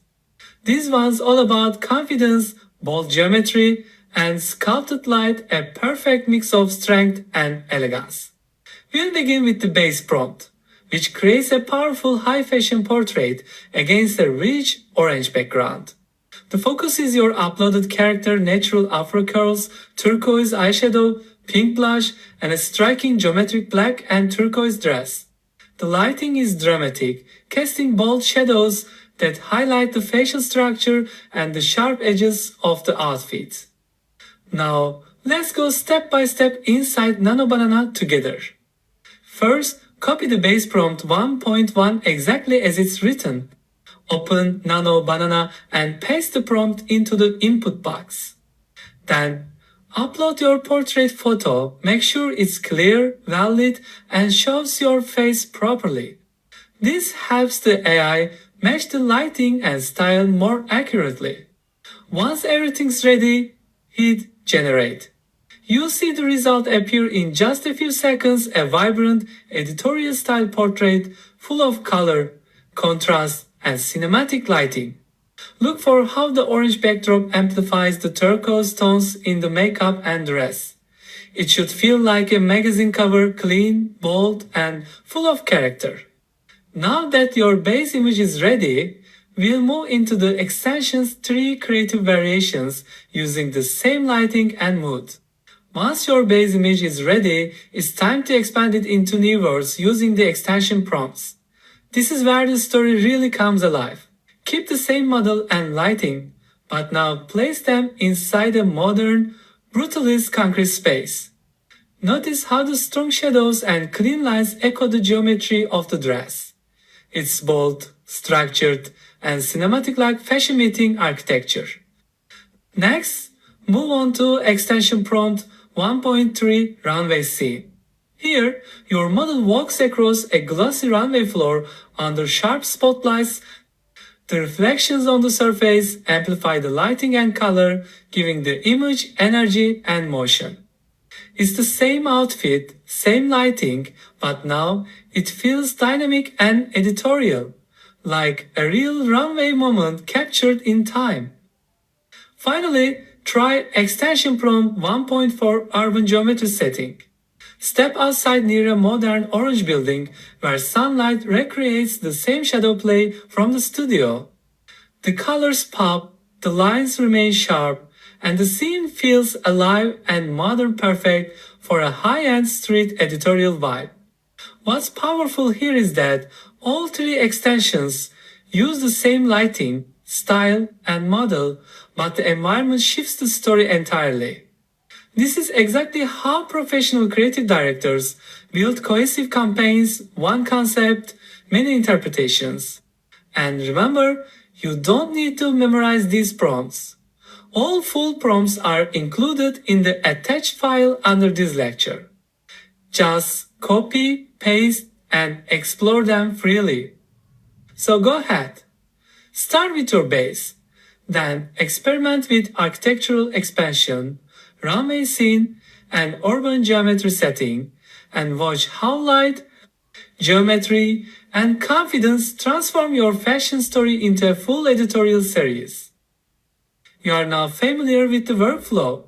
This one's all about confidence, bold geometry, and sculpted light, a perfect mix of strength and elegance. We'll begin with the base prompt, which creates a powerful high fashion portrait against a rich orange background. The focus is your uploaded character, natural afro curls, turquoise eyeshadow, pink blush, and a striking geometric black and turquoise dress. The lighting is dramatic, casting bold shadows that highlight the facial structure and the sharp edges of the outfit. Now, let's go step by step inside Nano Banana together. First, copy the base prompt 1.1 exactly as it's written. Open Nano Banana and paste the prompt into the input box. Then, upload your portrait photo, make sure it's clear, valid, and shows your face properly. This helps the AI match the lighting and style more accurately. Once everything's ready, hit Generate. You'll see the result appear in just a few seconds, a vibrant, editorial style portrait full of color, contrast, and cinematic lighting. Look for how the orange backdrop amplifies the turquoise tones in the makeup and dress. It should feel like a magazine cover, clean, bold, and full of character. Now that your base image is ready, we'll move into the extension's 3 creative variations using the same lighting and mood. Once your base image is ready, it's time to expand it into new worlds using the extension prompts. This is where the story really comes alive. Keep the same model and lighting, but now place them inside a modern, brutalist concrete space. Notice how the strong shadows and clean lines echo the geometry of the dress. It's bold, structured, and cinematic like fashion meeting architecture. Next, move on to extension prompt 1.3 runway scene. Here, your model walks across a glossy runway floor under sharp spotlights. The reflections on the surface amplify the lighting and color, giving the image energy and motion. It's the same outfit, same lighting, but now it feels dynamic and editorial, like a real runway moment captured in time. Finally, try extension prompt 1.4 urban geometry setting. Step outside near a modern orange building where sunlight recreates the same shadow play from the studio. The colors pop, the lines remain sharp, and the scene feels alive and modern, perfect for a high-end street editorial vibe. What's powerful here is that all 3 extensions use the same lighting, style, and model, but the environment shifts the story entirely. This is exactly how professional creative directors build cohesive campaigns, one concept, many interpretations. And remember, you don't need to memorize these prompts. All full prompts are included in the attached file under this lecture. Just copy, paste, and explore them freely. So go ahead. Start with your base. Then experiment with architectural expansion, runway scene, and urban geometry setting, and watch how light, geometry, and confidence transform your fashion story into a full editorial series. You are now familiar with the workflow.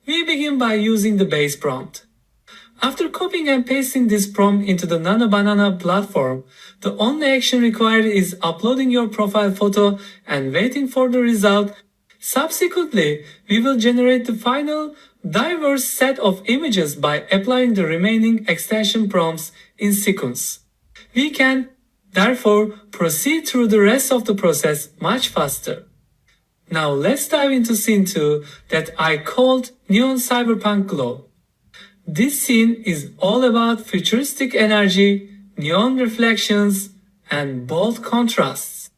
We begin by using the base prompt. After copying and pasting this prompt into the Nano Banana platform, the only action required is uploading your profile photo and waiting for the result. Subsequently, we will generate the final diverse set of images by applying the remaining extension prompts in sequence. We can Therefore, proceed through the rest of the process much faster. Now let's dive into scene 2 that I called Neon Cyberpunk Glow. This scene is all about futuristic energy, neon reflections, and bold contrasts.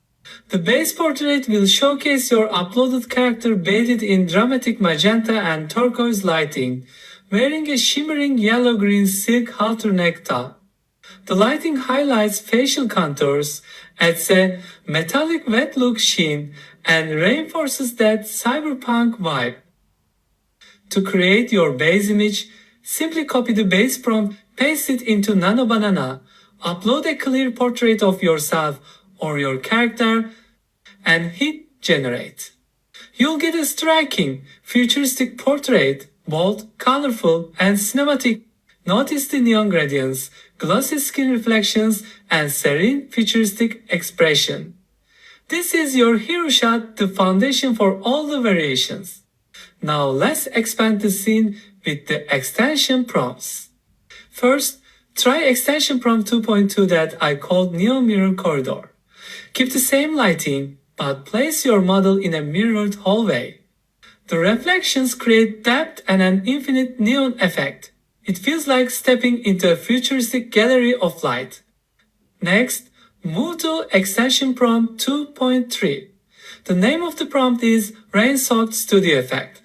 The base portrait will showcase your uploaded character bathed in dramatic magenta and turquoise lighting, wearing a shimmering yellow-green silk halter neck top. The lighting highlights facial contours, adds a metallic wet look sheen, and reinforces that cyberpunk vibe. To create your base image, simply copy the base prompt, paste it into Nano Banana, upload a clear portrait of yourself or your character, and hit generate. You'll get a striking, futuristic portrait, bold, colorful, and cinematic. Notice the neon gradients, glossy skin reflections, and serene, futuristic expression. This is your hero shot, the foundation for all the variations. Now let's expand the scene with the extension prompts. First, try extension prompt 2.2 that I called Neon Mirror Corridor. Keep the same lighting, but place your model in a mirrored hallway. The reflections create depth and an infinite neon effect. It feels like stepping into a futuristic gallery of light. Next, move to extension prompt 2.3. The name of the prompt is Rain-Soaked Studio Effect.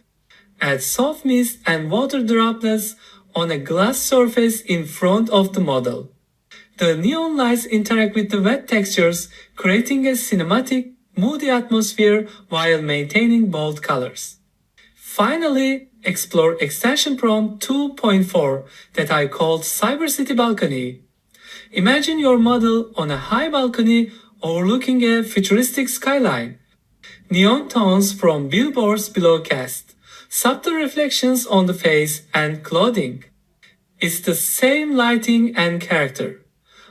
Add soft mist and water droplets on a glass surface in front of the model. The neon lights interact with the wet textures, creating a cinematic, moody atmosphere while maintaining bold colors. Finally, explore extension prompt 2.4 that I called Cyber City Balcony. Imagine your model on a high balcony overlooking a futuristic skyline. Neon tones from billboards below cast, subtle reflections on the face and clothing. It's the same lighting and character,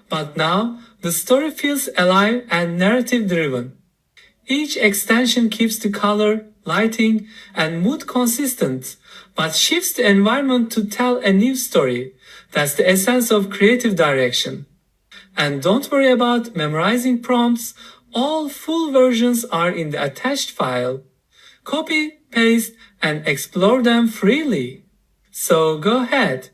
but now the story feels alive and narrative driven. Each extension keeps the color, lighting, and mood consistent, but shifts the environment to tell a new story. That's the essence of creative direction. And don't worry about memorizing prompts, all full versions are in the attached file. Copy, paste, and explore them freely. So go ahead.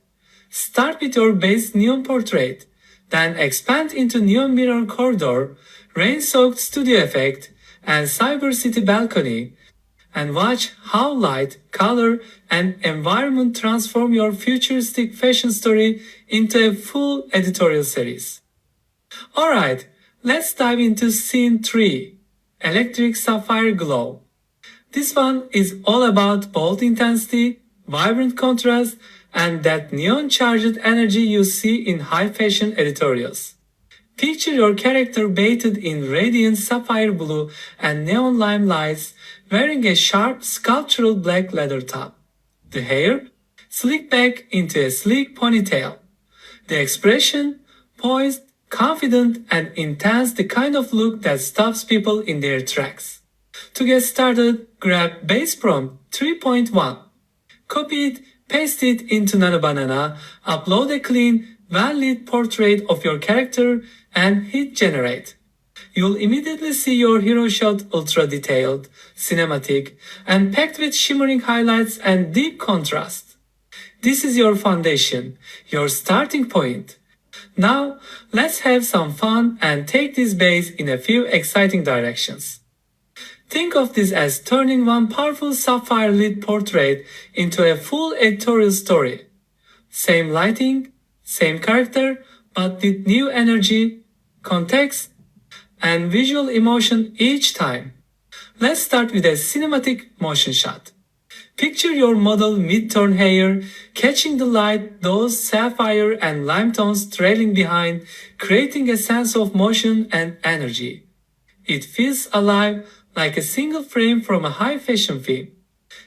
Start with your base neon portrait, then expand into Neon Mirror Corridor, Rain-Soaked Studio Effect, and Cyber City Balcony, and watch how light, color, and environment transform your futuristic fashion story into a full editorial series. Alright, let's dive into scene 3, Electric Sapphire Glow. This one is all about bold intensity, vibrant contrast, and that neon-charged energy you see in high fashion editorials. Picture your character bathed in radiant sapphire blue and neon lime lights, wearing a sharp sculptural black leather top. The hair, slicked back into a sleek ponytail. The expression, poised, confident, and intense, the kind of look that stops people in their tracks. To get started, grab base prompt 3.1. Copy it, paste it into Nano Banana, upload a clean, well-lit portrait of your character, and hit generate. You'll immediately see your hero shot ultra detailed, cinematic, and packed with shimmering highlights and deep contrast. This is your foundation, your starting point. Now, let's have some fun and take this base in a few exciting directions. Think of this as turning one powerful sapphire lit portrait into a full editorial story. Same lighting, same character, but with new energy, context, and visual emotion each time. Let's start with a cinematic motion shot. Picture your model mid-turn hair, catching the light, those sapphire and lime tones trailing behind, creating a sense of motion and energy. It feels alive, like a single frame from a high fashion film.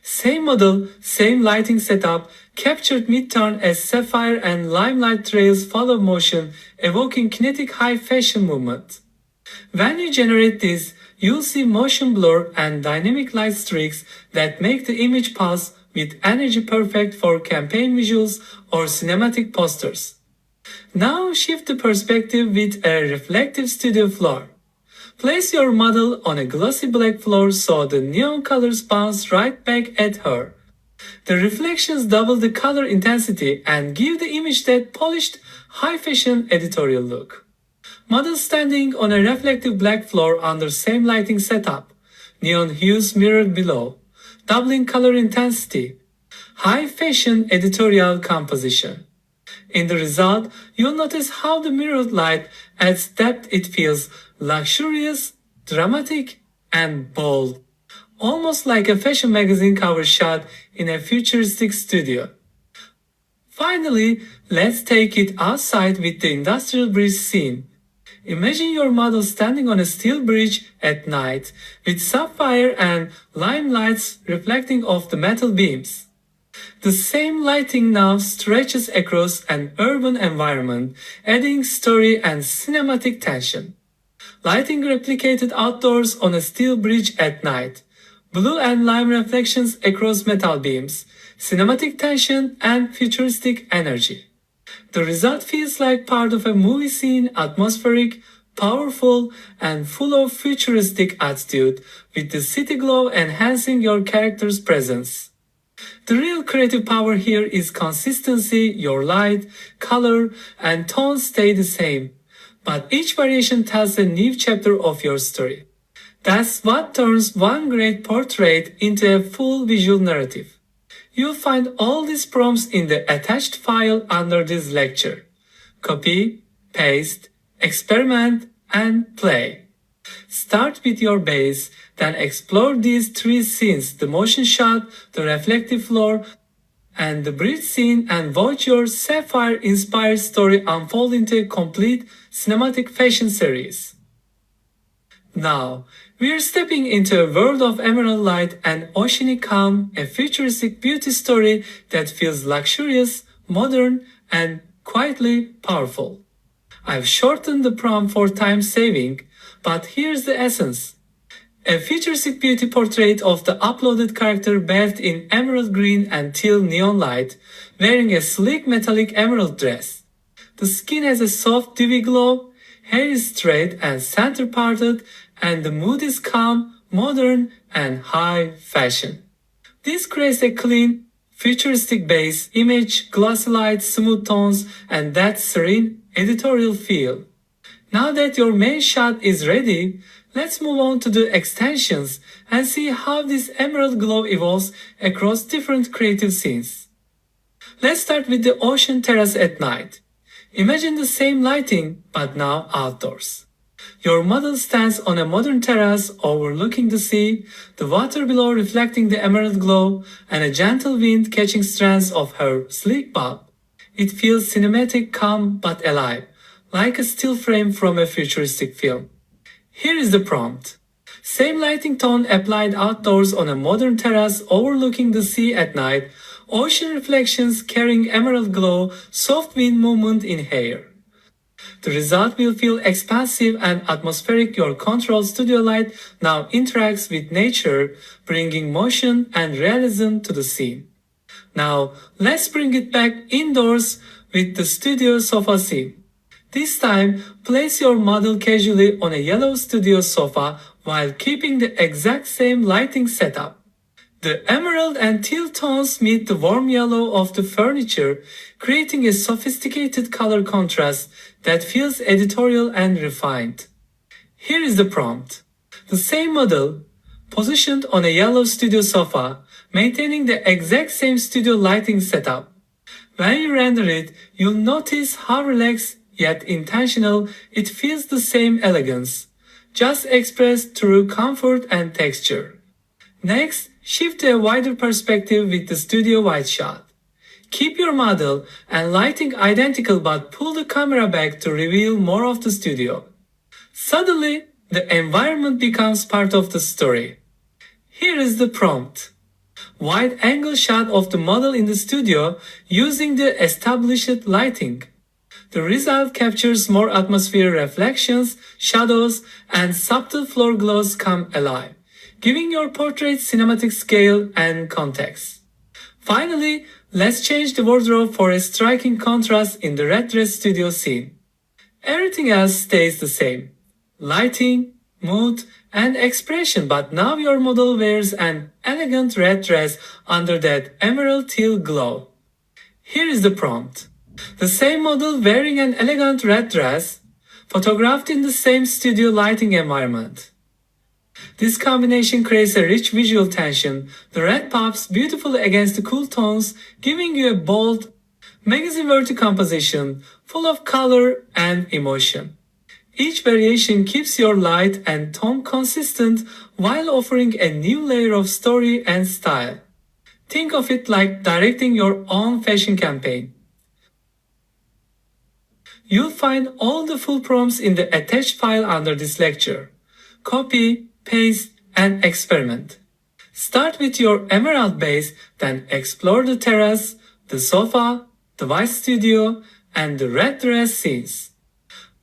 Same model, same lighting setup, captured mid-turn as sapphire and limelight trails follow motion, evoking kinetic high fashion movement. When you generate this, you'll see motion blur and dynamic light streaks that make the image pulse with energy perfect for campaign visuals or cinematic posters. Now shift the perspective with a reflective studio floor. Place your model on a glossy black floor so the neon colors bounce right back at her. The reflections double the color intensity and give the image that polished, high-fashion editorial look. Model standing on a reflective black floor under same lighting setup. Neon hues mirrored below. Doubling color intensity. High-fashion editorial composition. In the result, you'll notice how the mirrored light adds depth. It feels luxurious, dramatic, and bold. Almost like a fashion magazine cover shot in a futuristic studio. Finally, let's take it outside with the industrial bridge scene. Imagine your model standing on a steel bridge at night with sapphire and lime lights reflecting off the metal beams. The same lighting now stretches across an urban environment, adding story and cinematic tension. Lighting replicated outdoors on a steel bridge at night. Blue and lime reflections across metal beams, cinematic tension and futuristic energy. The result feels like part of a movie scene, atmospheric, powerful, and full of futuristic attitude, with the city glow enhancing your character's presence. The real creative power here is consistency. Your light, color, and tone stay the same, but each variation tells a new chapter of your story. That's what turns one great portrait into a full visual narrative. You'll find all these prompts in the attached file under this lecture. Copy, paste, experiment, and play. Start with your base, then explore these three scenes, the motion shot, the reflective floor, and the bridge scene, and watch your sapphire-inspired story unfold into a complete cinematic fashion series. Now, we are stepping into a world of emerald light and oceanic calm, a futuristic beauty story that feels luxurious, modern, and quietly powerful. I've shortened the prompt for time saving, but here's the essence. A futuristic beauty portrait of the uploaded character bathed in emerald green and teal neon light, wearing a sleek metallic emerald dress. The skin has a soft dewy glow, hair is straight and center parted, and the mood is calm, modern, and high fashion. This creates a clean, futuristic base, image, glossy lights, smooth tones, and that serene editorial feel. Now that your main shot is ready, let's move on to the extensions and see how this emerald glow evolves across different creative scenes. Let's start with the ocean terrace at night. Imagine the same lighting, but now outdoors. Your model stands on a modern terrace overlooking the sea, the water below reflecting the emerald glow, and a gentle wind catching strands of her sleek bob. It feels cinematic, calm, but alive, like a still frame from a futuristic film. Here is the prompt. Same lighting tone applied outdoors on a modern terrace overlooking the sea at night, ocean reflections carrying emerald glow, soft wind movement in hair. The result will feel expansive and atmospheric. Your control studio light now interacts with nature, bringing motion and realism to the scene. Now, let's bring it back indoors with the studio sofa scene. This time, place your model casually on a yellow studio sofa while keeping the exact same lighting setup. The emerald and teal tones meet the warm yellow of the furniture, creating a sophisticated color contrast that feels editorial and refined. Here is the prompt. The same model, positioned on a yellow studio sofa, maintaining the exact same studio lighting setup. When you render it, you'll notice how relaxed yet intentional it feels, the same elegance, just expressed through comfort and texture. Next, shift to a wider perspective with the studio wide shot. Keep your model and lighting identical, but pull the camera back to reveal more of the studio. Suddenly, the environment becomes part of the story. Here is the prompt. Wide angle shot of the model in the studio using the established lighting. The result captures more atmosphere, reflections, shadows, and subtle floor glows come alive, giving your portrait cinematic scale and context. Finally, Let's change the wardrobe for a striking contrast in the red dress studio scene. Everything else stays the same. Lighting, mood, and expression, but now your model wears an elegant red dress under that emerald teal glow. Here is the prompt. The same model wearing an elegant red dress, photographed in the same studio lighting environment. This combination creates a rich visual tension. The red pops beautifully against the cool tones, giving you a bold, magazine-worthy composition full of color and emotion. Each variation keeps your light and tone consistent while offering a new layer of story and style. Think of it like directing your own fashion campaign. You'll find all the full prompts in the attached file under this lecture. Copy, paste, and experiment. Start with your emerald base, then explore the terrace, the sofa, the white studio, and the red dress scenes.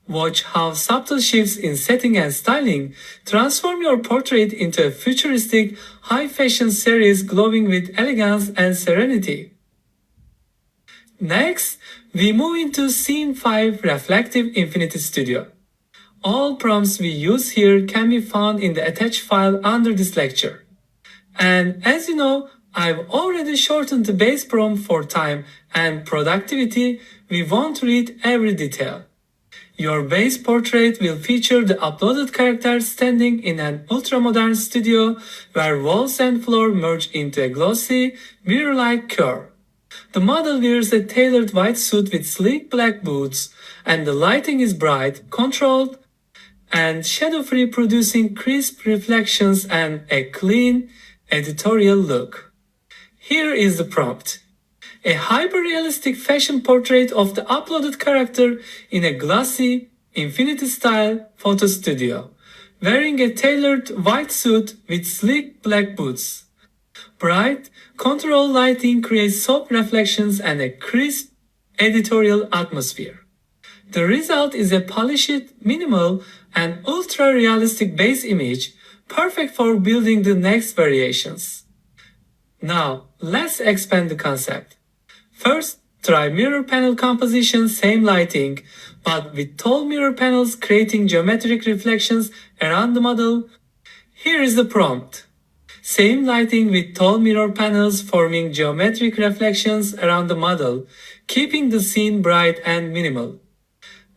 Watch how subtle shifts in setting and styling transform your portrait into a futuristic, high-fashion series glowing with elegance and serenity. Next, we move into Scene 5 Reflective Infinity Studio. All prompts we use here can be found in the attached file under this lecture. And as you know, I've already shortened the base prompt for time and productivity. We won't read every detail. Your base portrait will feature the uploaded character standing in an ultra-modern studio where walls and floor merge into a glossy, mirror-like curve. The model wears a tailored white suit with sleek black boots, and the lighting is bright, controlled, and shadow-free, producing crisp reflections and a clean, editorial look. Here is the prompt. A hyper-realistic fashion portrait of the uploaded character in a glossy, infinity-style photo studio, wearing a tailored white suit with sleek black boots. Bright, controlled lighting creates soft reflections and a crisp, editorial atmosphere. The result is a polished, minimal, and ultra-realistic base image, perfect for building the next variations. Now, let's expand the concept. First, try mirror panel composition, same lighting, but with tall mirror panels creating geometric reflections around the model. Here is the prompt. Same lighting with tall mirror panels forming geometric reflections around the model, keeping the scene bright and minimal.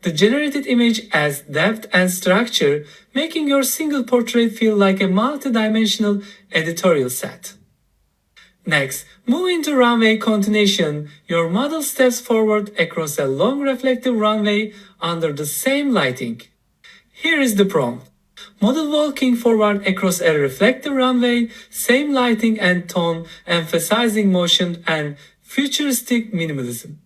The generated image adds depth and structure, making your single portrait feel like a multi-dimensional editorial set. Next, move into runway continuation. Your model steps forward across a long reflective runway under the same lighting. Here is the prompt. Model walking forward across a reflective runway, same lighting and tone, emphasizing motion and futuristic minimalism.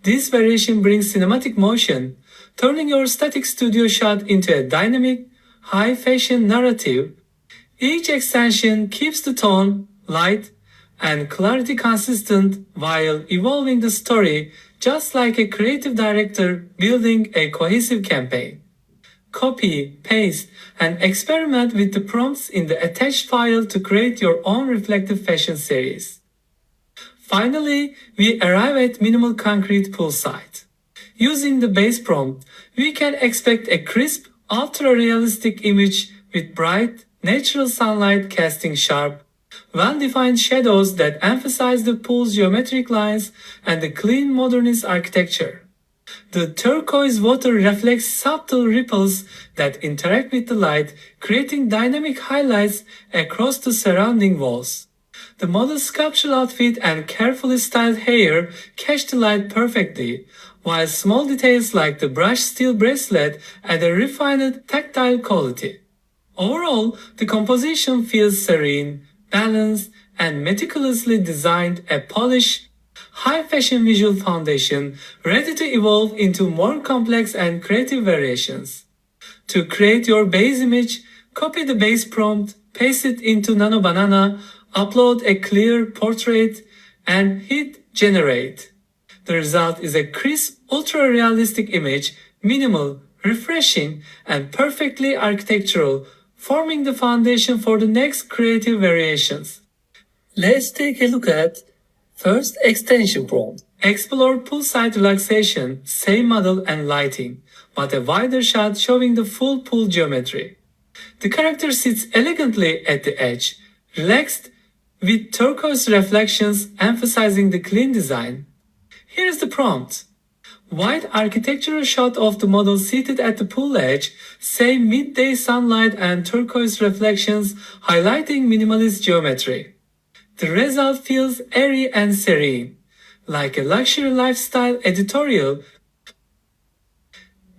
This variation brings cinematic motion, turning your static studio shot into a dynamic, high-fashion narrative. Each extension keeps the tone, light, and clarity consistent while evolving the story, just like a creative director building a cohesive campaign. Copy, paste, and experiment with the prompts in the attached file to create your own reflective fashion series. Finally, we arrive at minimal concrete poolside. Using the base prompt, we can expect a crisp, ultra-realistic image with bright, natural sunlight casting sharp, well-defined shadows that emphasize the pool's geometric lines and the clean modernist architecture. The turquoise water reflects subtle ripples that interact with the light, creating dynamic highlights across the surrounding walls. The model's sculptural outfit and carefully styled hair catch the light perfectly, while small details like the brushed steel bracelet add a refined tactile quality. Overall, the composition feels serene, balanced, and meticulously designed, a polished, high-fashion visual foundation ready to evolve into more complex and creative variations. To create your base image, copy the base prompt, paste it into Nano Banana, upload a clear portrait, and hit Generate. The result is a crisp, ultra-realistic image, minimal, refreshing, and perfectly architectural, forming the foundation for the next creative variations. Let's take a look at First, extension prompt. Explore poolside relaxation, same model and lighting, but a wider shot showing the full pool geometry. The character sits elegantly at the edge, relaxed, with turquoise reflections emphasizing the clean design. Here's the prompt. Wide architectural shot of the model seated at the pool edge, say midday sunlight and turquoise reflections highlighting minimalist geometry. The result feels airy and serene, like a luxury lifestyle editorial.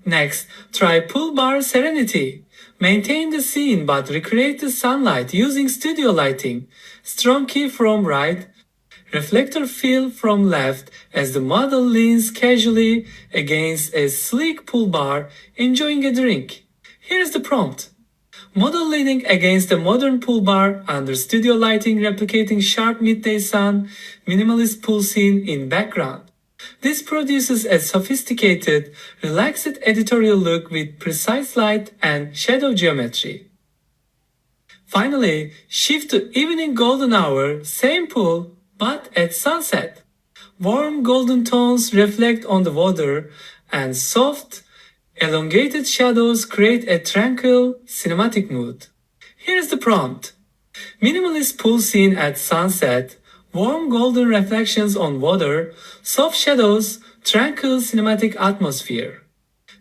Next, try Pool Bar Serenity. Maintain the scene but recreate the sunlight using studio lighting. Strong key from right, reflector fill from left as the model leans casually against a sleek pool bar enjoying a drink. Here's the prompt. Model leaning against a modern pool bar under studio lighting replicating sharp midday sun, minimalist pool scene in background. This produces a sophisticated, relaxed editorial look with precise light and shadow geometry. Finally, shift to evening golden hour, same pool, but at sunset. Warm golden tones reflect on the water, and soft, elongated shadows create a tranquil, cinematic mood. Here's the prompt. Minimalist pool scene at sunset, warm golden reflections on water, soft shadows, tranquil cinematic atmosphere.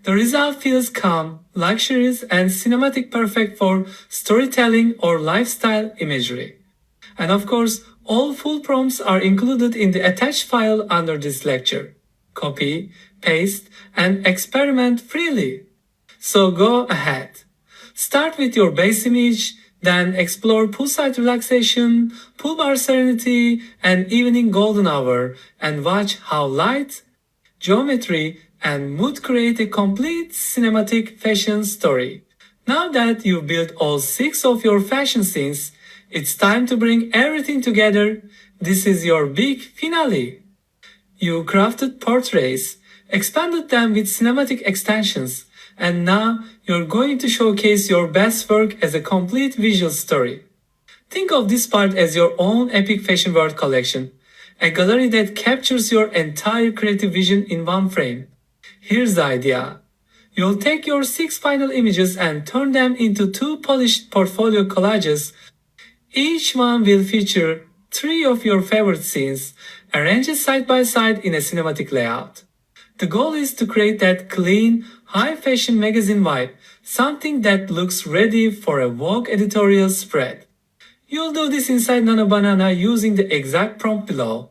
The result feels calm, luxurious, and cinematic, perfect for storytelling or lifestyle imagery. And of course, all full prompts are included in the attached file under this lecture. Copy, paste, and experiment freely. So go ahead. Start with your base image, then explore poolside relaxation, pool bar serenity, and evening golden hour, and watch how light, geometry, and mood create a complete cinematic fashion story. Now that you've built all 6 of your fashion scenes, it's time to bring everything together. This is your big finale. You crafted portraits, expanded them with cinematic extensions, and now you're going to showcase your best work as a complete visual story. Think of this part as your own epic fashion world collection, a gallery that captures your entire creative vision in one frame. Here's the idea. You'll take your 6 final images and turn them into 2 polished portfolio collages. Each one will feature 3 of your favorite scenes, arranged side by side in a cinematic layout. The goal is to create that clean, high fashion magazine vibe, something that looks ready for a Vogue editorial spread. You'll do this inside Nano Banana using the exact prompt below.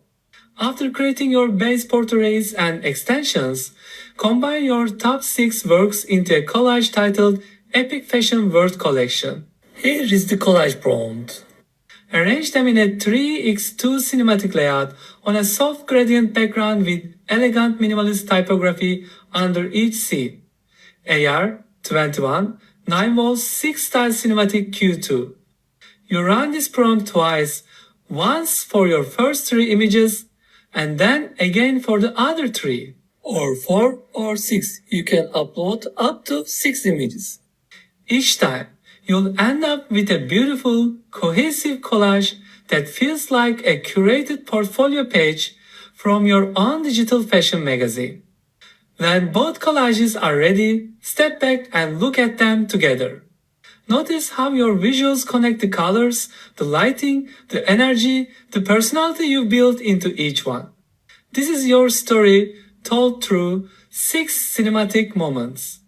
After creating your base portraits and extensions, combine your top 6 works into a collage titled Epic Fashion World Collection. Here is the collage prompt. Arrange them in a 3x2 cinematic layout on a soft gradient background with elegant minimalist typography under each scene. AR21 9V 6 style cinematic Q2. You run this prompt twice, once for your first 3 images and then again for the other 3. Or 4 or 6, you can upload up to 6 images. Each time, you'll end up with a beautiful, cohesive collage that feels like a curated portfolio page from your own digital fashion magazine. When both collages are ready, step back and look at them together. Notice how your visuals connect the colors, the lighting, the energy, the personality you built into each one. This is your story told through 6 cinematic moments.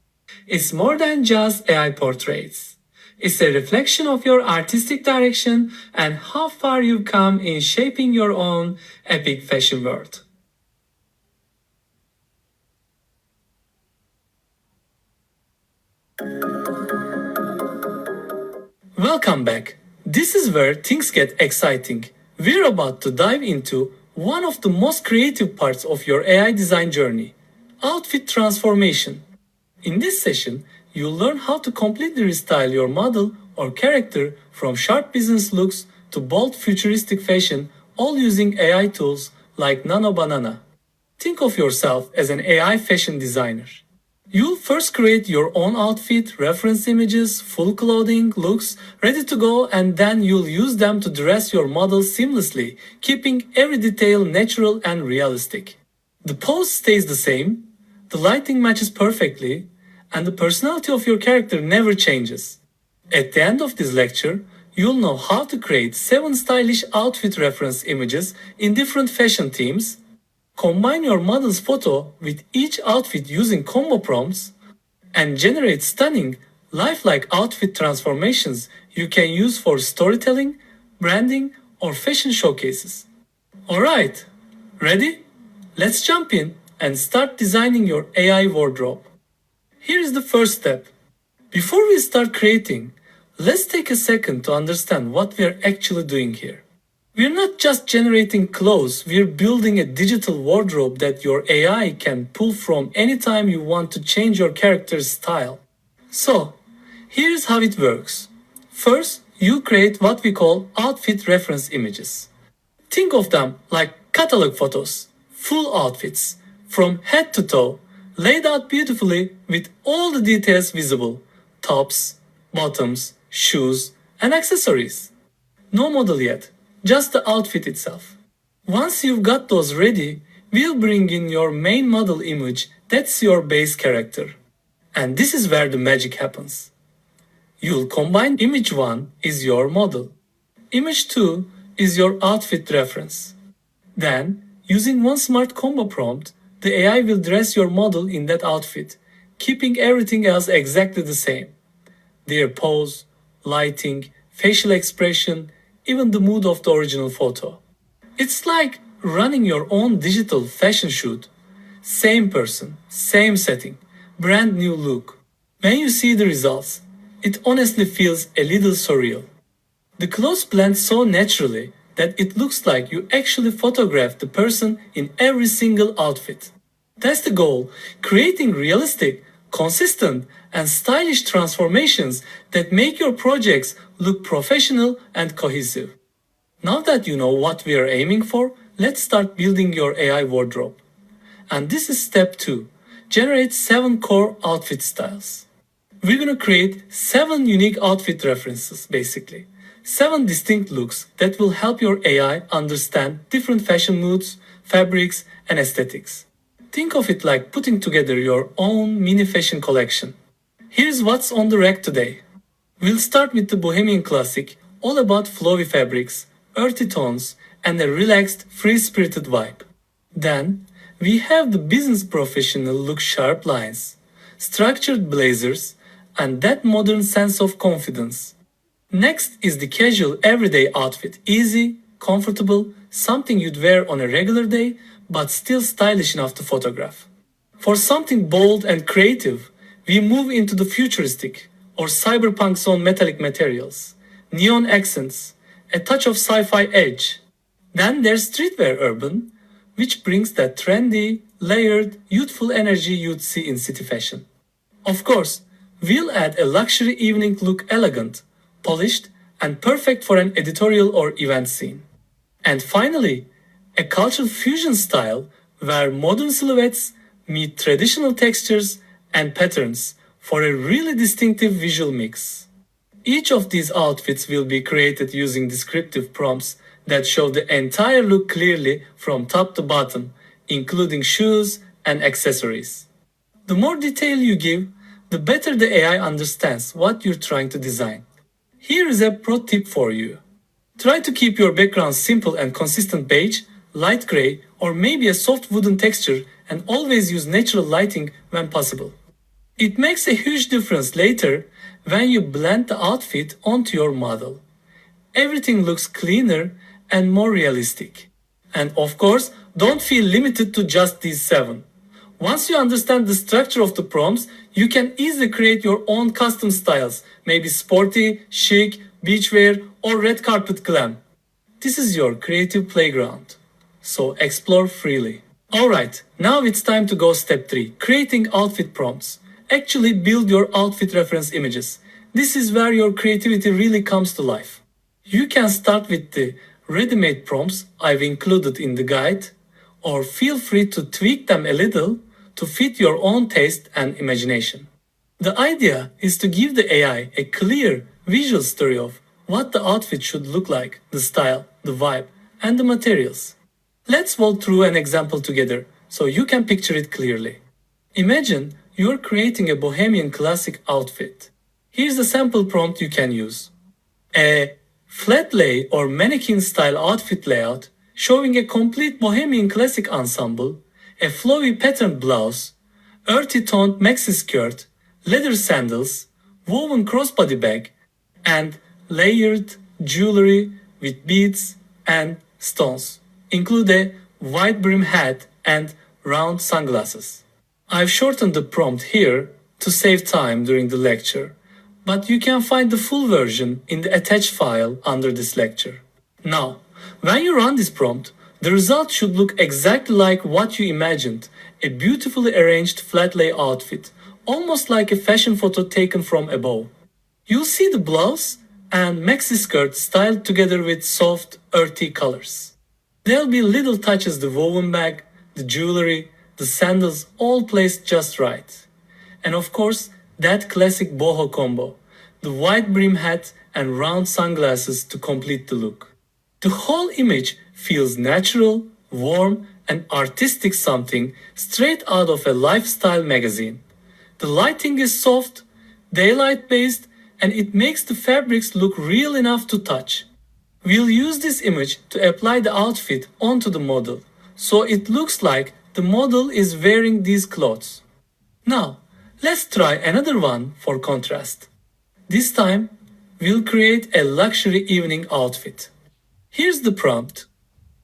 It's more than just AI portraits. It's a reflection of your artistic direction and how far you've come in shaping your own epic fashion world. Welcome back. This is where things get exciting. We're about to dive into one of the most creative parts of your AI design journey, outfit transformation. In this session, you'll learn how to completely restyle your model or character from sharp business looks to bold futuristic fashion, all using AI tools like Nano Banana. Think of yourself as an AI fashion designer. You'll first create your own outfit, reference images, full clothing, looks, ready to go, and then you'll use them to dress your model seamlessly, keeping every detail natural and realistic. The pose stays the same, the lighting matches perfectly, and the personality of your character never changes. At the end of this lecture, you'll know how to create 7 stylish outfit reference images in different fashion themes, combine your model's photo with each outfit using combo prompts, and generate stunning, lifelike outfit transformations you can use for storytelling, branding, or fashion showcases. Alright, ready? Let's jump in and start designing your AI wardrobe. Here is the first step. Before we start creating, let's take a second to understand what we are actually doing here. We're not just generating clothes, we're building a digital wardrobe that your AI can pull from anytime you want to change your character's style. So, here's how it works. First, you create what we call outfit reference images. Think of them like catalog photos, full outfits, from head to toe, laid out beautifully with all the details visible: tops, bottoms, shoes, and accessories. No model yet, just the outfit itself. Once you've got those ready, we'll bring in your main model image that's your base character. And this is where the magic happens. You'll combine image 1 is your model. Image 2 is your outfit reference. Then, using one smart combo prompt, the AI will dress your model in that outfit, keeping everything else exactly the same. Their pose, lighting, facial expression, even the mood of the original photo. It's like running your own digital fashion shoot. Same person, same setting, brand new look. When you see the results, it honestly feels a little surreal. The clothes blend so naturally that it looks like you actually photographed the person in every single outfit. That's the goal, creating realistic, consistent, and stylish transformations that make your projects look professional and cohesive. Now that you know what we are aiming for, let's start building your AI wardrobe. And this is step 2. Generate 7 core outfit styles. We're gonna create 7 unique outfit references, basically. 7 distinct looks that will help your AI understand different fashion moods, fabrics, and aesthetics. Think of it like putting together your own mini fashion collection. Here's what's on the rack today. We'll start with the Bohemian Classic, all about flowy fabrics, earthy tones, and a relaxed, free-spirited vibe. Then, we have the business professional look: sharp lines, structured blazers, and that modern sense of confidence. Next is the casual everyday outfit: easy, comfortable, something you'd wear on a regular day, but still stylish enough to photograph. For something bold and creative, we move into the futuristic or cyberpunk zone: metallic materials, neon accents, a touch of sci-fi edge. Then there's streetwear urban, which brings that trendy, layered, youthful energy you'd see in city fashion. Of course, we'll add a luxury evening look: elegant, polished, and perfect for an editorial or event scene. And finally, a cultural fusion style where modern silhouettes meet traditional textures and patterns for a really distinctive visual mix. Each of these outfits will be created using descriptive prompts that show the entire look clearly from top to bottom, including shoes and accessories. The more detail you give, the better the AI understands what you're trying to design. Here is a pro tip for you. Try to keep your background simple and consistent: beige, light gray, or maybe a soft wooden texture, and always use natural lighting when possible. It makes a huge difference later when you blend the outfit onto your model. Everything looks cleaner and more realistic. And of course, don't feel limited to just these 7. Once you understand the structure of the prompts, you can easily create your own custom styles, maybe sporty, chic, beachwear, or red carpet glam. This is your creative playground, so explore freely. Alright, now it's time to go step 3, creating outfit prompts. Actually build your outfit reference images. This is where your creativity really comes to life. You can start with the ready-made prompts I've included in the guide, or feel free to tweak them a little to fit your own taste and imagination. The idea is to give the AI a clear visual story of what the outfit should look like, the style, the vibe, and the materials. Let's walk through an example together so you can picture it clearly. Imagine you're creating a bohemian classic outfit. Here's a sample prompt you can use. A flat lay or mannequin style outfit layout showing a complete bohemian classic ensemble, a flowy patterned blouse, earthy toned maxi skirt, leather sandals, woven crossbody bag, and layered jewelry with beads and stones. Include a wide brim hat and round sunglasses. I've shortened the prompt here to save time during the lecture, but you can find the full version in the attached file under this lecture. Now, when you run this prompt, the result should look exactly like what you imagined, a beautifully arranged flat lay outfit, almost like a fashion photo taken from above. You'll see the blouse and maxi skirt styled together with soft, earthy colors. There'll be little touches, the woven bag, the jewelry, the sandals all placed just right. And of course, that classic boho combo, the wide brim hat and round sunglasses to complete the look. The whole image feels natural, warm, and artistic, something straight out of a lifestyle magazine. The lighting is soft, daylight based, and it makes the fabrics look real enough to touch. We'll use this image to apply the outfit onto the model, so it looks like the model is wearing these clothes. Now, let's try another one for contrast. This time, we'll create a luxury evening outfit. Here's the prompt.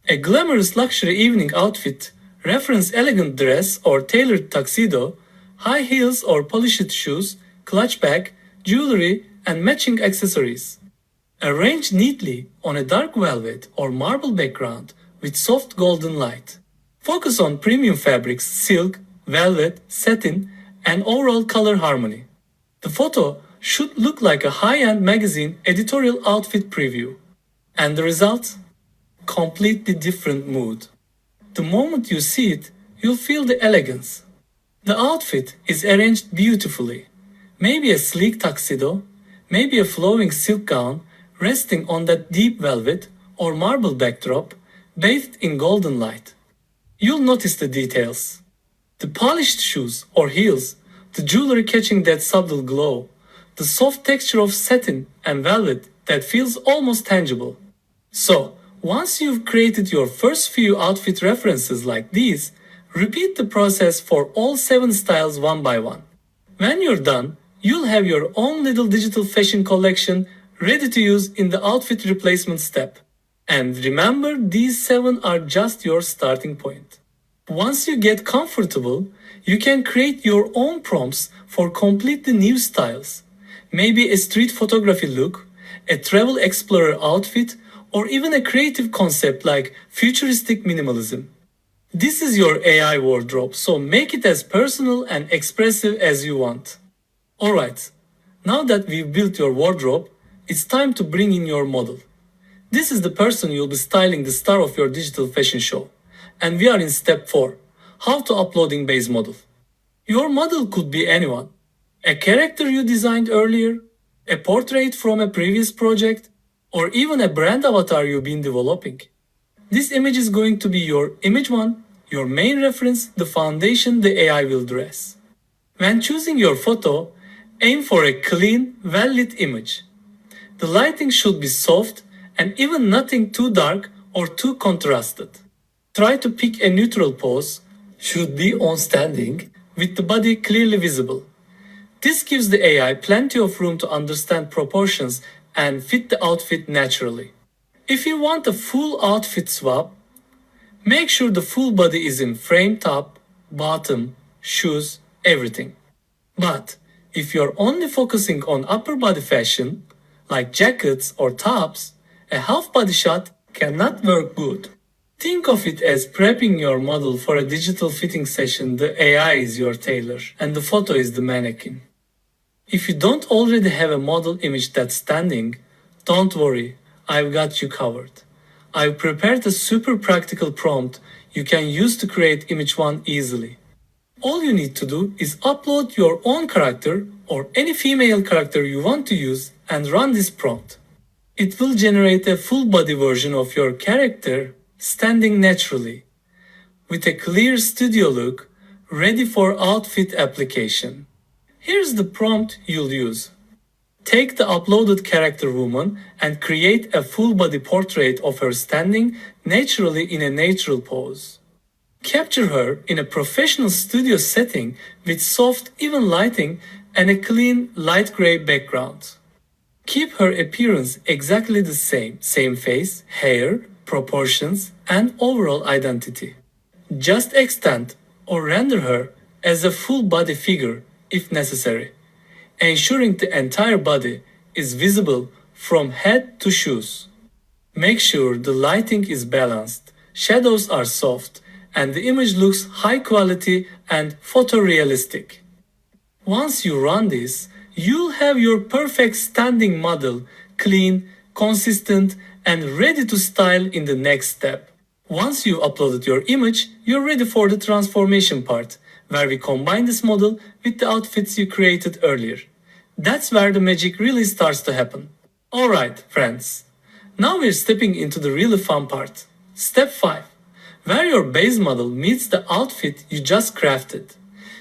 A glamorous luxury evening outfit, reference elegant dress or tailored tuxedo, high heels or polished shoes, clutch bag, jewelry, and matching accessories. Arranged neatly on a dark velvet or marble background with soft golden light. Focus on premium fabrics, silk, velvet, satin, and overall color harmony. The photo should look like a high-end magazine editorial outfit preview. And the result? Completely different mood. The moment you see it, you'll feel the elegance. The outfit is arranged beautifully. Maybe a sleek tuxedo, maybe a flowing silk gown resting on that deep velvet or marble backdrop bathed in golden light. You'll notice the details. The polished shoes or heels, the jewelry catching that subtle glow, the soft texture of satin and velvet that feels almost tangible. So, once you've created your first few outfit references like these, repeat the process for all 7 styles one by one. When you're done, you'll have your own little digital fashion collection ready to use in the outfit replacement step. And remember, these 7 are just your starting point. Once you get comfortable, you can create your own prompts for completely new styles. Maybe a street photography look, a travel explorer outfit, or even a creative concept like futuristic minimalism. This is your AI wardrobe, so make it as personal and expressive as you want. Alright, now that we've built your wardrobe, it's time to bring in your model. This is the person you'll be styling, the star of your digital fashion show. And we are in step 4, how to uploading base model. Your model could be anyone. A character you designed earlier, a portrait from a previous project, or even a brand avatar you've been developing. This image is going to be your image 1, your main reference, the foundation the AI will dress. When choosing your photo, aim for a clean, well-lit image. The lighting should be soft and even nothing too dark or too contrasted. Try to pick a neutral pose, should be on standing, with the body clearly visible. This gives the AI plenty of room to understand proportions and fit the outfit naturally. If you want a full outfit swap, make sure the full body is in frame, top, bottom, shoes, everything. But if you're only focusing on upper body fashion, like jackets or tops, a half body shot cannot work good. Think of it as prepping your model for a digital fitting session. The AI is your tailor and the photo is the mannequin. If you don't already have a model image that's standing, don't worry, I've got you covered. I've prepared a super practical prompt you can use to create image 1 easily. All you need to do is upload your own character or any female character you want to use and run this prompt. It will generate a full body version of your character standing naturally, with a clear studio look, ready for outfit application. Here's the prompt you'll use. Take the uploaded character woman and create a full body portrait of her standing naturally in a natural pose. Capture her in a professional studio setting with soft, even lighting and a clean, light gray background. Keep her appearance exactly the same face, hair, proportions, and overall identity. Just extend or render her as a full body figure if necessary, ensuring the entire body is visible from head to shoes. Make sure the lighting is balanced, shadows are soft, and the image looks high quality and photorealistic. Once you run this, you'll have your perfect standing model, clean, consistent, and ready to style in the next step. Once you've uploaded your image, you're ready for the transformation part, where we combine this model with the outfits you created earlier. That's where the magic really starts to happen. Alright, friends. Now we're stepping into the really fun part. Step 5. Where your base model meets the outfit you just crafted.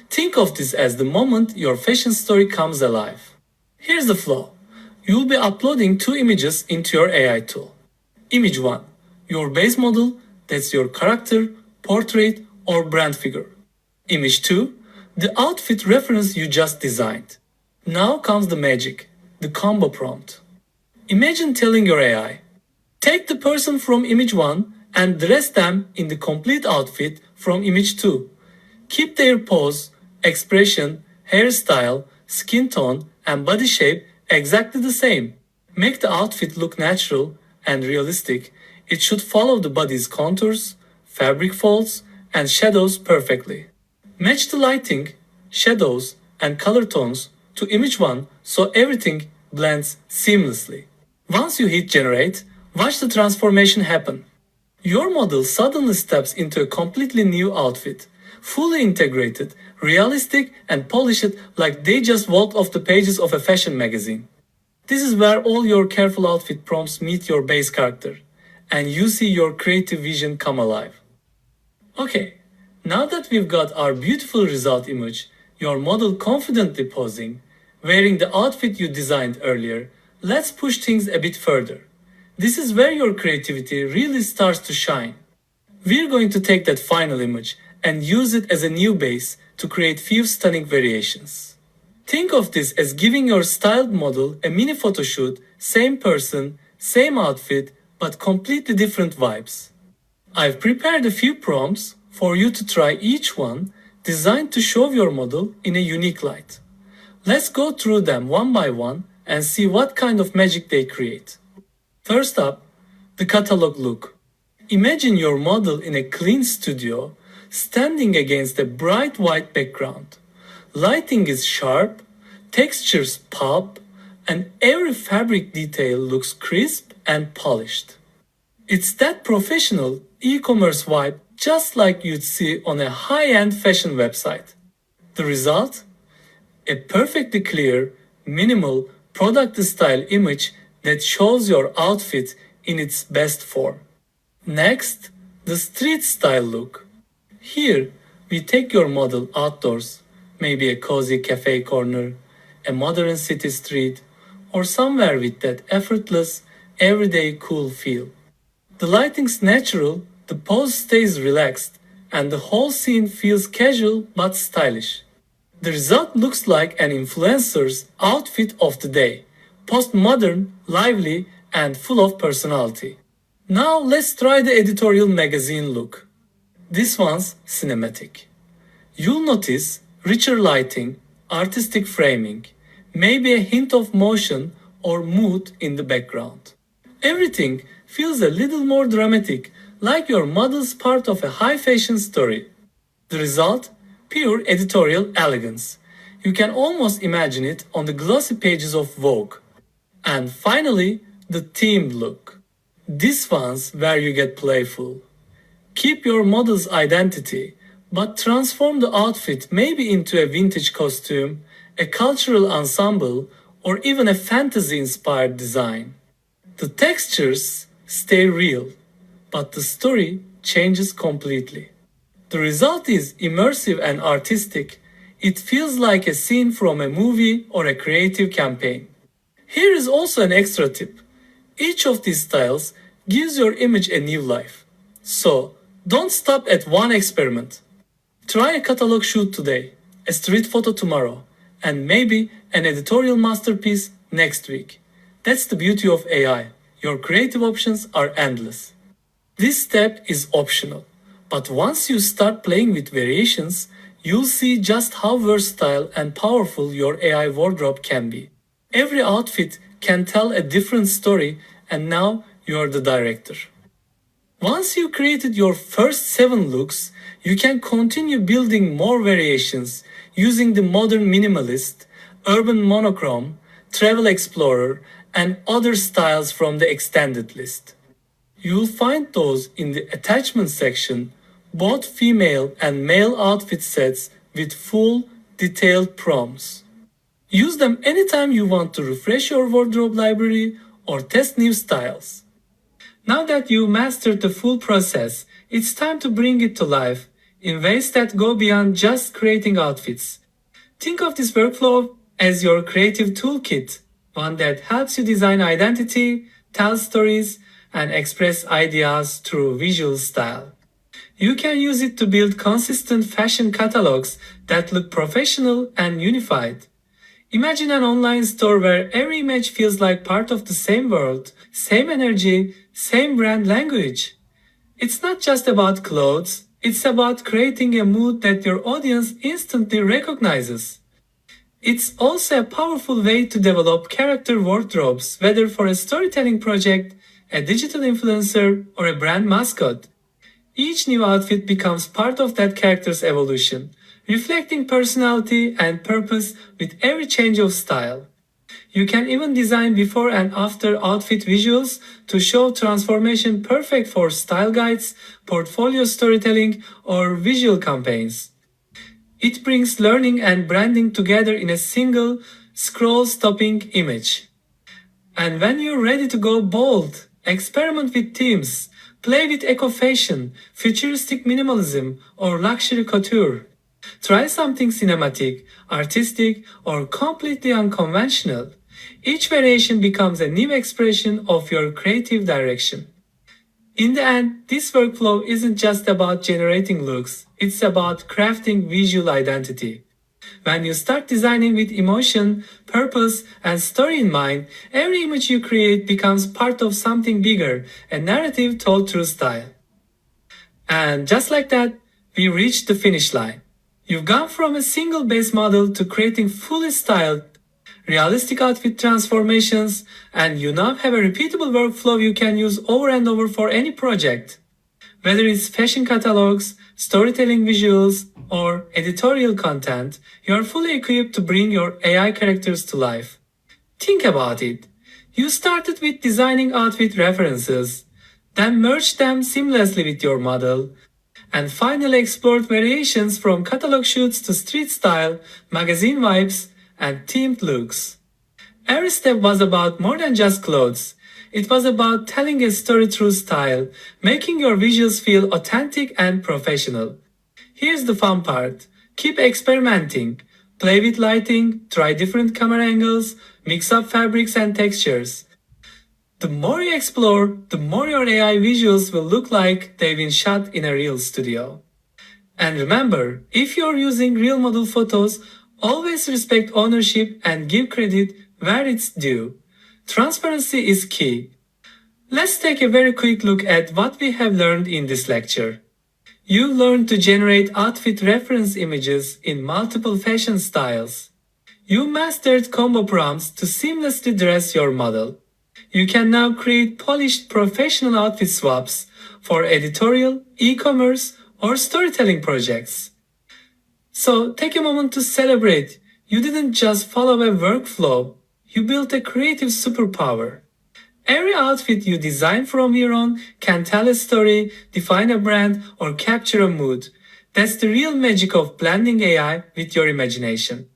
Think of this as the moment your fashion story comes alive. Here's the flow. You'll be uploading two images into your AI tool. Image 1. Your base model, that's your character, portrait, or brand figure. Image 2. The outfit reference you just designed. Now comes the magic, the combo prompt. Imagine telling your AI, take the person from image 1 and dress them in the complete outfit from image 2. Keep their pose, expression, hairstyle, skin tone, and body shape exactly the same. Make the outfit look natural and realistic. It should follow the body's contours, fabric folds, and shadows perfectly. Match the lighting, shadows, and color tones to image 1 so everything blends seamlessly. Once you hit generate, watch the transformation happen. Your model suddenly steps into a completely new outfit, fully integrated, realistic, and polished like they just walked off the pages of a fashion magazine. This is where all your careful outfit prompts meet your base character, and you see your creative vision come alive. Okay, now that we've got our beautiful result image, your model confidently posing, wearing the outfit you designed earlier, let's push things a bit further. This is where your creativity really starts to shine. We're going to take that final image and use it as a new base to create few stunning variations. Think of this as giving your styled model a mini photoshoot, same person, same outfit, but completely different vibes. I've prepared a few prompts for you to try each one, designed to show your model in a unique light. Let's go through them one by one and see what kind of magic they create. First up, the catalog look. Imagine your model in a clean studio, standing against a bright white background. Lighting is sharp, textures pop, and every fabric detail looks crisp and polished. It's that professional e-commerce vibe just like you'd see on a high-end fashion website. The result? A perfectly clear, minimal, product-style image that shows your outfit in its best form. Next, the street style look. Here, we take your model outdoors, maybe a cozy cafe corner, a modern city street, or somewhere with that effortless, everyday cool feel. The lighting's natural, the pose stays relaxed, and the whole scene feels casual but stylish. The result looks like an influencer's outfit of the day, postmodern, lively, and full of personality. Now let's try the editorial magazine look. This one's cinematic. You'll notice richer lighting, artistic framing, maybe a hint of motion or mood in the background. Everything feels a little more dramatic, like your model's part of a high fashion story. The result? Pure editorial elegance. You can almost imagine it on the glossy pages of Vogue. And finally, the themed look. This one's where you get playful. Keep your model's identity, but transform the outfit maybe into a vintage costume, a cultural ensemble, or even a fantasy inspired design. The textures stay real, but the story changes completely. The result is immersive and artistic. It feels like a scene from a movie or a creative campaign. Here is also an extra tip. Each of these styles gives your image a new life. So, don't stop at one experiment. Try a catalog shoot today, a street photo tomorrow, and maybe an editorial masterpiece next week. That's the beauty of AI. Your creative options are endless. This step is optional, but once you start playing with variations, you'll see just how versatile and powerful your AI wardrobe can be. Every outfit can tell a different story, and now you're the director. Once you created your first 7 looks, you can continue building more variations using the modern minimalist, urban monochrome, travel explorer, and other styles from the extended list. You'll find those in the attachment section, both female and male outfit sets with full, detailed prompts. Use them anytime you want to refresh your wardrobe library or test new styles. Now that you mastered the full process, it's time to bring it to life in ways that go beyond just creating outfits. Think of this workflow as your creative toolkit, one that helps you design identity, tell stories, and express ideas through visual style. You can use it to build consistent fashion catalogs that look professional and unified. Imagine an online store where every image feels like part of the same world, same energy, same brand language. It's not just about clothes, it's about creating a mood that your audience instantly recognizes. It's also a powerful way to develop character wardrobes, whether for a storytelling project, a digital influencer, or a brand mascot. Each new outfit becomes part of that character's evolution, reflecting personality and purpose with every change of style. You can even design before and after outfit visuals to show transformation perfect for style guides, portfolio storytelling, or visual campaigns. It brings learning and branding together in a single, scroll-stopping image. And when you're ready to go bold, experiment with themes, play with eco-fashion, futuristic minimalism, or luxury couture. Try something cinematic, artistic, or completely unconventional. Each variation becomes a new expression of your creative direction. In the end, this workflow isn't just about generating looks, it's about crafting visual identity. When you start designing with emotion, purpose, and story in mind, every image you create becomes part of something bigger, a narrative told through style. And just like that, we reached the finish line. You've gone from a single base model to creating fully styled, realistic outfit transformations, and you now have a repeatable workflow you can use over and over for any project. Whether it's fashion catalogs, storytelling visuals, or editorial content, you are fully equipped to bring your AI characters to life. Think about it. You started with designing outfit references, then merged them seamlessly with your model, and finally explored variations from catalog shoots to street style, magazine vibes, and themed looks. Every step was about more than just clothes. It was about telling a story through style, making your visuals feel authentic and professional. Here's the fun part. Keep experimenting. Play with lighting, try different camera angles, mix up fabrics and textures. The more you explore, the more your AI visuals will look like they've been shot in a real studio. And remember, if you're using real model photos, always respect ownership and give credit where it's due. Transparency is key. Let's take a very quick look at what we have learned in this lecture. You learned to generate outfit reference images in multiple fashion styles. You mastered combo prompts to seamlessly dress your model. You can now create polished professional outfit swaps for editorial, e-commerce, or storytelling projects. So take a moment to celebrate. You didn't just follow a workflow, you built a creative superpower. Every outfit you design from here on can tell a story, define a brand, or capture a mood. That's the real magic of blending AI with your imagination.